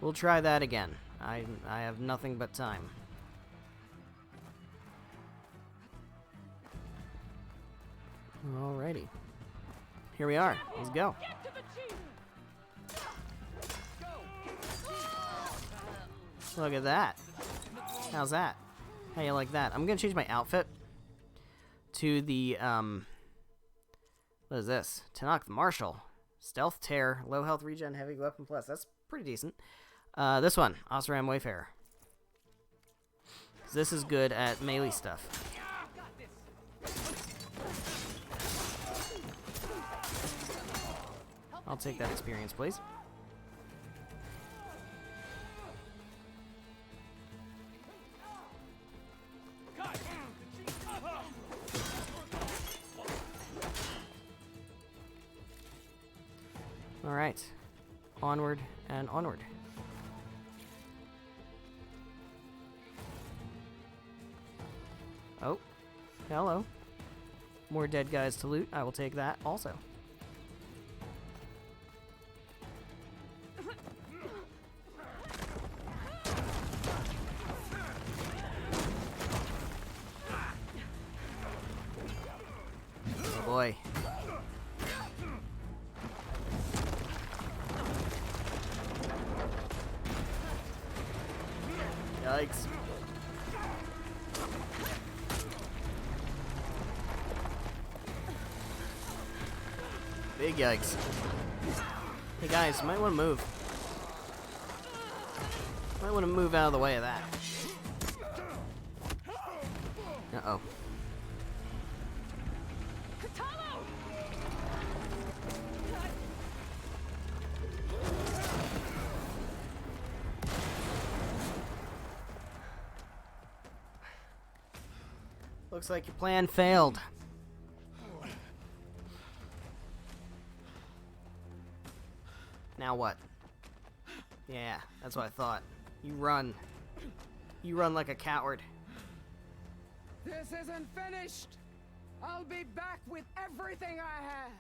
We'll try that again. I have nothing but time. Alrighty. Here we are. Let's go. Look at that. How's that? How you like that? I'm gonna change my outfit to the, what is this? Tanakh the Marshal. Stealth Tear, low health regen, heavy weapon plus. That's pretty decent. This one, Oseram Wayfarer. This is good at melee stuff. I'll take that experience, please. Alright. Onward and onward. Oh. Hello. More dead guys to loot. I will take that also. Oh boy. Yikes. Big yikes. Hey guys, might want to move. Might want to move out of the way of that. Uh-oh. Looks like your plan failed. Now what? Yeah, that's what I thought. You run. You run like a coward. This isn't finished! I'll be back with everything I have!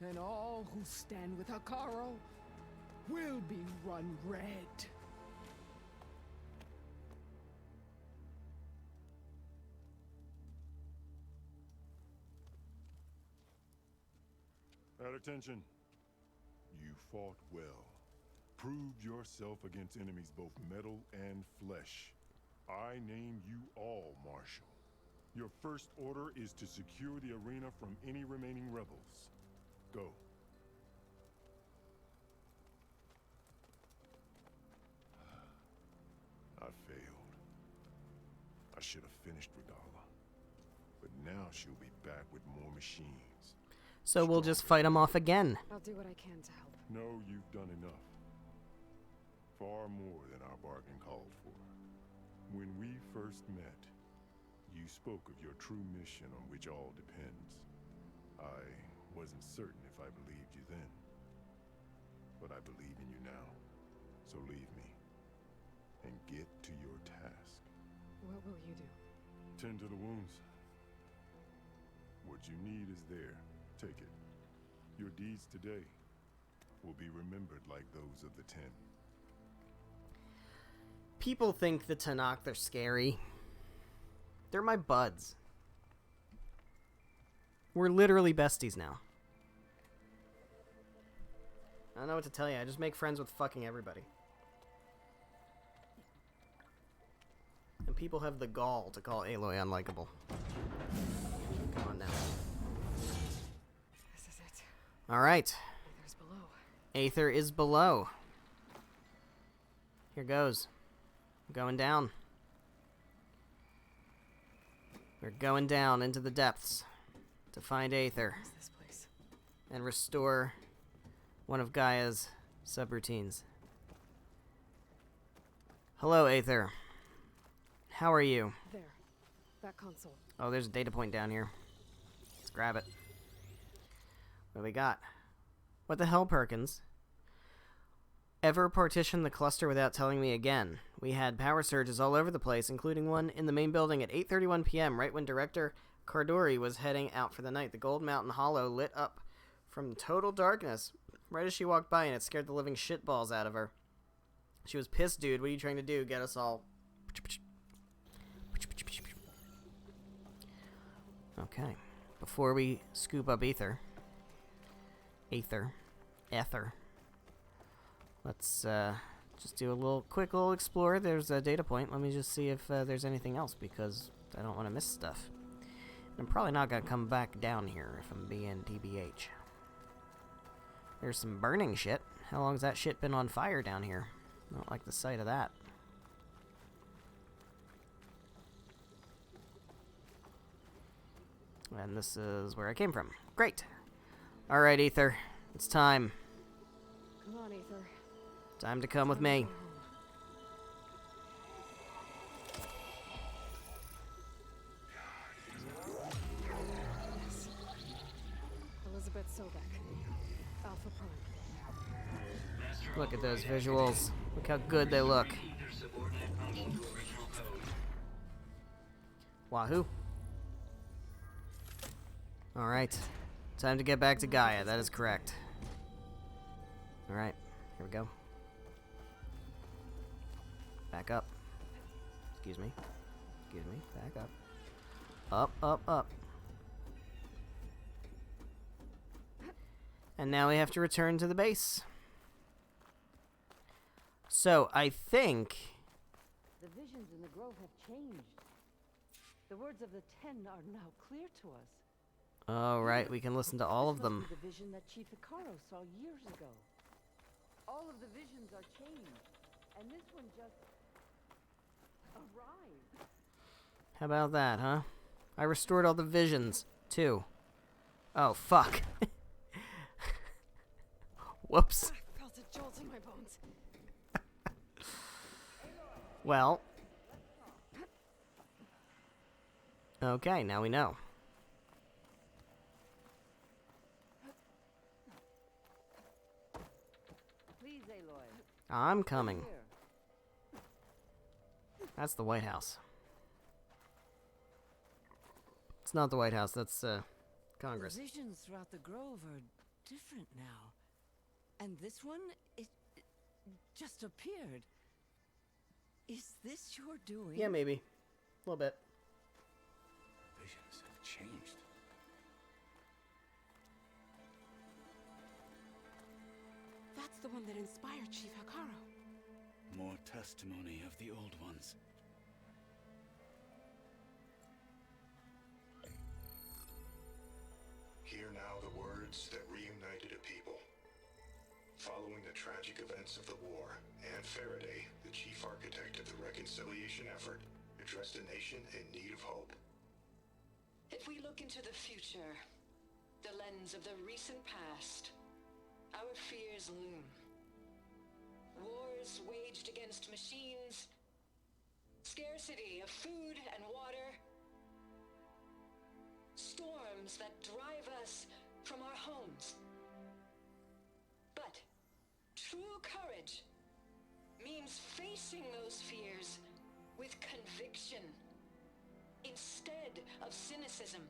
And all who stand with Hekarro will be run red. attention. You fought well. Proved yourself against enemies both metal and flesh. I name you all Marshal. Your first order is to secure the arena from any remaining rebels. Go. I failed. I should have finished Regala. But now she'll be back with more machines. So we'll just fight them off again. I'll do what I can to help. No, you've done enough. Far more than our bargain called for. When we first met, you spoke of your true mission on which all depends. I wasn't certain if I believed you then. But I believe in you now. So leave me. And get to your task. What will you do? Tend to the wounds. What you need is there. Take it. Your deeds today will be remembered like those of the 10. People think the Tenakth are scary. They're my buds. We're literally besties now. I don't know what to tell you. I just make friends with fucking everybody. And people have the gall to call Aloy unlikable. Come on now. This is it. Alright. Aether's below. Aether is below. Here goes. I'm going down. We're going down into the depths to find Aether. What's this place? And restore one of Gaia's subroutines. Hello, Aether. How are you? There. That console. Oh, there's a data point down here. Let's grab it. What do we got? What the hell, Perkins? Ever partition the cluster without telling me again? We had power surges all over the place, including one in the main building at 8:31 p.m., right when Director Cardori was heading out for the night. The Gold Mountain Hollow lit up from total darkness right as she walked by, and it scared the living shitballs out of her. She was pissed, dude. What are you trying to do? Get us all... Okay. Before we scoop up Ether... Let's just do a quick little explore. There's a data point. Let me just see if there's anything else, because I don't want to miss stuff. I'm probably not going to come back down here if I'm being TBH. There's some burning shit. How long's that shit been on fire down here? I don't like the sight of that. And this is where I came from. Great. Alright, Aether. It's time. Come on, Aether. Time to come with me. Yes. Elizabeth Sobek. Alpha Prime. Look at those visuals. Look how good they look. Wahoo. Alright. Time to get back to Gaia. That is correct. Alright. Here we go. Back up. Excuse me. Excuse me. Back up. Up, up, up. And now we have to return to the base. So, I think... The visions in the grove have changed. The words of the 10 are now clear to us. Oh, right. We can listen to all of them. This must be the vision that Chief Icaro saw years ago. All of the visions are changed, and this one just arrived. How about that, huh? I restored all the visions, too. Oh, fuck. Whoops. I felt a jolt in my bones. Well. Okay, now we know. Please, Aloy. I'm coming. That's the White House. It's not the White House, that's, Congress. The visions throughout the grove are different now. And this one, it just appeared. Is this your doing? Yeah, maybe. A little bit. Visions have changed. That's the one that inspired Chief Hakaro. More testimony of the old ones. Hear now the words that reunited a people. Following the tragic events of the war, Anne Faraday, the chief architect of the reconciliation effort, addressed a nation in need of hope. If we look into the future, the lens of the recent past, our fears loom. Wars waged against machines, scarcity of food and water, storms that drive us from our homes. But true courage means facing those fears with conviction instead of cynicism.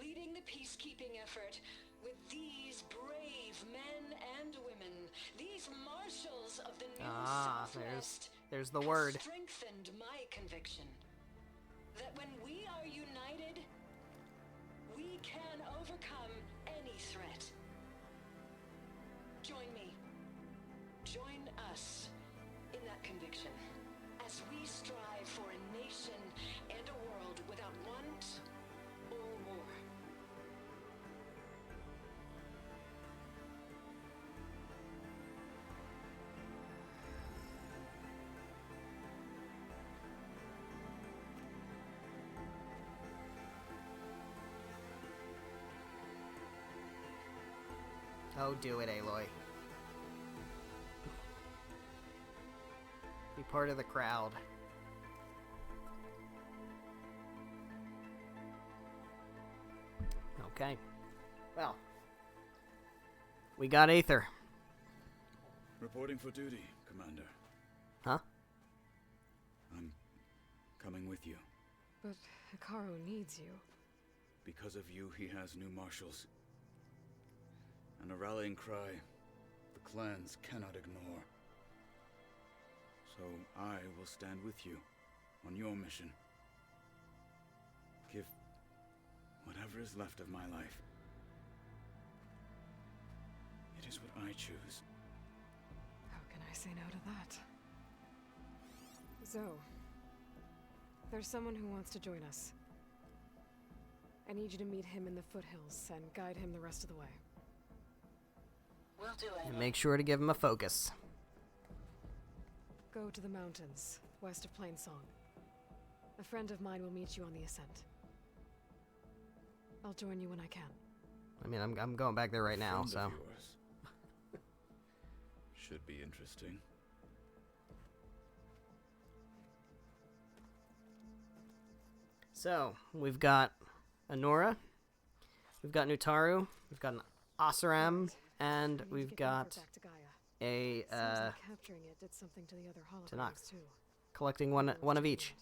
Leading the peacekeeping effort with these brave men and women, these marshals of the new Southwest, there's the word. Strengthened my conviction that when we are united, we can overcome any threat. Join me. Join us in that conviction as we strive for a nation and a world without want or war. Oh, do it, Aloy. Be part of the crowd. Okay. Well. We got Aether. Reporting for duty, Commander. Huh? I'm coming with you. But Hekarro needs you. Because of you, he has new marshals. And a rallying cry the clans cannot ignore. So I will stand with you on your mission. Give whatever is left of my life. It is what I choose. How can I say no to that? Zoe, there's someone who wants to join us. I need you to meet him in the foothills and guide him the rest of the way. We'll do it. And make sure to give him a focus. Go to the mountains, west of Plainsong. A friend of mine will meet you on the ascent. I'll join you when I can. I mean, I'm going back there right now, so. Friend of yours. Should be interesting. So, we've got Anora, we've got Nutaru, we've got an Oseram, and we've got a capturing it did something to the other Tenakth. holograms too. Collecting one of each.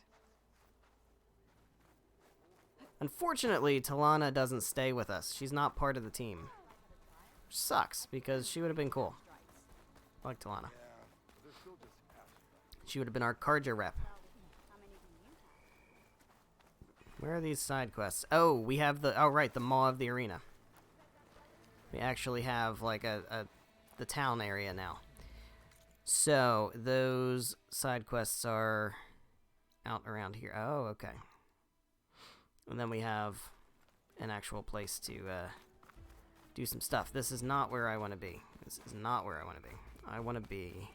Unfortunately, Talana doesn't stay with us. She's not part of the team. Which sucks, because she would have been cool. I like Talana. She would have been our Karja rep. Where are these side quests? Oh, we have the... Oh, right, the Maw of the Arena. We actually have, like, the town area now. So, those side quests are out around here. Oh, okay. And then we have an actual place to do some stuff. This is not where I want to be. This is not where I want to be. I want to be...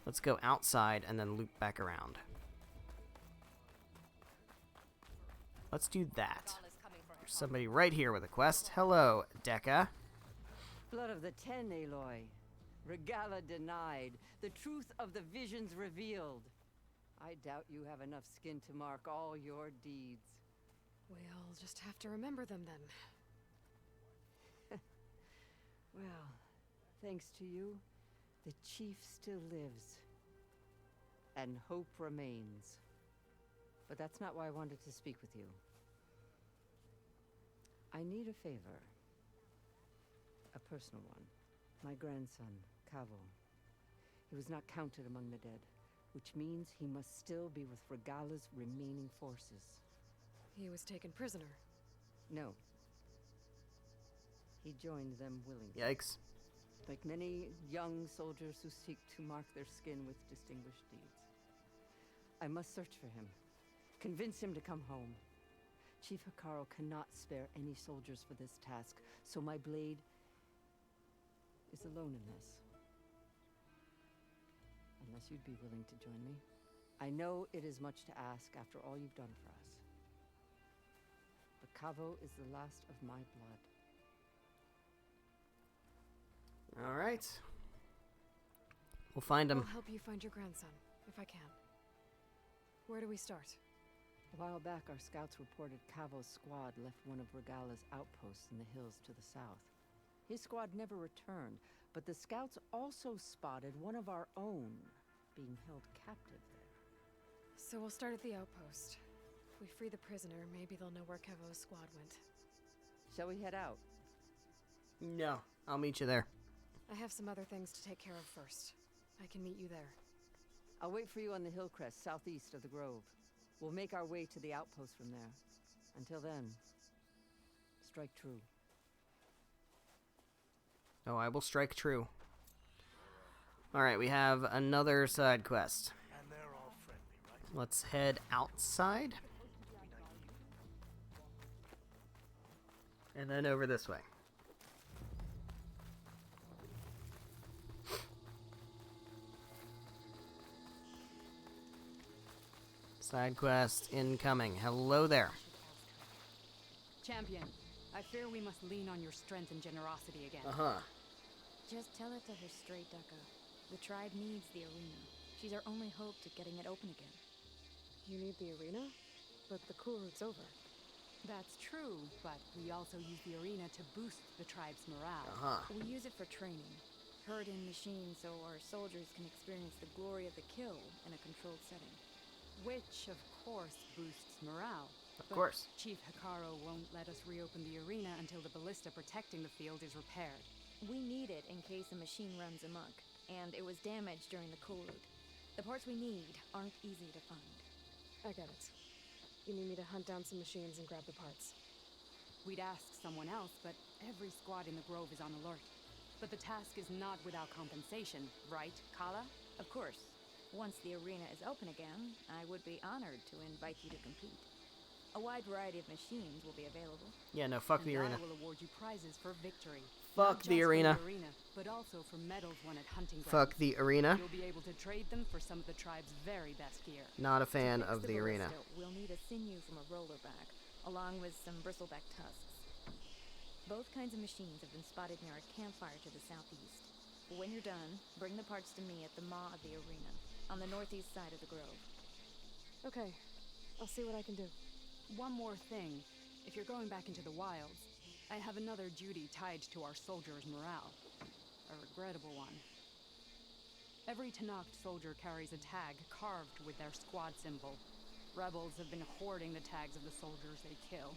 Let's go outside and then loop back around. Let's do that. There's somebody right here with a quest. Hello, Dekka. Blood of the Ten, Aloy. Regala denied. The truth of the visions revealed. I doubt you have enough skin to mark all your deeds. We'll just have to remember them then. Well, thanks to you, the chief still lives. And hope remains. But that's not why I wanted to speak with you. I need a favor. A personal one. My grandson, Kavo. He was not counted among the dead, which means he must still be with Regala's remaining forces. He was taken prisoner. No. He joined them willingly. Yikes. Like many young soldiers who seek to mark their skin with distinguished deeds. I must search for him. Convince him to come home. Chief Hekarro cannot spare any soldiers for this task, so my blade is alone in this. Unless you'd be willing to join me. I know it is much to ask after all you've done for us. But Kavo is the last of my blood. All right. We'll find him. I'll help you find your grandson, if I can. Where do we start? A while back, our scouts reported Kavo's squad left one of Regala's outposts in the hills to the south. His squad never returned, but the scouts also spotted one of our own being held captive there. So we'll start at the outpost. If we free the prisoner, maybe they'll know where Kavo's squad went. Shall we head out? No, I'll meet you there. I have some other things to take care of first. I can meet you there. I'll wait for you on the hill crest southeast of the grove. We'll make our way to the outpost from there. Until then, strike true. Oh, I will strike true. Alright, we have another side quest. And they're all friendly, right? Let's head outside. And then over this way. Side quest incoming. Hello there. Champion, I fear we must lean on your strength and generosity again. Just tell it to her straight, Ducka. The tribe needs the arena. She's our only hope to getting it open again. You need the arena? But the cool route's over. That's true, but we also use the arena to boost the tribe's morale. We use it for training. Herd in machines so our soldiers can experience the glory of the kill in a controlled setting. Which, of course, boosts morale. Of course. Chief Hekarro won't let us reopen the arena until the ballista protecting the field is repaired. We need it in case a machine runs amok, and it was damaged during the cool route. The parts we need aren't easy to find. I get it. You need me to hunt down some machines and grab the parts. We'd ask someone else, but every squad in the grove is on alert. But the task is not without compensation, right, Kala? Of course. Once the arena is open again, I would be honored to invite you to compete. A wide variety of machines will be available. Yeah, no, fuck the arena. I will award you prizes for victory. Fuck Not the just arena. For the arena, but also for medals won at hunting grounds. Fuck the arena. You'll be able to trade them for some of the tribe's very best gear. Not a fan To fix of the arena. ballista, we'll need a sinew from a rollerback, along with some bristleback tusks. Both kinds of machines have been spotted near a campfire to the southeast. When you're done, bring the parts to me at the maw of the arena, on the northeast side of the grove. Okay, I'll see what I can do. One more thing. If you're going back into the wilds, I have another duty tied to our soldiers' morale. A regrettable one. Every Tenakth soldier carries a tag carved with their squad symbol. Rebels have been hoarding the tags of the soldiers they kill.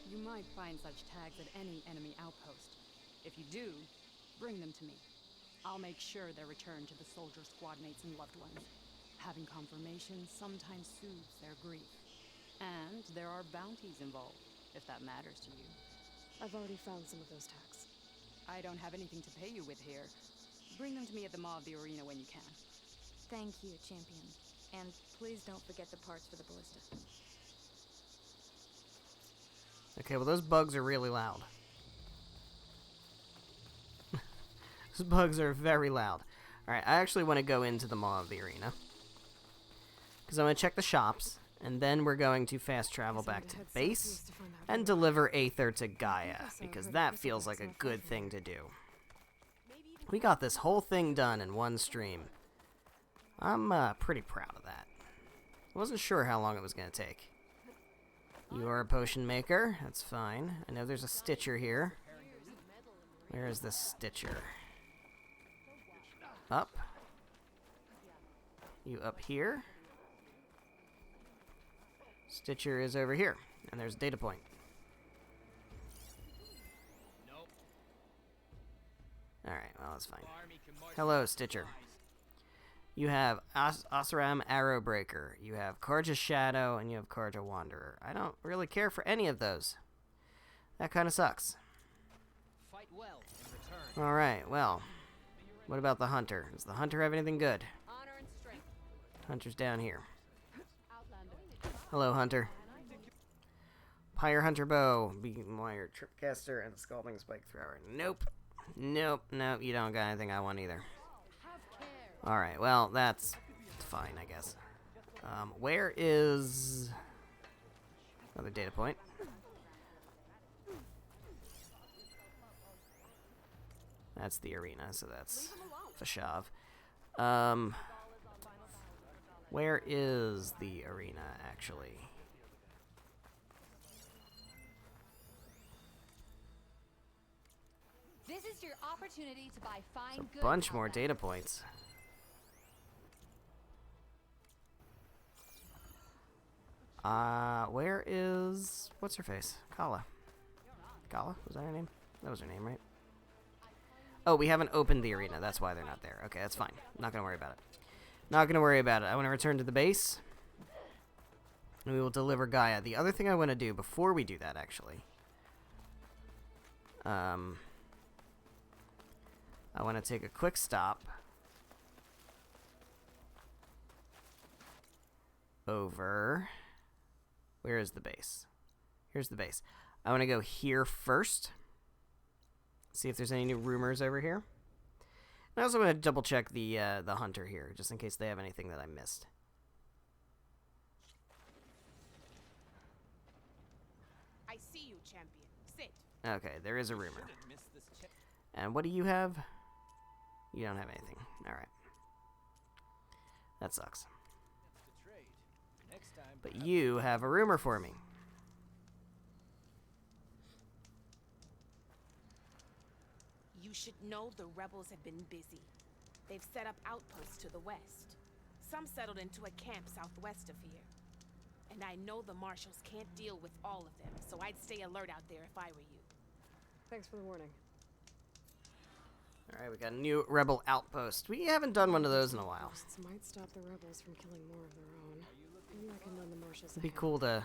You might find such tags at any enemy outpost. If you do, bring them to me. I'll make sure they're returned to the soldier squad mates and loved ones. Having confirmation sometimes soothes their grief. And there are bounties involved, if that matters to you. I've already found some of those tags. I don't have anything to pay you with here. Bring them to me at the maw of the arena when you can. Thank you, Champion. And please don't forget the parts for the ballista. Okay, well those bugs are really loud. Those bugs are very loud. Alright, I actually want to go into the maw of the arena. Because I'm going to check the shops, and then we're going to fast travel back to base and deliver Aether to Gaia, because that feels like a good thing to do. We got this whole thing done in one stream. I'm pretty proud of that. I wasn't sure how long it was going to take. You are a potion maker. That's fine. I know there's a Stitcher here. Where is the Stitcher? Up. You up here. Stitcher is over here. And there's a data point. Alright, well, that's fine. Hello, Stitcher. You have Oseram Arrowbreaker, you have Karja Shadow, and you have Karja Wanderer. I don't really care for any of those. That kind of sucks. Fight well in return. Alright, well. What about the hunter? Does the hunter have anything good? Honor and strength. Hunter's down here. Hello, hunter. Pyre hunter bow, beacon wire, tripcaster, and scalding spike thrower. Nope. Nope, nope, you don't got anything I want either. Alright, well, that's fine, I guess. Where is... Another data point. That's the arena, so that's Fashav. Where is the arena, actually? This is your opportunity to buy fine goods. A bunch more data points. Where is... What's her face? Kala. Kala? Was that her name? That was her name, right? Oh, we haven't opened the arena. That's why they're not there. Okay, that's fine. Not gonna worry about it. Not gonna worry about it. I want to return to the base. And we will deliver Gaia. The other thing I want to do before we do that, actually... I want to take a quick stop over... Where is the base? Here's the base. I want to go here first. See if there's any new rumors over here. And I also want to double check the hunter here, just in case they have anything that I missed. I see you, champion. Sit. Okay, there is a rumor. And what do you have? You don't have anything. Alright. That sucks. But you have a rumor for me. You should know the rebels have been busy. They've set up outposts to the west. Some settled into a camp southwest of here. And I know the marshals can't deal with all of them, so I'd stay alert out there if I were you. Thanks for the warning. Alright, we got a new rebel outpost. We haven't done one of those in a while. This might stop the rebels from killing more of their own. Maybe I can lend the marshals It'd be cool to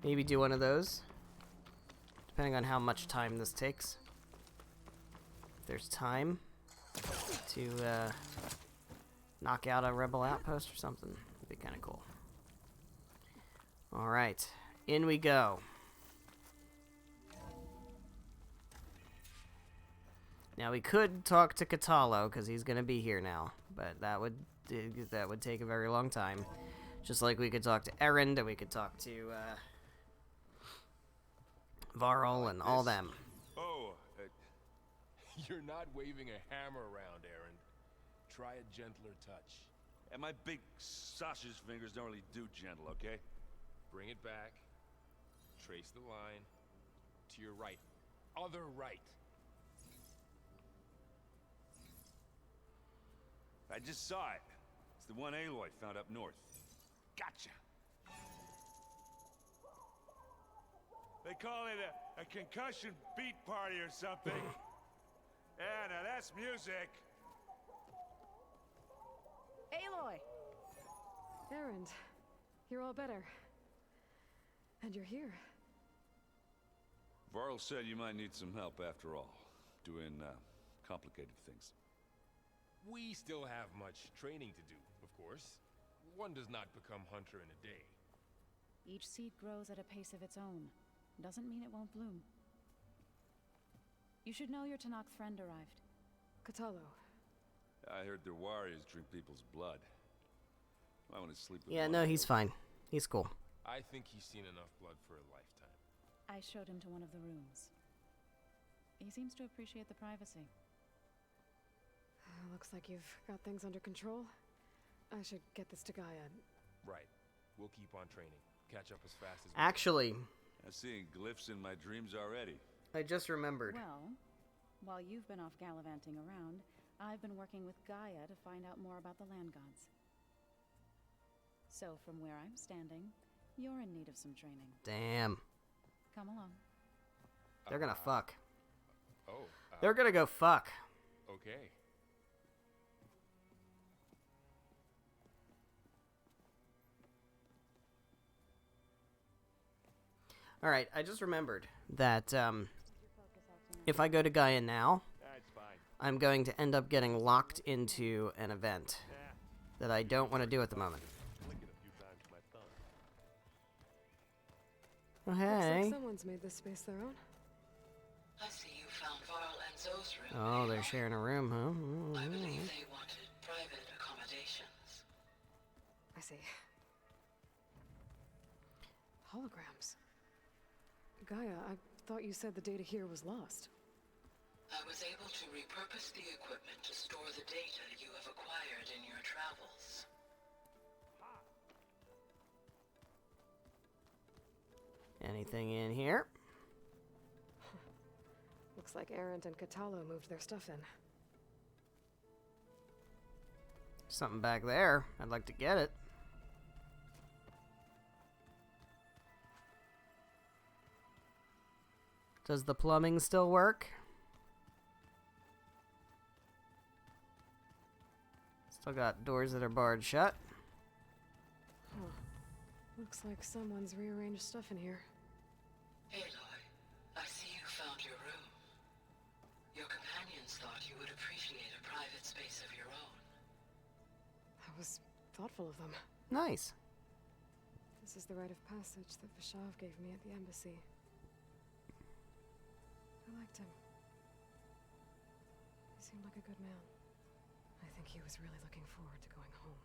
maybe do one of those. Depending on how much time this takes. If there's time to knock out a rebel outpost or something, it'd be kind of cool. Alright, in we go. Now we could talk to Katalo, because he's going to be here now, but that would take a very long time. Just like we could talk to Erend, and we could talk to Varl and all them. Oh, you're not waving a hammer around, Erend. Try a gentler touch. And my big sausage fingers don't really do gentle, okay? Bring it back. Trace the line. To your right. Other right. I just saw it. It's the one Aloy found up north. Gotcha. They call it a concussion beat party or something. Yeah, now that's music. Aloy! Erend, you're all better. And you're here. Varl said you might need some help after all. Doing, complicated things. We still have much training to do, of course. One does not become hunter in a day. Each seed grows at a pace of its own. Doesn't mean it won't bloom. You should know your Tanakh friend arrived. Katalo. I heard their warriors drink people's blood. I want to sleep with Yeah, one no, of he's those. fine. He's cool. I think he's seen enough blood for a lifetime. I showed him to one of the rooms. He seems to appreciate the privacy. Looks like you've got things under control. I should get this to Gaia. Right. We'll keep on training. Catch up as fast as we Actually, I'm seeing glyphs in my dreams already. I just remembered. Well, while you've been off gallivanting around, I've been working with Gaia to find out more about the land gods. So from where I'm standing, you're in need of some training. Damn. Come along. They're gonna fuck. Oh. They're gonna go fuck. Okay. Alright, I just remembered that, if I go to Gaia now, I'm going to end up getting locked into an event that I don't want to do at the moment. Oh, Looks hey. like someone's made this space their own. I see you found Varl and Zoe's room. Oh, they're sharing a room, huh? I believe they wanted private accommodations. I see. Holograms. Gaia, I thought you said the data here was lost. I was able to repurpose the equipment to store the data you have acquired in your travels. Anything in here? Looks like Erend and Katalo moved their stuff in. Something back there. I'd like to get it. Does the plumbing still work? Still got doors that are barred shut. Huh. Looks like someone's rearranged stuff in here. Aloy, I see you found your room. Your companions thought you would appreciate a private space of your own. That was thoughtful of them. Nice. This is the rite of passage that Vishav gave me at the embassy. I liked him. He seemed like a good man. I think he was really looking forward to going home.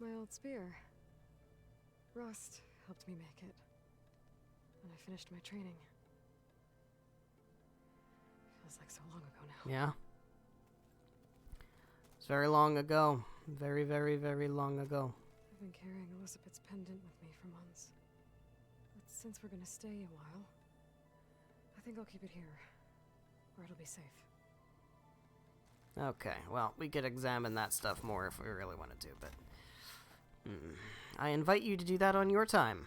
My old spear. Rust helped me make it. And I finished my training. Feels like so long ago now. Yeah. It's very long ago. Very, very, very long ago. I've been carrying Elizabeth's pendant with me for months. But since we're gonna stay a while, I think I'll keep it here, where it'll be safe. Okay, well, we could examine that stuff more if we really wanted to, but... I invite you to do that on your time.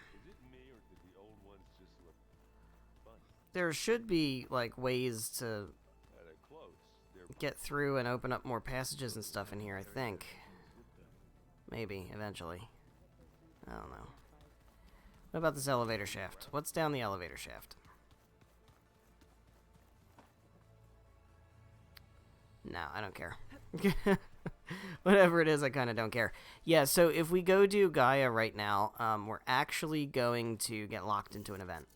There should be, like, ways to get through and open up more passages and stuff in here, I think. Maybe, eventually. I don't know. What about this elevator shaft? What's down the elevator shaft? No, I don't care. Whatever it is, I kind of don't care. Yeah, so if we go do Gaia right now, we're actually going to get locked into an event.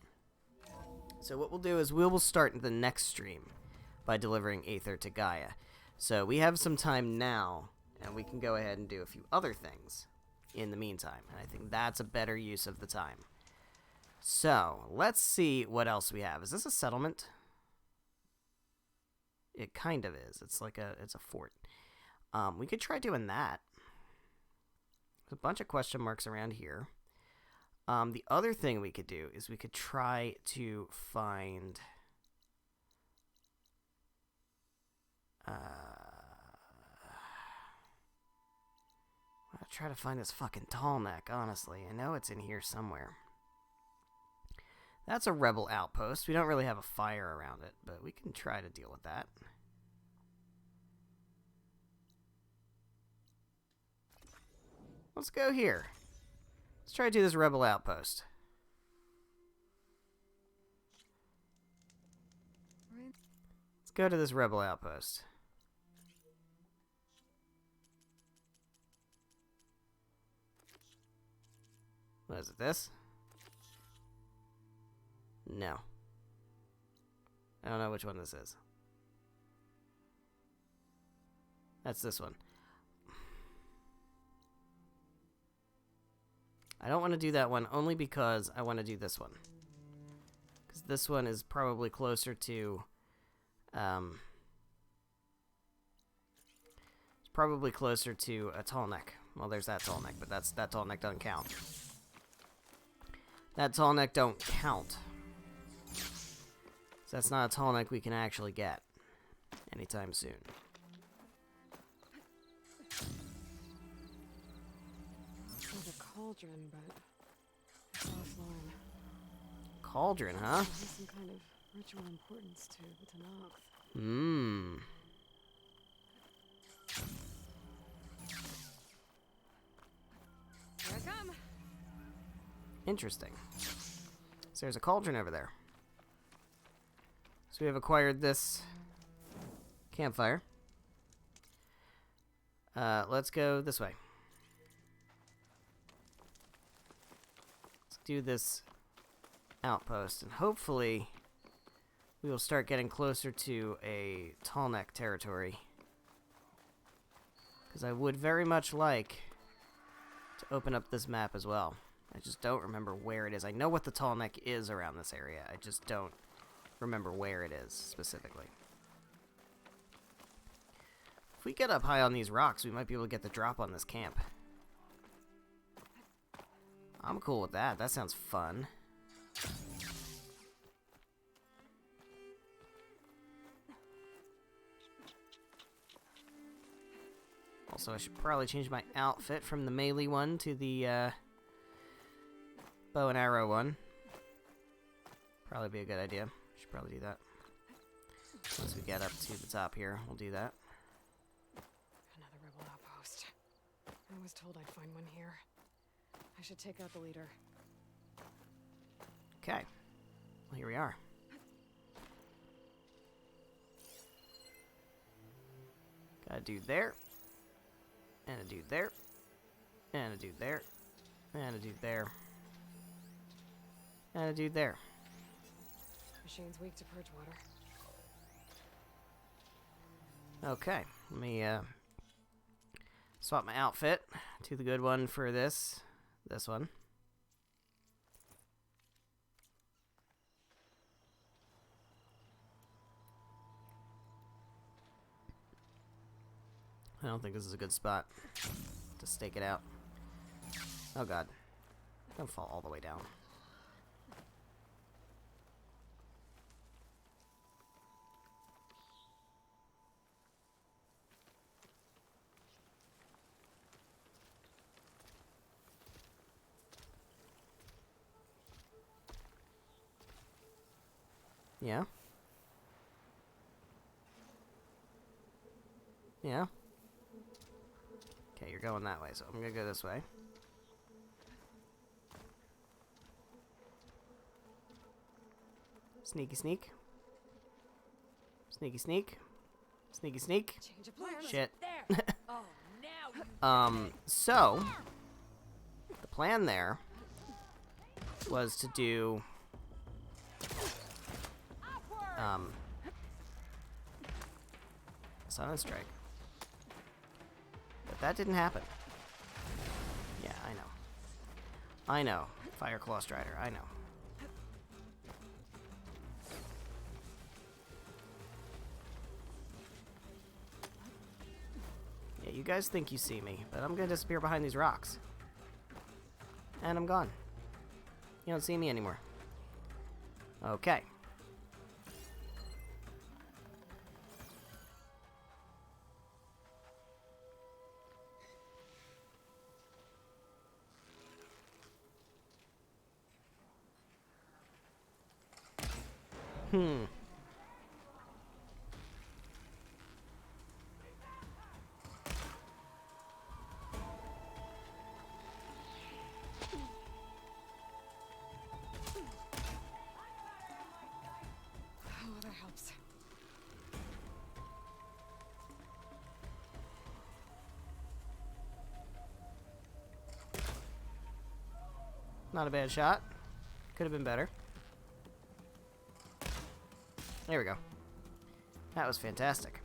So what we'll do is we will start the next stream by delivering Aether to Gaia. So we have some time now, and we can go ahead and do a few other things in the meantime. And I think that's a better use of the time. So, let's see what else we have. Is this a settlement? It kind of is. It's like it's a fort. We could try doing that. There's a bunch of question marks around here. The other thing we could do is we could try to find... I'll try to find this fucking tall neck, honestly. I know it's in here somewhere. That's a rebel outpost. We don't really have a fire around it, but we can try to deal with that. Let's go here. Let's try to do this rebel outpost. Let's go to this rebel outpost. What is it, this? No. I don't know which one this is. That's this one. I don't want to do that one only because I want to do this one. Because this one is probably closer to... it's probably closer to a tall neck. Well, there's that tall neck, but that tall neck doesn't count. That tall neck don't count. So that's not a tall neck we can actually get anytime soon. It's like a cauldron, but it's offline. Cauldron, huh? It has some kind of ritual importance to the Tenakth. Mmm. Here I come. Interesting. Is there's a cauldron over there. So we have acquired this campfire. Let's go this way. Let's do this outpost, and hopefully we will start getting closer to a Tallneck territory. Because I would very much like to open up this map as well. I just don't remember where it is. I know what the Tallneck is around this area. I just don't remember where it is specifically. If we get up high on these rocks, we might be able to get the drop on this camp. I'm cool with that. That sounds fun. Also, I should probably change my outfit from the melee one to the bow and arrow one. Probably be a good idea. Should probably do that. Once we get up to the top here, we'll do that. Another rebel outpost. I was told I'd find one here. I should take out the leader. Okay. Well, here we are. Got a dude there. And a dude there. And a dude there. And a dude there. And a dude there. Machine's weak to purge water. Okay. Let me swap my outfit to the good one for this one. I don't think this is a good spot to stake it out. Oh god. Don't fall all the way down. Yeah? Yeah? Okay, you're going that way, so I'm gonna go this way. Sneaky sneak. Sneaky sneak. Sneaky sneak. Change of plans. Shit. There. Oh, now you So the plan there was to do Silent Strike. But that didn't happen. Yeah, I know. I know. Fireclaw Strider, I know. Yeah, you guys think you see me, but I'm gonna disappear behind these rocks. And I'm gone. You don't see me anymore. Okay. Oh, that helps. Not a bad shot. Could have been better. There we go. That was fantastic.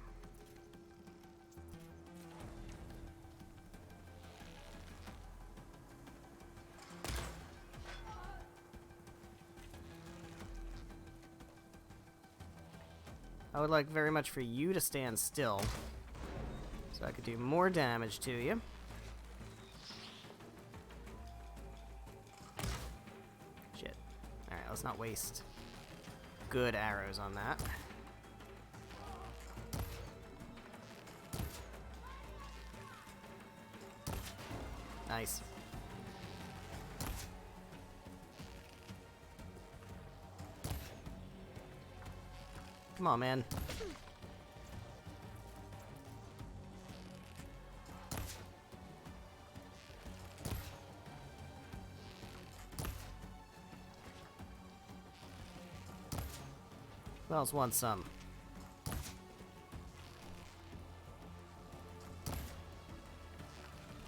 I would like very much for you to stand still so I could do more damage to you. Shit. Alright, let's not waste good arrows on that. Nice. Come on, man. Who else wants some?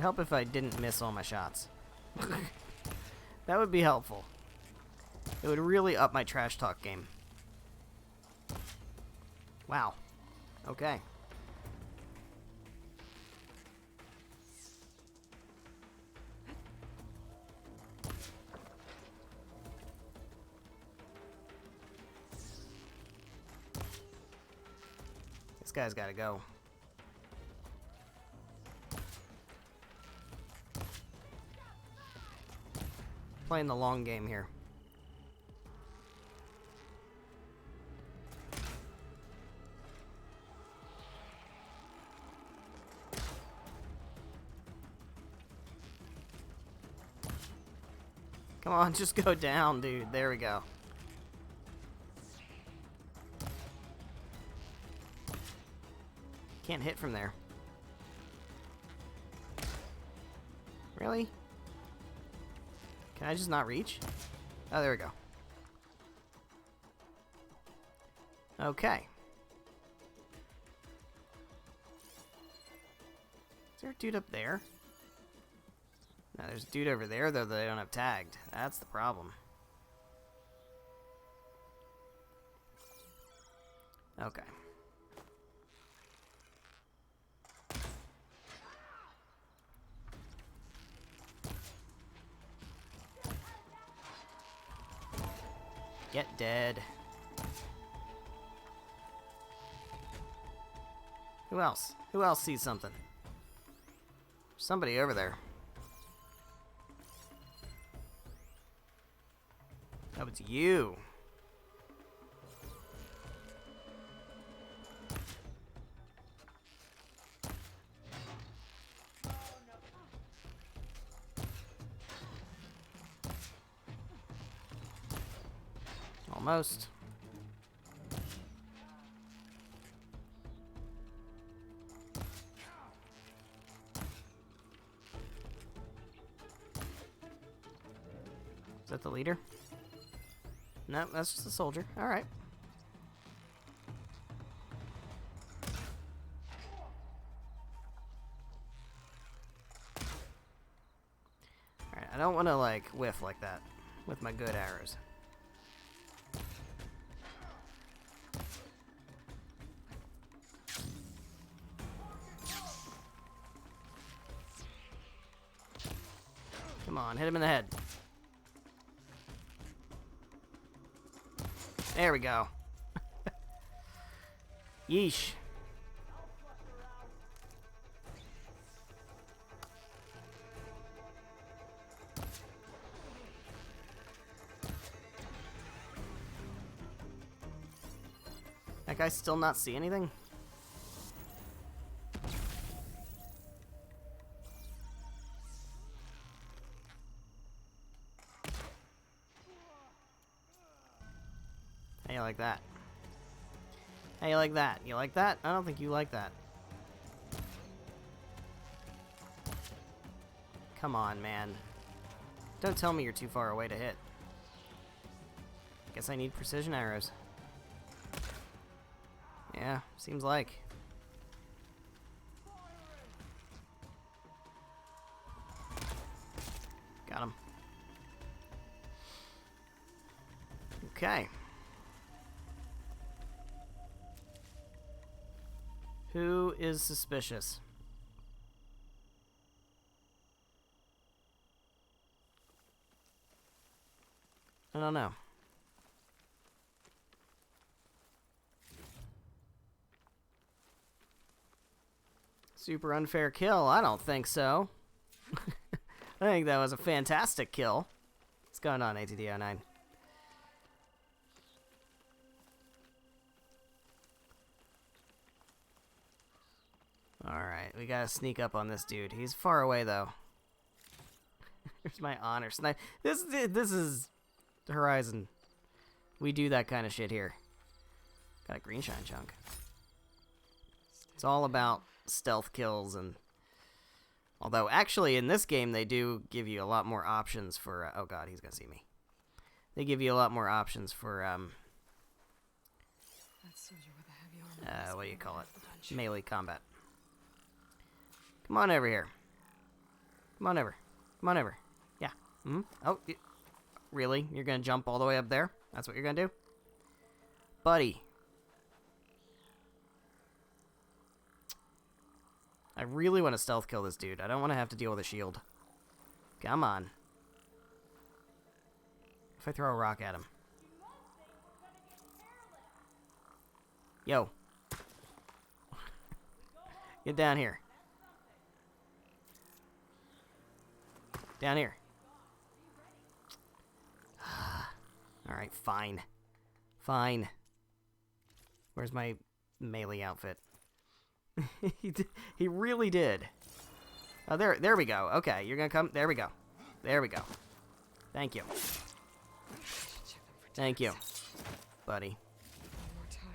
Help if I didn't miss all my shots. That would be helpful. It would really up my trash talk game. Wow. Okay. This guy's gotta go. Playing the long game here. Come on, just go down, dude. There we go. Can't hit from there. Really? Can I just not reach? Oh, there we go. Okay. Is there a dude up there? No, there's a dude over there, though, that they don't have tagged. That's the problem. Okay. Get dead. Who else? Who else sees something? Somebody over there. Oh, it's you. Almost. Is that the leader? No, that's just a soldier. All right. All right, I don't want to like whiff like that with my good arrows. Come on, hit him in the head. There we go. Yeesh. That guy still not see anything? How you like that? How you like that? You like that? I don't think you like that. Come on, man. Don't tell me you're too far away to hit. Guess I need precision arrows. Yeah, seems like. Got him. Okay. Who is suspicious? I don't know. Super unfair kill? I don't think so. I think that was a fantastic kill. What's going on, ATD09? Alright, we gotta sneak up on this dude. He's far away, though. Here's my honor snipe. This is Horizon. We do that kind of shit here. Got a green shine chunk. It's all about stealth kills, and although actually in this game they do give you a lot more options for oh god, he's gonna see me. They give you a lot more options for That soldier with the heavy armor. What do you call it? Melee combat. Come on over here. Come on over. Come on over. Yeah. Oh, really? You're gonna jump all the way up there? That's what you're gonna do? Buddy. I really want to stealth kill this dude. I don't want to have to deal with a shield. Come on. If I throw a rock at him. Yo. Get down here. Down here. Alright, fine. Fine. Where's my melee outfit? He really did. Oh, there we go. Okay, you're gonna come. There we go. There we go. Thank you. Thank you, buddy.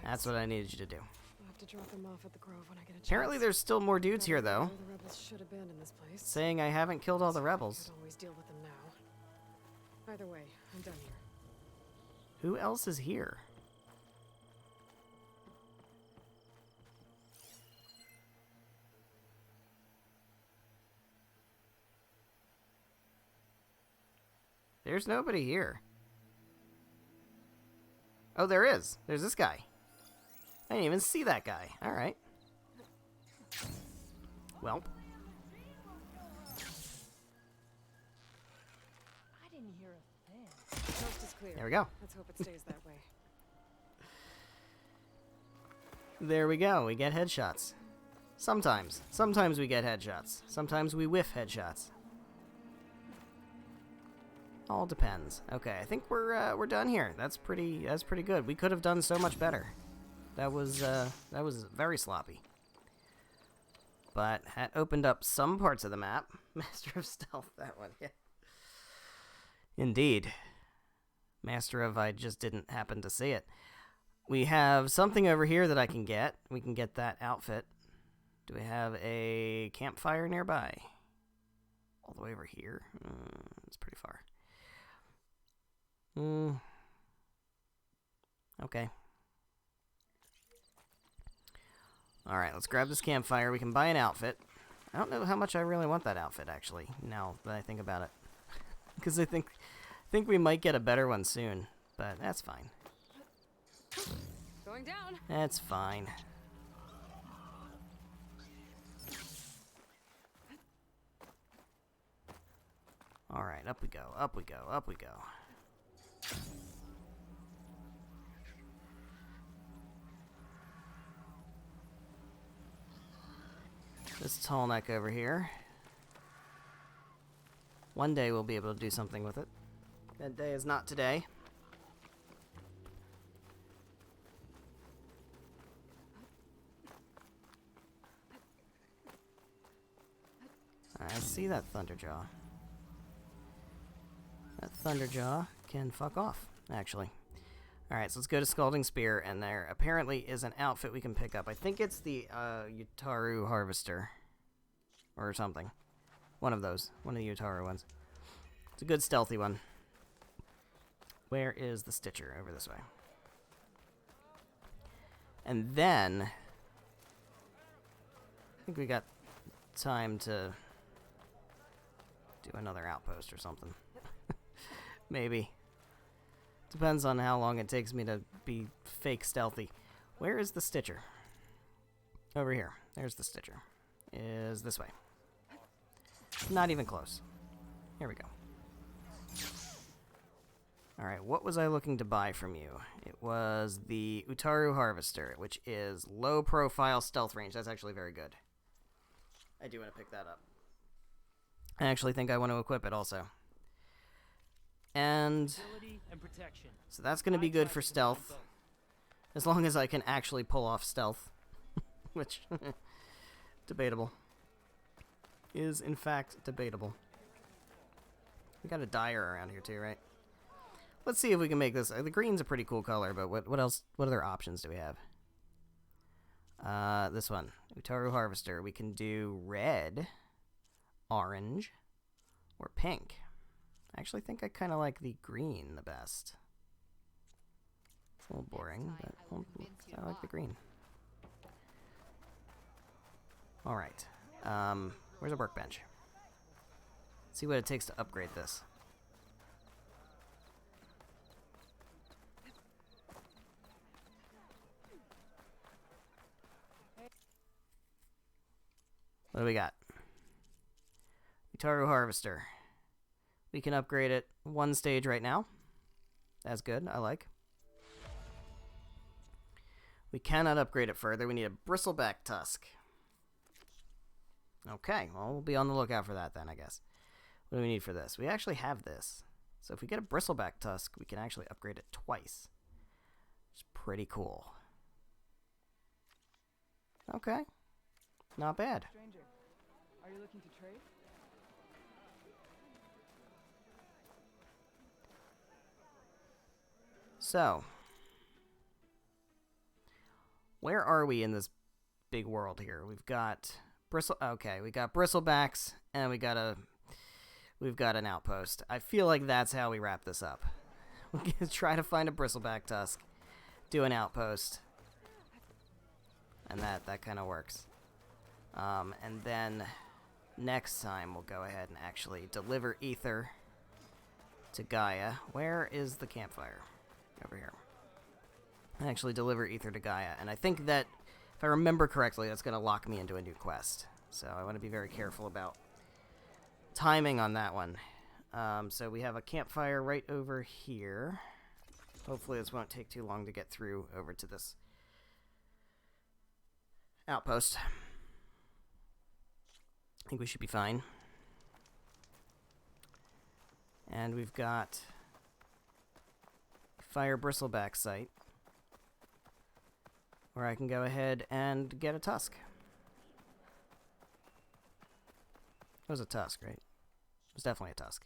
That's what I needed you to do. I'll have to drop them off at the Grove when I get a chance. Apparently there's still more dudes here, though. The rebels should abandon this place. Saying I haven't killed all the rebels. I could always deal with them now. Either way, I'm done here. Who else is here? There's nobody here. Oh, there is. There's this guy. I didn't even see that guy. Alright. Well. I didn't hear a thing. Coast is clear. There we go. Let's hope it stays that way. There we go. We get headshots. Sometimes. Sometimes we get headshots. Sometimes we whiff headshots. All depends. Okay, I think we're done here. That's pretty good. We could have done so much better. That was very sloppy. But that opened up some parts of the map. Master of Stealth, that one, yeah. Indeed. Master of, I just didn't happen to see it. We have something over here that I can get. We can get that outfit. Do we have a campfire nearby? All the way over here? It's pretty far. Okay. Alright, let's grab this campfire. We can buy an outfit. I don't know how much I really want that outfit, actually, now that I think about it. Because I think we might get a better one soon, but that's fine. Going down. That's fine. Alright, up we go, up we go, up we go. This tall neck over here. One day we'll be able to do something with it. That day is not today. I see that Thunderjaw. That Thunderjaw can fuck off, actually. Alright, so let's go to Scalding Spear, and there apparently is an outfit we can pick up. I think it's the Utaru Harvester. Or something. One of those. One of the Utaru ones. It's a good stealthy one. Where is the Stitcher? Over this way. And then I think we got time to do another outpost or something. Maybe. Depends on how long it takes me to be fake stealthy. Where is the Stitcher? Over here. There's the Stitcher. Is this way. Not even close. Here we go. Alright, what was I looking to buy from you? It was the Utaru Harvester, which is low profile stealth range. That's actually very good. I do want to pick that up. I actually think I want to equip it also. And so that's going to be good for stealth. As long as I can actually pull off stealth. Which, debatable. Is in fact debatable. We got a dyer around here too, right? Let's see if we can make this. The green's a pretty cool color, but what else? What other options do we have? This one, Utaru Harvester. We can do red, orange, or pink. I actually think I kind of like the green the best. a little boring, but I like the green. Alright. Where's a workbench? Let's see what it takes to upgrade this. What do we got? Utaru Harvester. We can upgrade it 1 stage right now. That's good, I like. We cannot upgrade it further. We need a Bristleback Tusk. Okay, well, we'll be on the lookout for that then, I guess. What do we need for this? We actually have this. So if we get a Bristleback Tusk, we can actually upgrade it twice. It's pretty cool. Okay. Not bad. Stranger, are you looking to trade? So, where are we in this big world here? We've got we got bristlebacks, and we've got an outpost. I feel like that's how we wrap this up. We can try to find a bristleback tusk, do an outpost, and that kind of works. And then next time we'll go ahead and actually deliver ether to Gaia. Where is the campfire? Over here. Actually deliver ether to Gaia. And I think that, if I remember correctly, that's going to lock me into a new quest. So I want to be very careful about timing on that one. So we have a campfire right over here. Hopefully this won't take too long to get through over to this outpost. I think we should be fine. And we've got Fire Bristleback site, where I can go ahead and get a tusk. It was a tusk, right? It was definitely a tusk.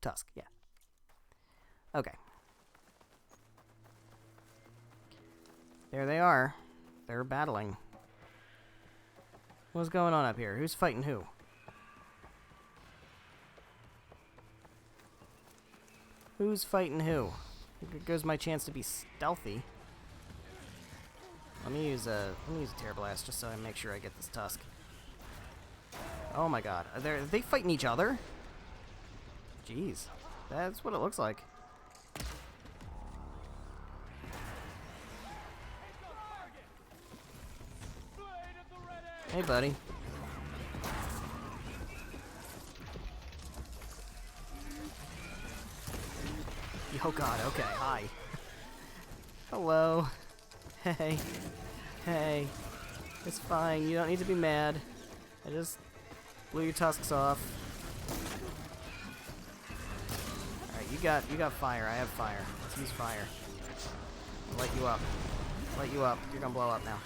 Tusk, yeah. Okay. There they are. They're battling. What's going on up here? Who's fighting who? Who's fighting who? Here goes my chance to be stealthy. Let me use a Tear Blast just so I make sure I get this tusk. Oh my god. Are they fighting each other? Jeez. That's what it looks like. Hey, buddy. Oh god, okay, hi. Hello. Hey. Hey. It's fine, you don't need to be mad. I just blew your tusks off. Alright, you got fire, I have fire. Let's use fire. I'll light you up. Light you up. You're gonna blow up now.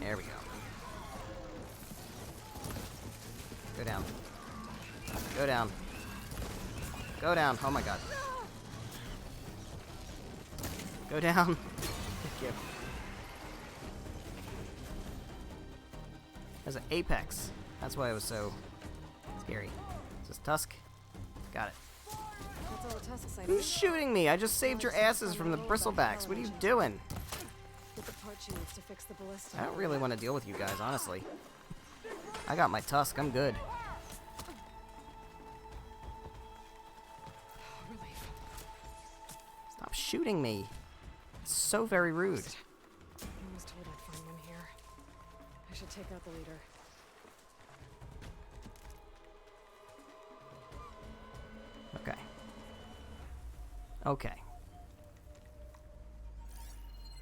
There we go. Go down. Go down. Go down. Oh my god. Go down. Thank you. There's an apex. That's why it was so scary. Is this tusk? Got it. That's all the tusks I Who's shooting me? I just saved your asses from the bristlebacks. What are you doing? Get the part she needs to fix the ballista. I don't really want to deal with you guys, honestly. I got my tusk. I'm good. Stop shooting me. It's so very rude. I was told I'd find one here. I should take out the leader. Okay. Okay.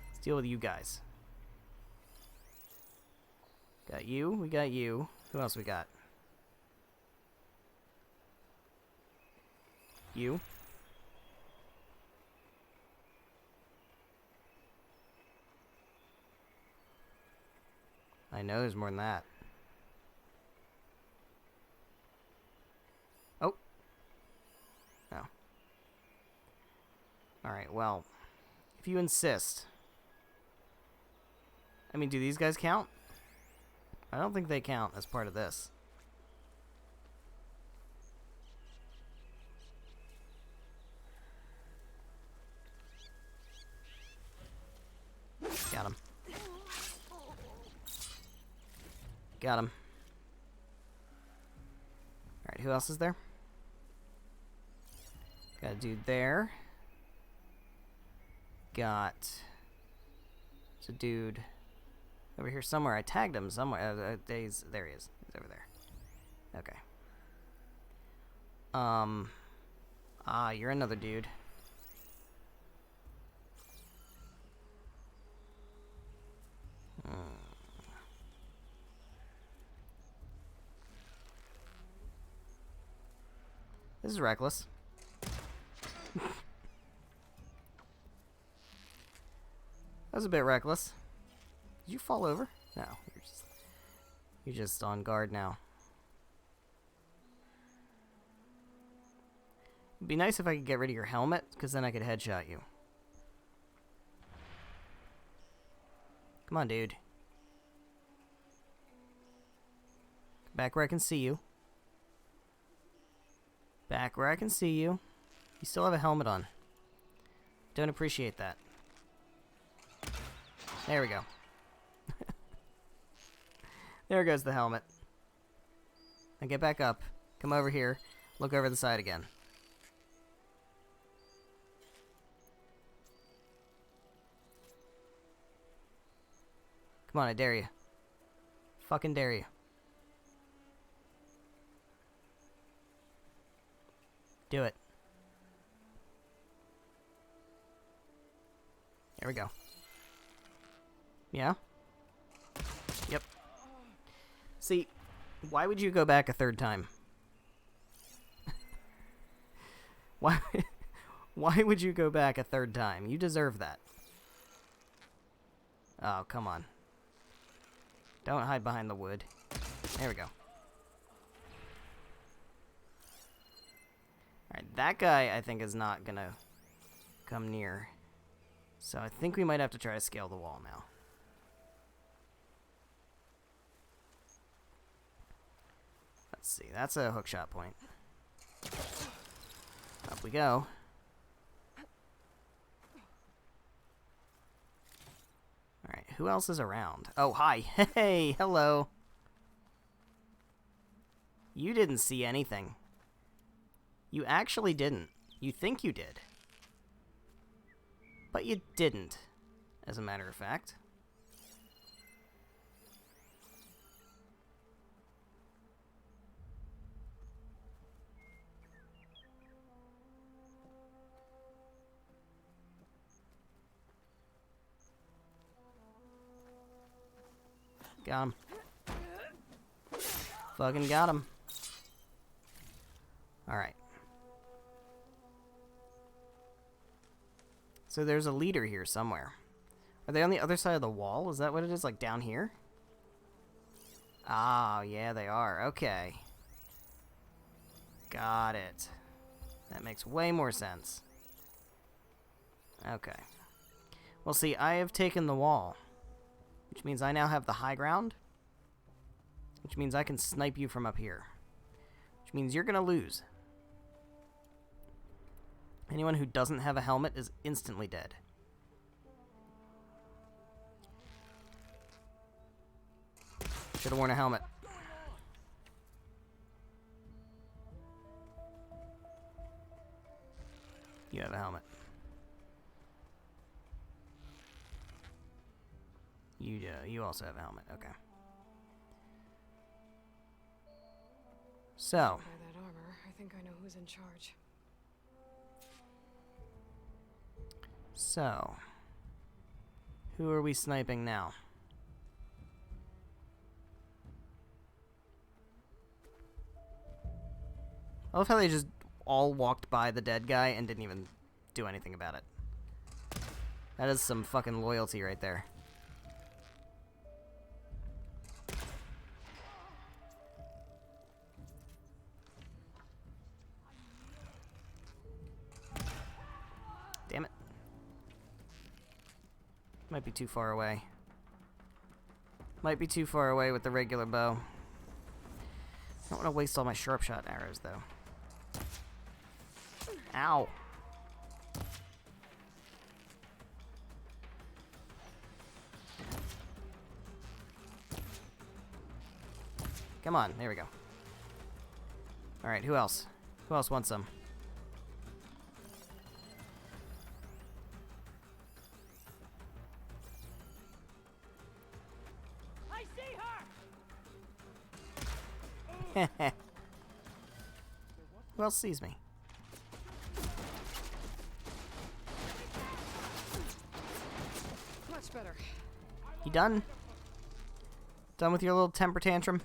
Let's deal with you guys. Got you. We got you. Who else we got? You. I know there's more than that. Oh. No. Alright, well, if you insist. I mean, do these guys count? I don't think they count as part of this. Got him. Got him. Alright, who else is there? Got a dude there. Got... There's a dude over here somewhere. I tagged him somewhere. There he is. He's over there. Okay. You're another dude. This is reckless. That was a bit reckless. Did you fall over? No, you're just on guard now. It'd be nice if I could get rid of your helmet, because then I could headshot you. Come on, dude. Back where I can see you. Back where I can see you. You still have a helmet on. Don't appreciate that. There we go. There goes the helmet. Now get back up. Come over here. Look over the side again. Come on, I dare you. Fucking dare you. Do it. There we go. Yeah? Yep. See, why would you go back a third time? Why would you go back a third time? You deserve that. Oh, come on. Don't hide behind the wood. There we go. Alright, that guy, I think, is not gonna come near. So I think we might have to try to scale the wall now. Let's see, that's a hookshot point. Up we go. Alright, who else is around? Oh, hi. Hey, hello. You didn't see anything. You actually didn't. You think you did. But you didn't, as a matter of fact. Got him. Fucking got him. Alright. So there's a leader here somewhere. Are they on the other side of the wall? Is that what it is? Like down here? Ah, yeah, they are. Okay. Got it. That makes way more sense. Okay. Well, see, I have taken the wall. Which means I now have the high ground. Which means I can snipe you from up here. Which means you're gonna lose. Anyone who doesn't have a helmet is instantly dead. Should have worn a helmet. You have a helmet. You also have a helmet. Okay. So. By that armor, I think I know who's in charge. So. Who are we sniping now? I love how they just all walked by the dead guy and didn't even do anything about it. That is some fucking loyalty right there. Damn it. Might be too far away. Might be too far away with the regular bow. I don't want to waste all my sharp shot arrows, though. Ow. Come on, there we go. Alright, who else? Who else wants some? I see her! Who else sees me? Much better. You done? Done with your little temper tantrum?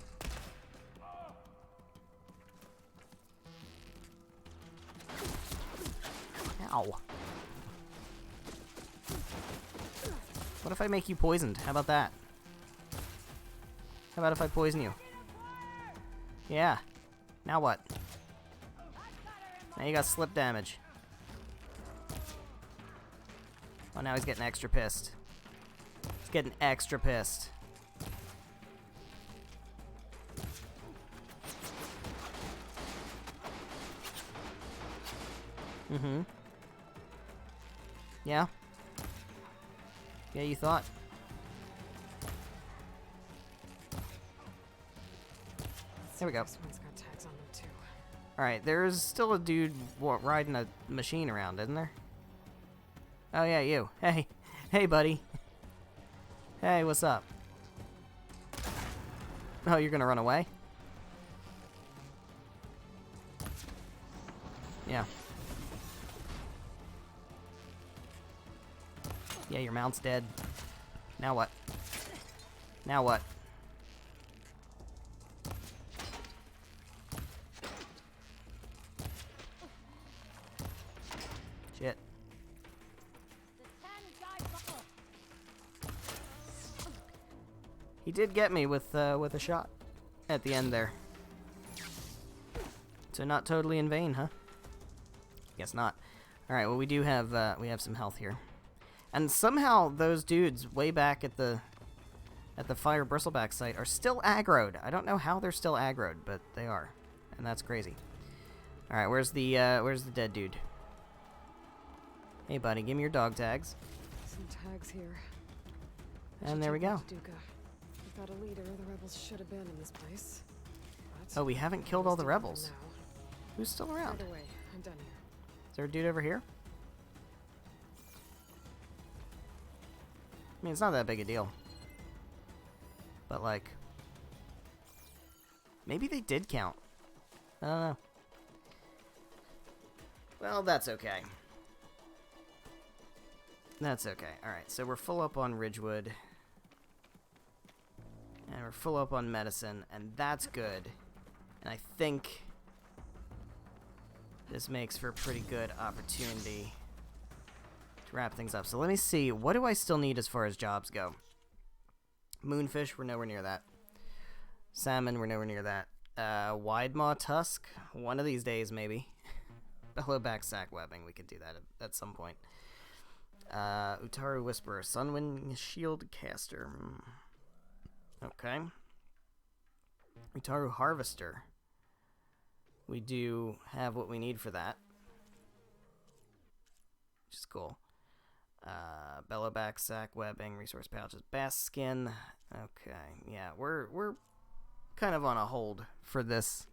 Ow. What if I make you poisoned? How about that? How about if I poison you? Yeah. Now what? Now you got slip damage. Oh, now he's getting extra pissed. He's getting extra pissed. Mm-hmm. Yeah? Yeah, you thought? There we go. This one's got tags on them too. Alright, there's still a dude riding a machine around, isn't there? Oh yeah, you. Hey. Hey, buddy. Hey, what's up? Oh, you're gonna run away? Yeah. Yeah, your mount's dead. Now what? Now what? Shit. He did get me with a shot at the end there. So not totally in vain, huh? Guess not. All right. Well, we do have some health here, and somehow those dudes way back at the Fire Bristleback site are still aggroed. I don't know how they're still aggroed, but they are, and that's crazy. All right. Where's the dead dude? Hey, buddy, give me your dog tags. Some tags here. And there we go. Duca. We got a leader. The rebels should have been in this place. But Oh, we haven't killed all the there's rebels. now. Who's still around? Right away. I'm done here. Is there a dude over here? I mean, it's not that big a deal. But, like... maybe they did count. I don't know. Well, that's okay. That's okay. Alright, so we're full up on Ridgewood. And we're full up on medicine, and that's good. And I think this makes for a pretty good opportunity to wrap things up. So let me see, what do I still need as far as jobs go? Moonfish, we're nowhere near that. Salmon, we're nowhere near that. Wide maw tusk, one of these days maybe. Bellowback sack webbing, we could do that at some point. Utaru Whisperer, Sunwind Shield Caster. Okay. Utaru Harvester. We do have what we need for that, which is cool. Bellowback sack webbing, resource pouches, bass skin. Okay, yeah, we're kind of on a hold for this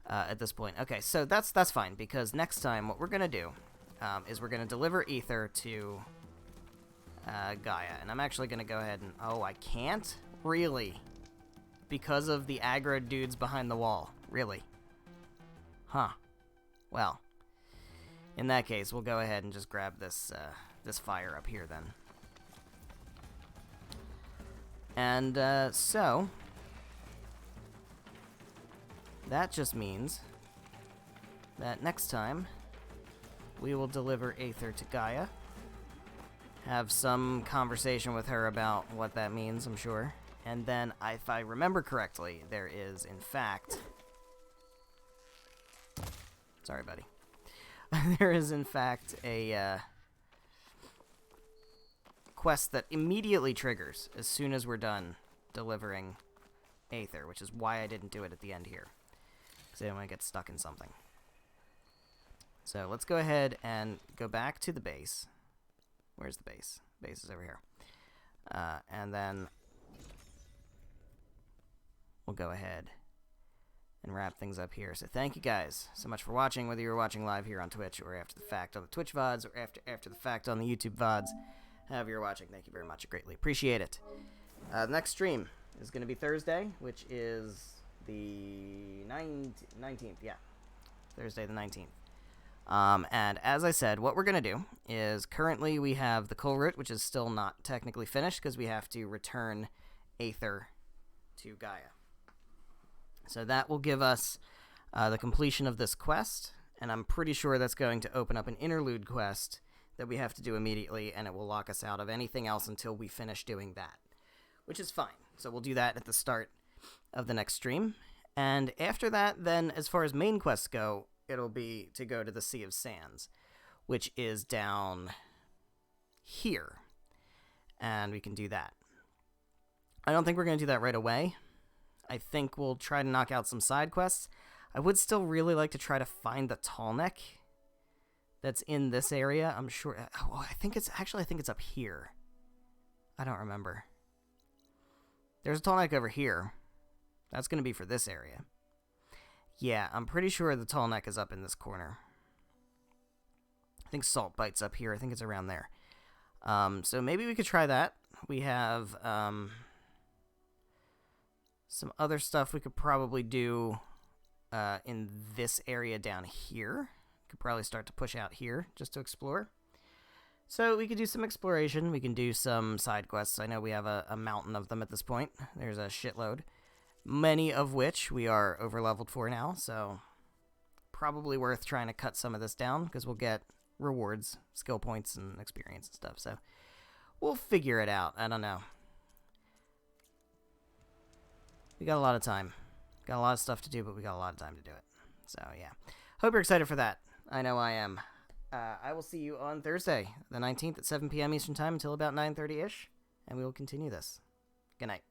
at this point. Okay, so that's fine, because next time what we're gonna do is we're gonna deliver ether to Gaia, and I'm actually gonna go ahead and I can't really because of the aggro dudes behind the wall, really. Huh. Well, in that case, we'll go ahead and just grab this this fire up here then. And so that just means that next time we will deliver Aether to Gaia. Have some conversation with her about what that means, I'm sure. And then, if I remember correctly, there is, in fact... Sorry, buddy. There is, in fact, a quest that immediately triggers as soon as we're done delivering Aether, which is why I didn't do it at the end here. Because I didn't want to get stuck in something. So, let's go ahead and go back to the base. Where's the base? Base is over here. And then we'll go ahead and wrap things up here. So thank you guys so much for watching, whether you're watching live here on Twitch or after the fact on the Twitch VODs or after the fact on the YouTube VODs. However you're watching, thank you very much. I greatly appreciate it. The next stream is going to be Thursday, which is the 19th. Yeah, Thursday the 19th. And as I said, what we're going to do is currently we have the coal route, which is still not technically finished because we have to return Aether to Gaia. So that will give us the completion of this quest, and I'm pretty sure that's going to open up an interlude quest that we have to do immediately, and it will lock us out of anything else until we finish doing that, which is fine. So we'll do that at the start of the next stream. And after that, then, as far as main quests go, it'll be to go to the Sea of Sands, which is down here. And we can do that. I don't think we're going to do that right away. I think we'll try to knock out some side quests. I would still really like to try to find the Tallneck that's in this area. I'm sure... Oh, I think it's up here. I don't remember. There's a Tallneck over here. That's going to be for this area. Yeah, I'm pretty sure the Tallneck is up in this corner. I think Saltbite's up here. I think it's around there. So maybe we could try that. We have some other stuff we could probably do in this area down here. Could probably start to push out here just to explore. So we could do some exploration. We can do some side quests. I know we have a mountain of them at this point. There's a shitload. Many of which we are overleveled for now, so probably worth trying to cut some of this down because we'll get rewards, skill points, and experience and stuff. So we'll figure it out. I don't know. We got a lot of time. Got a lot of stuff to do, but we got a lot of time to do it. So yeah. Hope you're excited for that. I know I am. I will see you on Thursday, the 19th at 7 p.m. Eastern Time until about 9:30-ish, and we will continue this. Good night.